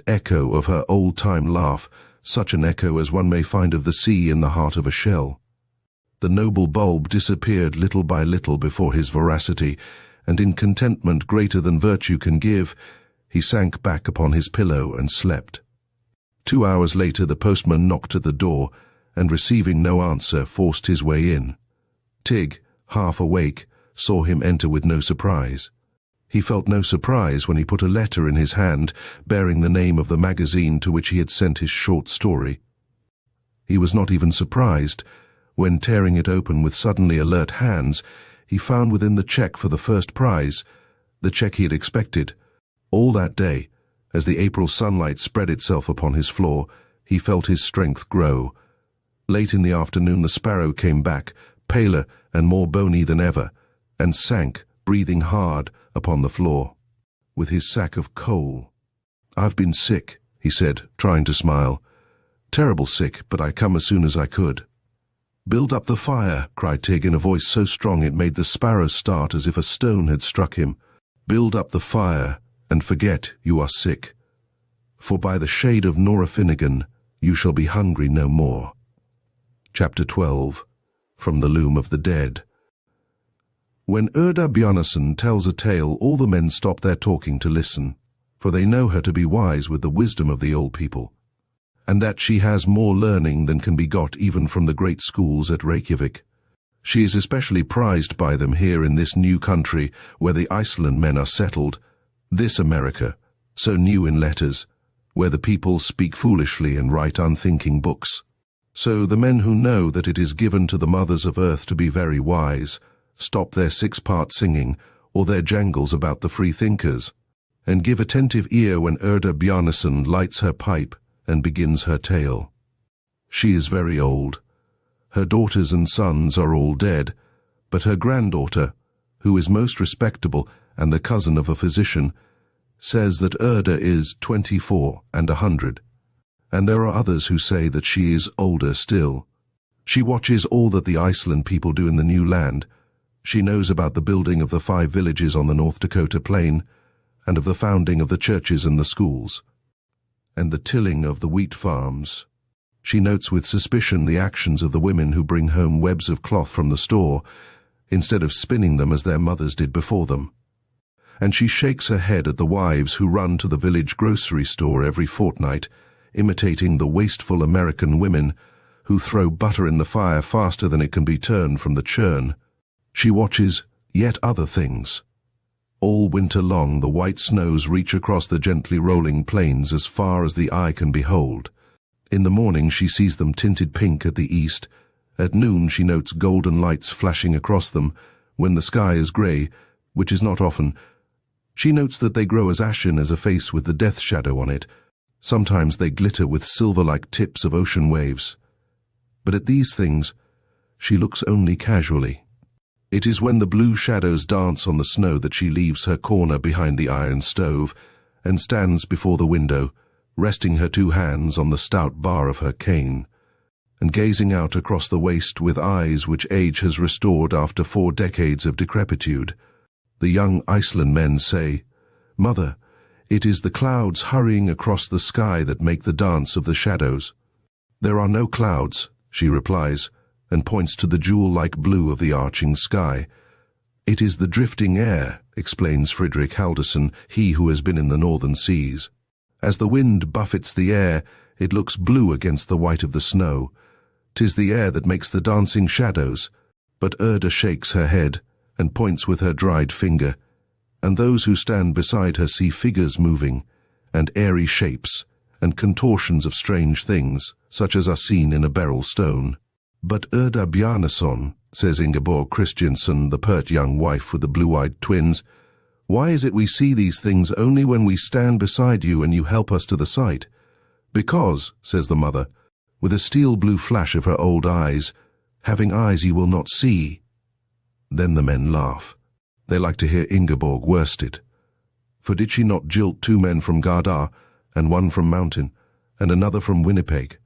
echo of her old-time laugh, such an echo as one may find of the sea in the heart of a shell. The noble bulb disappeared little by little before his voracity, and in contentment greater than virtue can give, he sank back upon his pillow and slept. 2 hours later the postman knocked at the door, and receiving no answer, forced his way in. Tig, half awake, saw him enter with no surprise. He felt no surprise when he put a letter in his hand bearing the name of the magazine to which he had sent his short story. He was not even surprised when, tearing it open with suddenly alert hands, he found within the cheque for the first prize, the cheque he had expected. All that day, as the April sunlight spread itself upon his floor, he felt his strength grow. Late in the afternoon the sparrow came back, paler and more bony than ever, and sank, breathing hard, upon the floor, with his sack of coal. "I've been sick," he said, trying to smile. "Terrible sick, but I come as soon as I could." "Build up the fire," cried Tig in a voice so strong it made the sparrow start as if a stone had struck him. "Build up the fire, and forget you are sick. For by the shade of Nora Finnegan you shall be hungry no more." Chapter 12. From the Loom of the Dead. When Erda Bjarnason tells a tale, all the men stop their talking to listen, for they know her to be wise with the wisdom of the old people, and that she has more learning than can be got even from the great schools at Reykjavik. She is especially prized by them here in this new country where the Iceland men are settled, this America, so new in letters, where the people speak foolishly and write unthinking books. So the men who know that it is given to the mothers of earth to be very wise stop their six-part singing or their jangles about the free thinkers, and give attentive ear when Erda Bjarnason lights her pipe and begins her tale. She is very old. Her daughters and sons are all dead, but her granddaughter, who is most respectable and the cousin of a physician, says that Erda is 24 and 100, and there are others who say that she is older still. She watches all that the Iceland people do in the new land. She knows about the building of the 5 villages on the North Dakota plain, and of the founding of the churches and the schools, and the tilling of the wheat farms. She notes with suspicion the actions of the women who bring home webs of cloth from the store, instead of spinning them as their mothers did before them. And she shakes her head at the wives who run to the village grocery store every fortnight, imitating the wasteful American women who throw butter in the fire faster than it can be turned from the churn. She watches yet other things. All winter long the white snows reach across the gently rolling plains as far as the eye can behold. In the morning she sees them tinted pink at the east. At noon she notes golden lights flashing across them. When the sky is grey, which is not often, she notes that they grow as ashen as a face with the death shadow on it. Sometimes they glitter with silver-like tips of ocean waves. But at these things she looks only casually. It is when the blue shadows dance on the snow that she leaves her corner behind the iron stove and stands before the window, resting her 2 hands on the stout bar of her cane, and gazing out across the waste with eyes which age has restored after 4 decades of decrepitude. The young Iceland men say, "Mother, it is the clouds hurrying across the sky that make the dance of the shadows." "There are no clouds," she replies, and points to the jewel-like blue of the arching sky. "It is the drifting air," explains Friedrich Halderson, he who has been in the northern seas. "As the wind buffets the air, it looks blue against the white of the snow. 'Tis the air that makes the dancing shadows." But Erda shakes her head and points with her dried finger, and those who stand beside her see figures moving, and airy shapes, and contortions of strange things, such as are seen in a beryl stone. "But Erda Bjarnason," says Ingeborg Christiansen, the pert young wife with the blue-eyed twins, "why is it we see these things only when we stand beside you and you help us to the sight?" "Because," says the mother, with a steel-blue flash of her old eyes, "having eyes you will not see." Then the men laugh. They like to hear Ingeborg worsted. For did she not jilt 2 men from Gardar, and 1 from Mountain, and another from Winnipeg?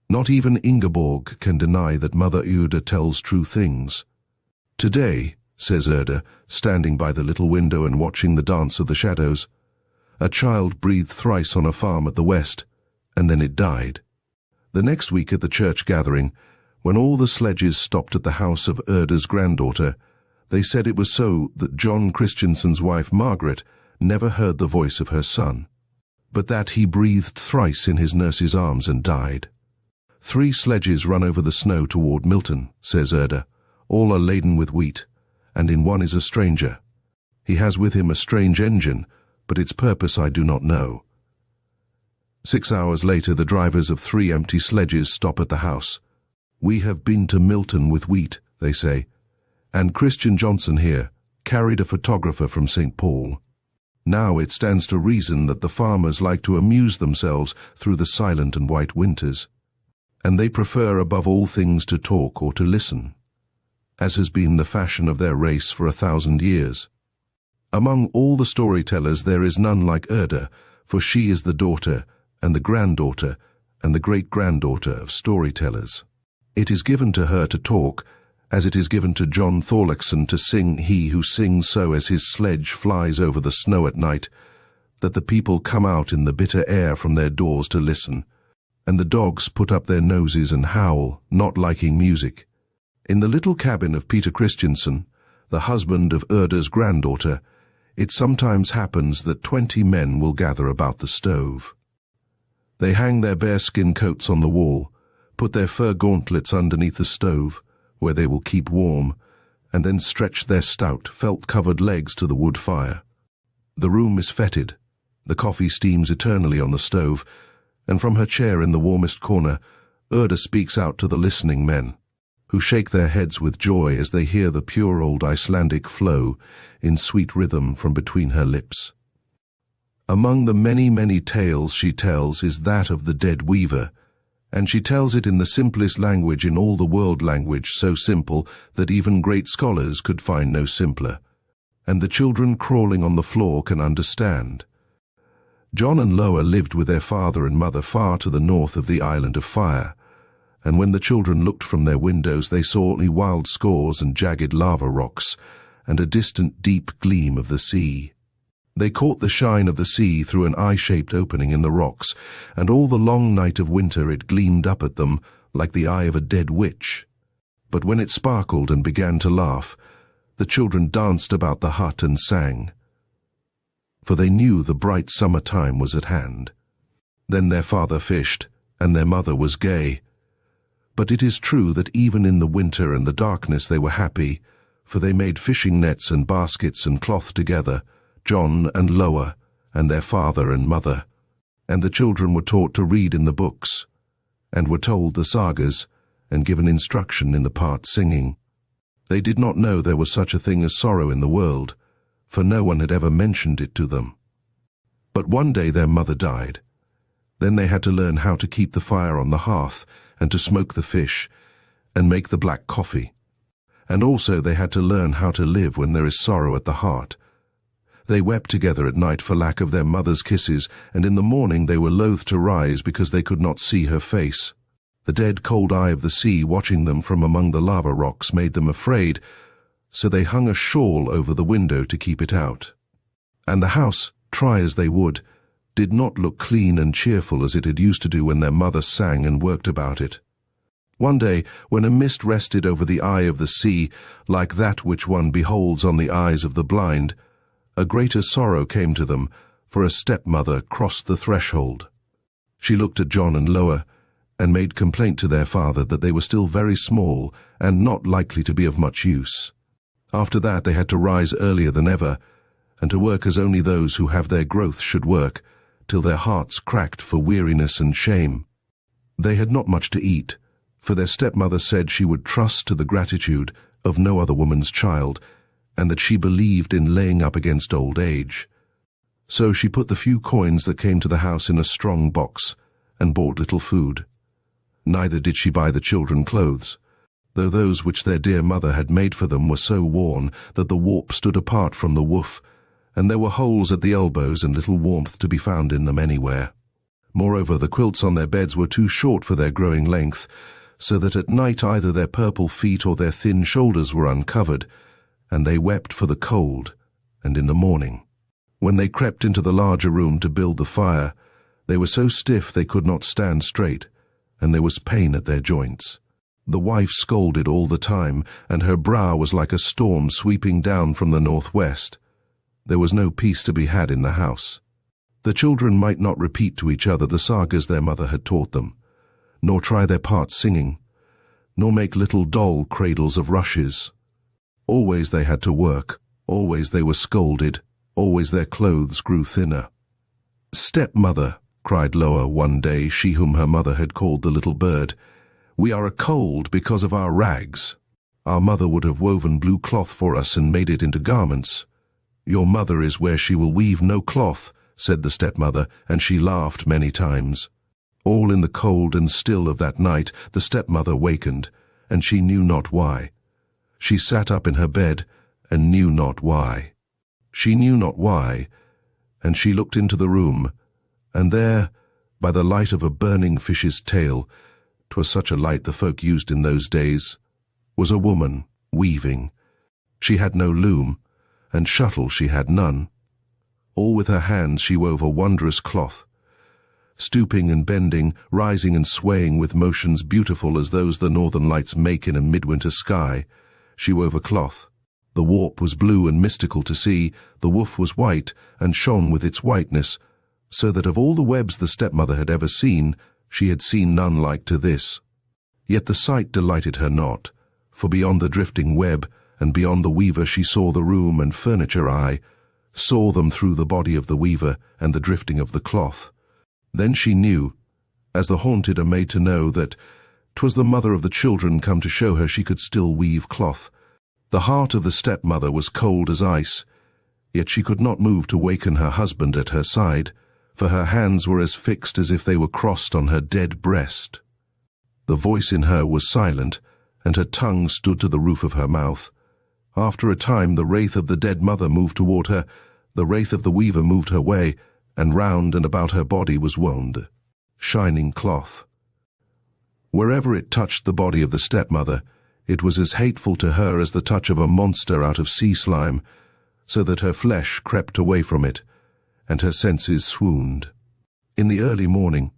Not even Ingeborg can deny that Mother Erda tells true things. "Today," says Erda, standing by the little window and watching the dance of the shadows, "a child breathed thrice on a farm at the west, and then it died." The next week at the church gathering, when all the sledges stopped at the house of Erda's granddaughter, they said it was so that John Christiansen's wife Margaret never heard the voice of her son, but that he breathed thrice in his nurse's arms and died. 3 sledges run over the snow toward Milton, says Erda. All are laden with wheat, and in one is a stranger. He has with him a strange engine, but its purpose I do not know. 6 hours later the drivers of 3 empty sledges stop at the house. "We have been to Milton with wheat," they say, "and Christian Johnson here carried a photographer from St. Paul. Now it stands to reason that the farmers like to amuse themselves through the silent and white winters, and they prefer above all things to talk or to listen, as has been the fashion of their race for 1,000 years. Among all the storytellers there is none like Erda, for she is the daughter and the granddaughter and the great-granddaughter of storytellers. It is given to her to talk, as it is given to John Thorlakson to sing, he who sings so as his sledge flies over the snow at night, that the people come out in the bitter air from their doors to listen, and the dogs put up their noses and howl, not liking music. In the little cabin of Peter Christiansen, the husband of Erda's granddaughter, it sometimes happens that 20 men will gather about the stove. They hang their bearskin coats on the wall, put their fur gauntlets underneath the stove, where they will keep warm, and then stretch their stout, felt-covered legs to the wood fire. The room is fetid. The coffee steams eternally on the stove, and from her chair in the warmest corner, Erda speaks out to the listening men, who shake their heads with joy as they hear the pure old Icelandic flow in sweet rhythm from between her lips. Among the many, many tales she tells is that of the dead weaver, and she tells it in the simplest language in all the world, language so simple that even great scholars could find no simpler, and the children crawling on the floor can understand. John and Loa lived with their father and mother far to the north of the Island of Fire, and when the children looked from their windows they saw only wild scores and jagged lava rocks, and a distant deep gleam of the sea. They caught the shine of the sea through an eye-shaped opening in the rocks, and all the long night of winter it gleamed up at them like the eye of a dead witch. But when it sparkled and began to laugh, the children danced about the hut and sang, for they knew the bright summer time was at hand. Then their father fished, and their mother was gay. But it is true that even in the winter and the darkness they were happy, for they made fishing nets and baskets and cloth together, John and Loa, and their father and mother. And the children were taught to read in the books, and were told the sagas, and given instruction in the part singing. They did not know there was such a thing as sorrow in the world, for no one had ever mentioned it to them. But one day their mother died. Then they had to learn how to keep the fire on the hearth, and to smoke the fish, and make the black coffee. And also they had to learn how to live when there is sorrow at the heart. They wept together at night for lack of their mother's kisses, and in the morning they were loath to rise because they could not see her face. The dead cold eye of the sea watching them from among the lava rocks made them afraid, so they hung a shawl over the window to keep it out. And the house, try as they would, did not look clean and cheerful as it had used to do when their mother sang and worked about it. One day, when a mist rested over the eye of the sea, like that which one beholds on the eyes of the blind, a greater sorrow came to them, for a stepmother crossed the threshold. She looked at John and Loa, and made complaint to their father that they were still very small and not likely to be of much use. After that they had to rise earlier than ever, and to work as only those who have their growth should work, till their hearts cracked for weariness and shame. They had not much to eat, for their stepmother said she would trust to the gratitude of no other woman's child, and that she believed in laying up against old age. So she put the few coins that came to the house in a strong box, and bought little food. Neither did she buy the children clothes, though those which their dear mother had made for them were so worn that the warp stood apart from the woof, and there were holes at the elbows and little warmth to be found in them anywhere. Moreover, the quilts on their beds were too short for their growing length, so that at night either their purple feet or their thin shoulders were uncovered, and they wept for the cold, and in the morning, when they crept into the larger room to build the fire, they were so stiff they could not stand straight, and there was pain at their joints. The wife scolded all the time, and her brow was like a storm sweeping down from the northwest. There was no peace to be had in the house. The children might not repeat to each other the sagas their mother had taught them, nor try their parts singing, nor make little doll cradles of rushes. Always they had to work, always they were scolded, always their clothes grew thinner. "Stepmother," cried Loa one day, she whom her mother had called the little bird, "we are a cold because of our rags. Our mother would have woven blue cloth for us and made it into garments." "Your mother is where she will weave no cloth," said the stepmother, and she laughed many times. All in the cold and still of that night the stepmother wakened, and she knew not why. She sat up in her bed, and knew not why. She knew not why, and she looked into the room, and there, by the light of a burning fish's tail, 'twas such a light the folk used in those days, was a woman weaving. She had no loom, and shuttle she had none. All with her hands she wove a wondrous cloth. Stooping and bending, rising and swaying with motions beautiful as those the northern lights make in a midwinter sky, she wove a cloth. The warp was blue and mystical to see, the woof was white and shone with its whiteness, so that of all the webs the stepmother had ever seen, she had seen none like to this. Yet the sight delighted her not, for beyond the drifting web, and beyond the weaver she saw the room and furniture saw them through the body of the weaver and the drifting of the cloth. Then she knew, as the haunted are made to know, that 'twas the mother of the children come to show her she could still weave cloth. The heart of the stepmother was cold as ice, Yet she could not move to waken her husband at her side, for her hands were as fixed as if they were crossed on her dead breast. The voice in her was silent, and her tongue stood to the roof of her mouth. After a time the wraith of the dead mother moved toward her, the wraith of the weaver moved her way, and round and about her body was wound shining cloth. Wherever it touched the body of the stepmother, it was as hateful to her as the touch of a monster out of sea slime, so that her flesh crept away from it, and her senses swooned. In the early morning,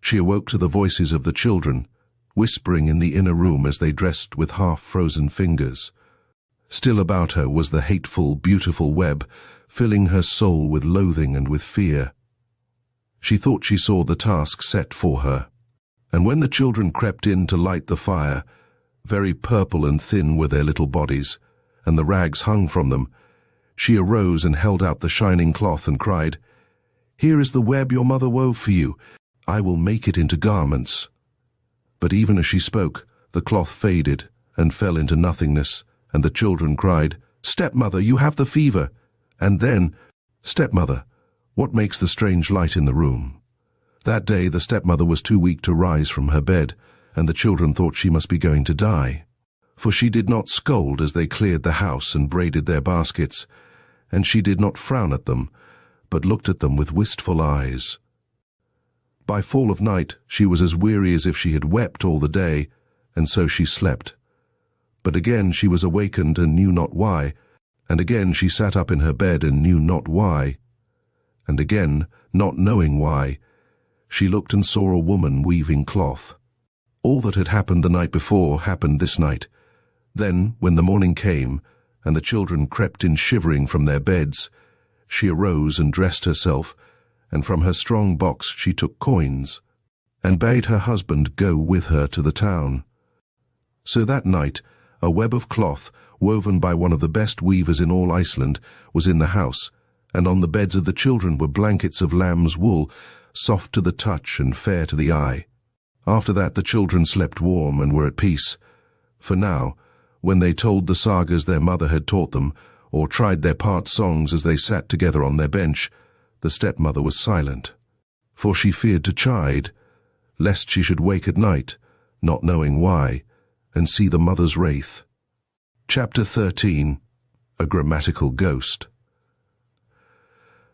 she awoke to the voices of the children, whispering in the inner room as they dressed with half-frozen fingers. Still about her was the hateful, beautiful web, filling her soul with loathing and with fear. She thought she saw the task set for her, and when the children crept in to light the fire, very purple and thin were their little bodies, and the rags hung from them, she arose and held out the shining cloth and cried, "Here is the web your mother wove for you. I will make it into garments." But even as she spoke, the cloth faded and fell into nothingness, and the children cried, "Stepmother, you have the fever." And then, "Stepmother, what makes the strange light in the room?" That day the stepmother was too weak to rise from her bed, and the children thought she must be going to die. For she did not scold as they cleared the house and braided their baskets, and she did not frown at them, but looked at them with wistful eyes. By fall of night she was as weary as if she had wept all the day, and so she slept. But again she was awakened and knew not why, and again she sat up in her bed and knew not why. And again, not knowing why, she looked and saw a woman weaving cloth. All that had happened the night before happened this night. Then, when the morning came, and the children crept in shivering from their beds, she arose and dressed herself, and from her strong box she took coins, and bade her husband go with her to the town. So that night a web of cloth, woven by one of the best weavers in all Iceland, was in the house, and on the beds of the children were blankets of lamb's wool, soft to the touch and fair to the eye. After that the children slept warm and were at peace, for now, when they told the sagas their mother had taught them, or tried their part songs as they sat together on their bench, the stepmother was silent, for she feared to chide, lest she should wake at night, not knowing why, and see the mother's wraith. Chapter 13. A Grammatical Ghost.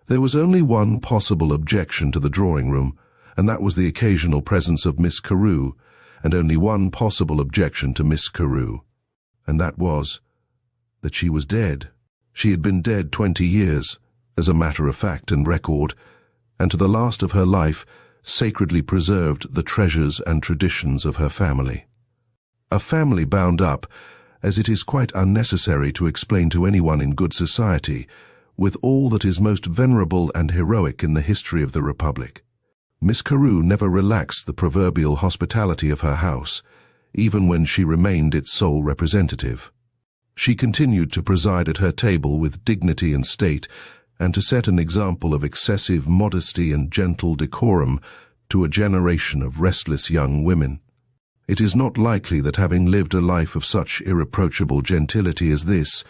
There was only one possible objection to the drawing-room, and that was the occasional presence of Miss Carew, and only one possible objection to Miss Carew, and that was that she was dead. She had been dead 20 years, as a matter of fact and record, and to the last of her life sacredly preserved the treasures and traditions of her family. A family bound up, as it is quite unnecessary to explain to anyone in good society, with all that is most venerable and heroic in the history of the Republic. Miss Carew never relaxed the proverbial hospitality of her house, even when she remained its sole representative. She continued to preside at her table with dignity and state, and to set an example of excessive modesty and gentle decorum to a generation of restless young women. It is not likely that, having lived a life of such irreproachable gentility as this,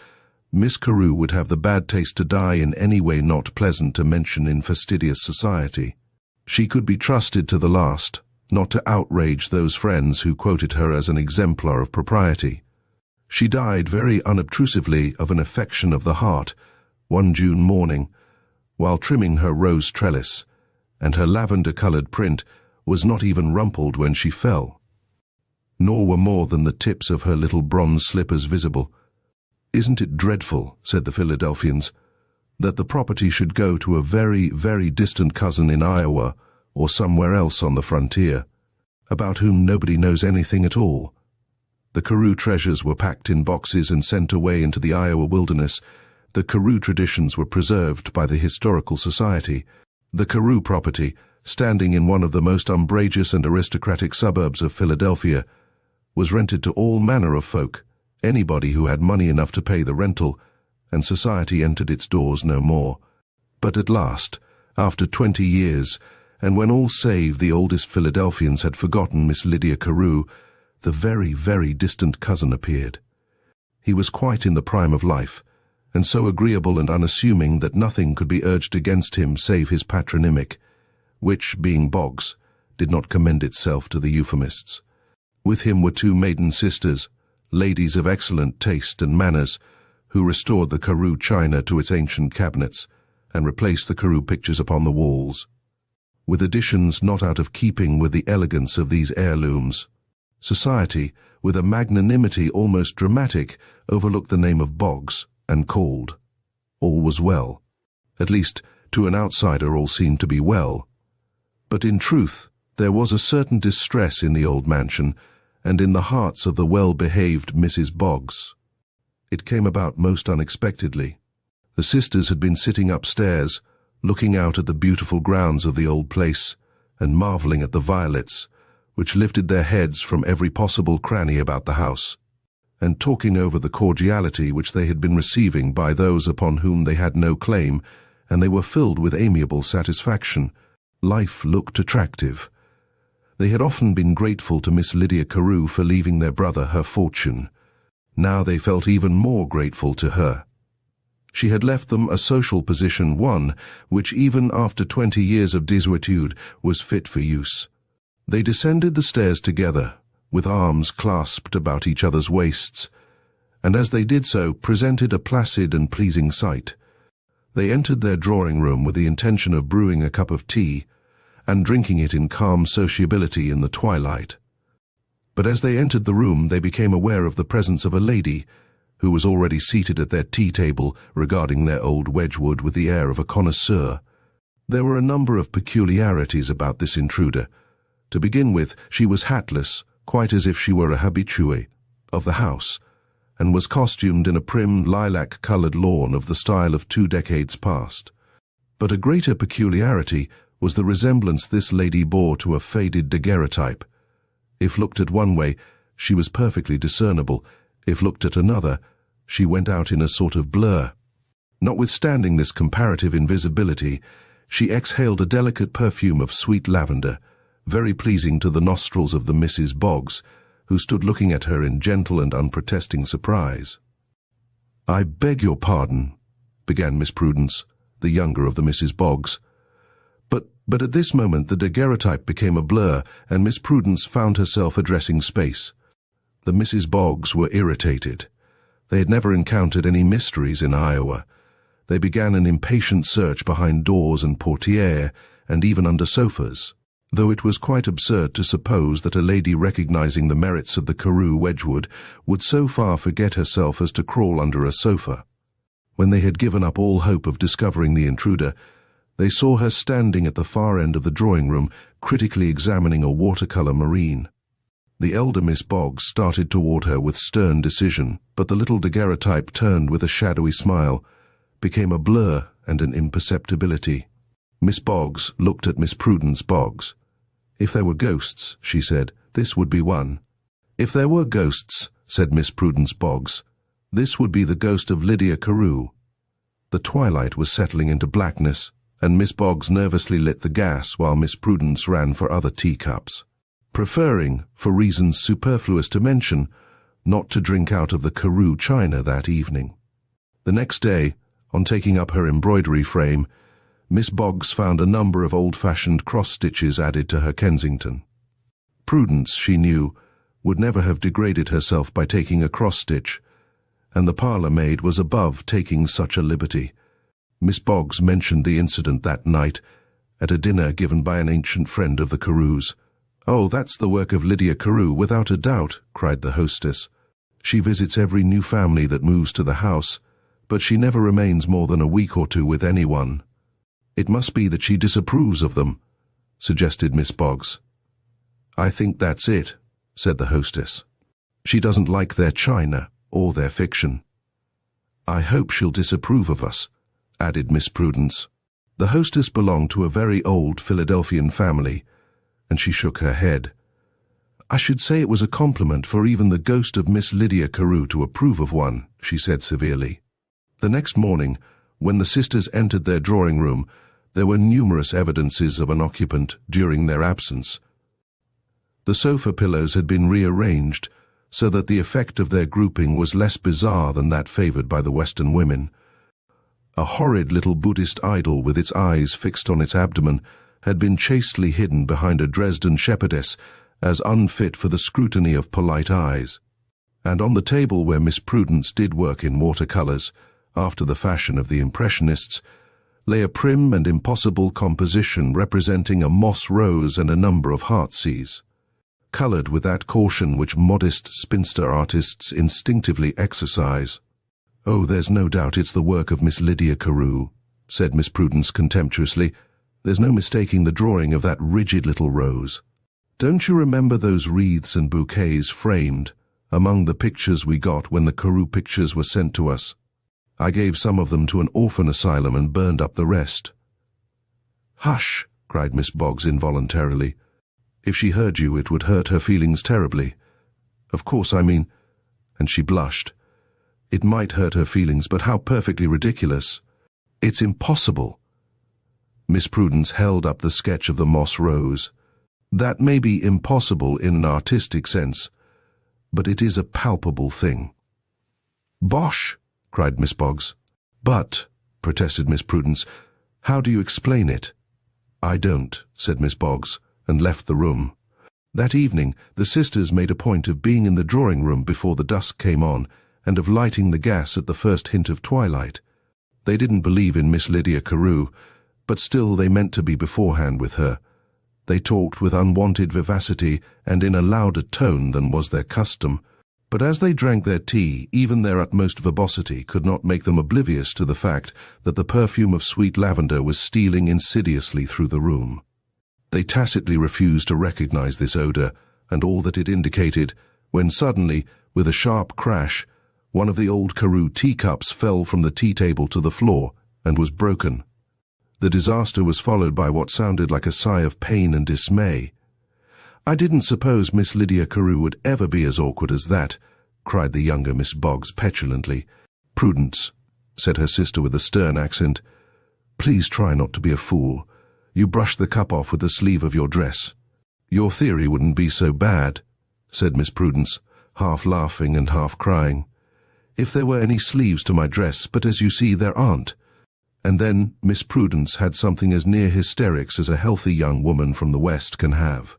Miss Carew would have the bad taste to die in any way not pleasant to mention in fastidious society. She could be trusted to the last, not to outrage those friends who quoted her as an exemplar of propriety. She died very unobtrusively of an affection of the heart, one June morning, while trimming her rose trellis, and her lavender-coloured print was not even rumpled when she fell, nor were more than the tips of her little bronze slippers visible. "Isn't it dreadful," said the Philadelphians, "that the property should go to a very, very distant cousin in Iowa or somewhere else on the frontier, about whom nobody knows anything at all?" The Carew treasures were packed in boxes and sent away into the Iowa wilderness. The Carew traditions were preserved by the Historical Society. The Carew property, standing in one of the most umbrageous and aristocratic suburbs of Philadelphia, was rented to all manner of folk, anybody who had money enough to pay the rental, and society entered its doors no more. But at last, after 20 years, and when all save the oldest Philadelphians had forgotten Miss Lydia Carew, the very, very distant cousin appeared. He was quite in the prime of life, and so agreeable and unassuming that nothing could be urged against him save his patronymic, which, being Boggs, did not commend itself to the euphemists. With him were two maiden sisters, ladies of excellent taste and manners, who restored the Carew china to its ancient cabinets and replaced the Carew pictures upon the walls, with additions not out of keeping with the elegance of these heirlooms. Society, with a magnanimity almost dramatic, overlooked the name of Boggs and called. All was well. At least, to an outsider all seemed to be well. But in truth, there was a certain distress in the old mansion, and in the hearts of the well-behaved Mrs. Boggs. It came about most unexpectedly. The sisters had been sitting upstairs, looking out at the beautiful grounds of the old place, and marvelling at the violets, which lifted their heads from every possible cranny about the house, and talking over the cordiality which they had been receiving by those upon whom they had no claim, and they were filled with amiable satisfaction. Life looked attractive. They had often been grateful to Miss Lydia Carew for leaving their brother her fortune. Now they felt even more grateful to her. She had left them a social position, one which even after 20 years of desuetude was fit for use. They descended the stairs together, with arms clasped about each other's waists, and as they did so presented a placid and pleasing sight. They entered their drawing-room with the intention of brewing a cup of tea and drinking it in calm sociability in the twilight. But as they entered the room they became aware of the presence of a lady, who was already seated at their tea-table regarding their old Wedgwood with the air of a connoisseur. There were a number of peculiarities about this intruder. To begin with, she was hatless, quite as if she were a habituée of the house, and was costumed in a prim lilac-coloured lawn of the style of 2 decades past. But a greater peculiarity was the resemblance this lady bore to a faded daguerreotype. If looked at one way, she was perfectly discernible. If looked at another, she went out in a sort of blur. Notwithstanding this comparative invisibility, she exhaled a delicate perfume of sweet lavender, very pleasing to the nostrils of the Mrs. Boggs, who stood looking at her in gentle and unprotesting surprise. "I beg your pardon," began Miss Prudence, the younger of the Mrs. Boggs. But at this moment the daguerreotype became a blur, and Miss Prudence found herself addressing space. The Mrs. Boggs were irritated. They had never encountered any mysteries in Iowa. They began an impatient search behind doors and portières, and even under sofas, though it was quite absurd to suppose that a lady recognizing the merits of the Carew Wedgwood would so far forget herself as to crawl under a sofa. When they had given up all hope of discovering the intruder, they saw her standing at the far end of the drawing-room, critically examining a watercolor marine. The elder Miss Boggs started toward her with stern decision, but the little daguerreotype turned with a shadowy smile, became a blur and an imperceptibility. Miss Boggs looked at Miss Prudence Boggs. "If there were ghosts," she said, "this would be one." "If there were ghosts," said Miss Prudence Boggs, "this would be the ghost of Lydia Carew." The twilight was settling into blackness, and Miss Boggs nervously lit the gas while Miss Prudence ran for other teacups, preferring, for reasons superfluous to mention, not to drink out of the Carew china that evening. The next day, on taking up her embroidery frame, Miss Boggs found a number of old-fashioned cross-stitches added to her Kensington. Prudence, she knew, would never have degraded herself by taking a cross-stitch, and the parlour-maid was above taking such a liberty. Miss Boggs mentioned the incident that night at a dinner given by an ancient friend of the Carews. "Oh, that's the work of Lydia Carew, without a doubt," cried the hostess. "She visits every new family that moves to the house, but she never remains more than a week or two with anyone." "It must be that she disapproves of them," suggested Miss Boggs. "I think that's it," said the hostess. "She doesn't like their china or their fiction." "I hope she'll disapprove of us," added Miss Prudence. The hostess belonged to a very old Philadelphian family, and she shook her head. "I should say it was a compliment for even the ghost of Miss Lydia Carew to approve of one," she said severely. The next morning, when the sisters entered their drawing-room, there were numerous evidences of an occupant during their absence. The sofa pillows had been rearranged so that the effect of their grouping was less bizarre than that favored by the Western women. A horrid little Buddhist idol with its eyes fixed on its abdomen had been chastely hidden behind a Dresden shepherdess as unfit for the scrutiny of polite eyes. And on the table where Miss Prudence did work in watercolors, after the fashion of the Impressionists, lay a prim and impossible composition representing a moss rose and a number of heartsease, colored with that caution which modest spinster artists instinctively exercise. "Oh, there's no doubt it's the work of Miss Lydia Carew," said Miss Prudence contemptuously. "There's no mistaking the drawing of that rigid little rose. Don't you remember those wreaths and bouquets framed among the pictures we got when the Carew pictures were sent to us? I gave some of them to an orphan asylum and burned up the rest." "Hush!" cried Miss Boggs involuntarily. "If she heard you, it would hurt her feelings terribly. Of course, I mean—" and she blushed. "It might hurt her feelings, but how perfectly ridiculous. It's impossible." Miss Prudence held up the sketch of the moss rose. "That may be impossible in an artistic sense, but it is a palpable thing." "Bosh!" cried Miss Boggs. "But," protested Miss Prudence, "how do you explain it?" "I don't," said Miss Boggs, and left the room. That evening, the sisters made a point of being in the drawing-room before the dusk came on, and of lighting the gas at the first hint of twilight. They didn't believe in Miss Lydia Carew, but still they meant to be beforehand with her. They talked with unwonted vivacity and in a louder tone than was their custom, but as they drank their tea, even their utmost verbosity could not make them oblivious to the fact that the perfume of sweet lavender was stealing insidiously through the room. They tacitly refused to recognize this odor and all that it indicated, when suddenly, with a sharp crash, one of the old Carew teacups fell from the tea table to the floor and was broken. The disaster was followed by what sounded like a sigh of pain and dismay. "I didn't suppose Miss Lydia Carew would ever be as awkward as that," cried the younger Miss Boggs petulantly. "Prudence," said her sister with a stern accent, "please try not to be a fool. You brushed the cup off with the sleeve of your dress." "Your theory wouldn't be so bad," said Miss Prudence, half laughing and half crying, "if there were any sleeves to my dress, but as you see there aren't." And then Miss Prudence had something as near hysterics as a healthy young woman from the West can have.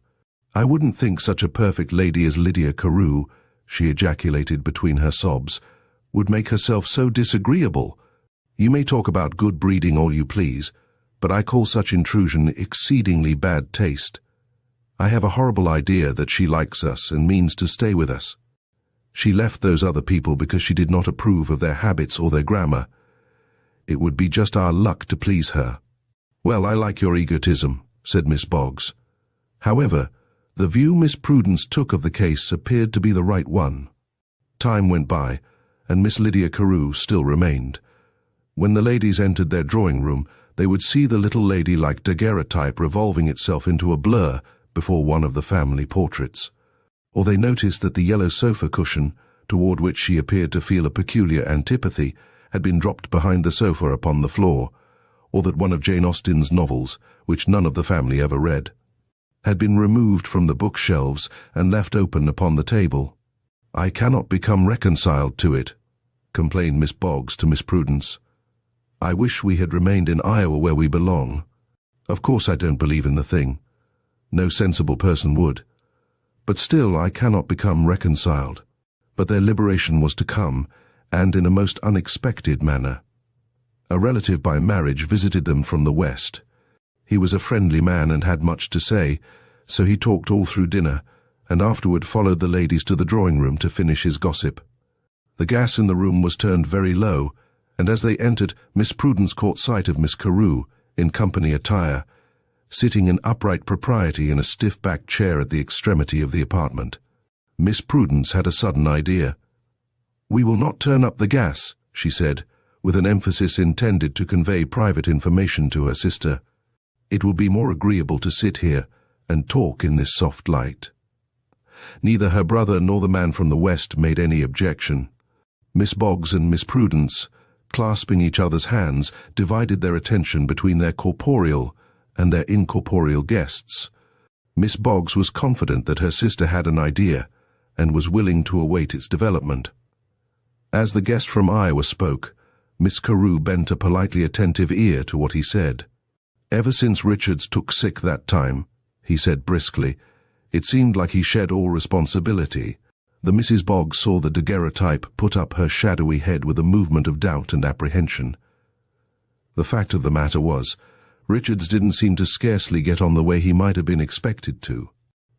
"I wouldn't think such a perfect lady as Lydia Carew," she ejaculated between her sobs, "would make herself so disagreeable. You may talk about good breeding all you please, but I call such intrusion exceedingly bad taste. I have a horrible idea that she likes us and means to stay with us. She left those other people because she did not approve of their habits or their grammar. It would be just our luck to please her." "Well, I like your egotism," said Miss Boggs. However, the view Miss Prudence took of the case appeared to be the right one. Time went by, and Miss Lydia Carew still remained. When the ladies entered their drawing-room, they would see the little lady-like daguerreotype revolving itself into a blur before one of the family portraits. Or they noticed that the yellow sofa cushion, toward which she appeared to feel a peculiar antipathy, had been dropped behind the sofa upon the floor, or that one of Jane Austen's novels, which none of the family ever read, had been removed from the bookshelves and left open upon the table. "I cannot become reconciled to it," complained Miss Boggs to Miss Prudence. "I wish we had remained in Iowa where we belong. Of course I don't believe in the thing. No sensible person would. But still I cannot become reconciled." But their liberation was to come, and in a most unexpected manner. A relative by marriage visited them from the West. He was a friendly man and had much to say, so he talked all through dinner, and afterward followed the ladies to the drawing-room to finish his gossip. The gas in the room was turned very low, and as they entered, Miss Prudence caught sight of Miss Carew, in company attire, sitting in upright propriety in a stiff-backed chair at the extremity of the apartment. Miss Prudence had a sudden idea. "We will not turn up the gas," she said, with an emphasis intended to convey private information to her sister. "It will be more agreeable to sit here and talk in this soft light." Neither her brother nor the man from the West made any objection. Miss Boggs and Miss Prudence, clasping each other's hands, divided their attention between their corporeal and their incorporeal guests. Miss Boggs was confident that her sister had an idea, and was willing to await its development. As the guest from Iowa spoke, Miss Carew bent a politely attentive ear to what he said. "Ever since Richards took sick that time," he said briskly, "it seemed like he shed all responsibility." The Mrs. Boggs saw the daguerreotype put up her shadowy head with a movement of doubt and apprehension. The fact of the matter was, Richards didn't seem to scarcely get on the way he might have been expected to.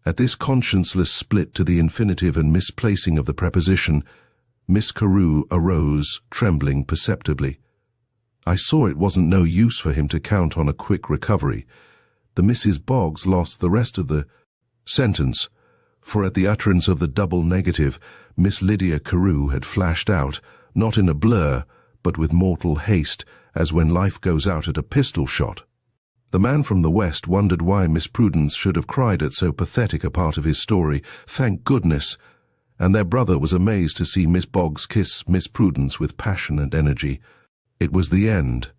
At this conscienceless split to the infinitive and misplacing of the preposition, Miss Carew arose, trembling perceptibly. "I saw it wasn't no use for him to count on a quick recovery." The Mrs. Boggs lost the rest of the sentence, for at the utterance of the double negative, Miss Lydia Carew had flashed out, not in a blur, but with mortal haste, as when life goes out at a pistol shot. The man from the West wondered why Miss Prudence should have cried at so pathetic a part of his story, thank goodness, and their brother was amazed to see Miss Boggs kiss Miss Prudence with passion and energy. It was the end.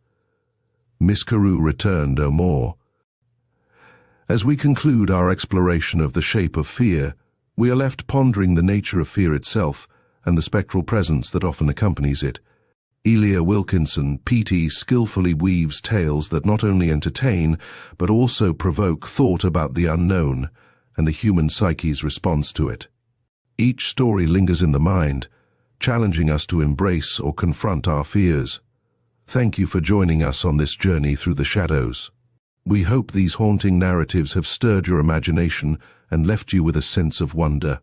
Miss Carew returned no more. As we conclude our exploration of the shape of fear, we are left pondering the nature of fear itself and the spectral presence that often accompanies it. Elia Wilkinson Peattie skillfully weaves tales that not only entertain, but also provoke thought about the unknown and the human psyche's response to it. Each story lingers in the mind, challenging us to embrace or confront our fears. Thank you for joining us on this journey through the shadows. We hope these haunting narratives have stirred your imagination and left you with a sense of wonder.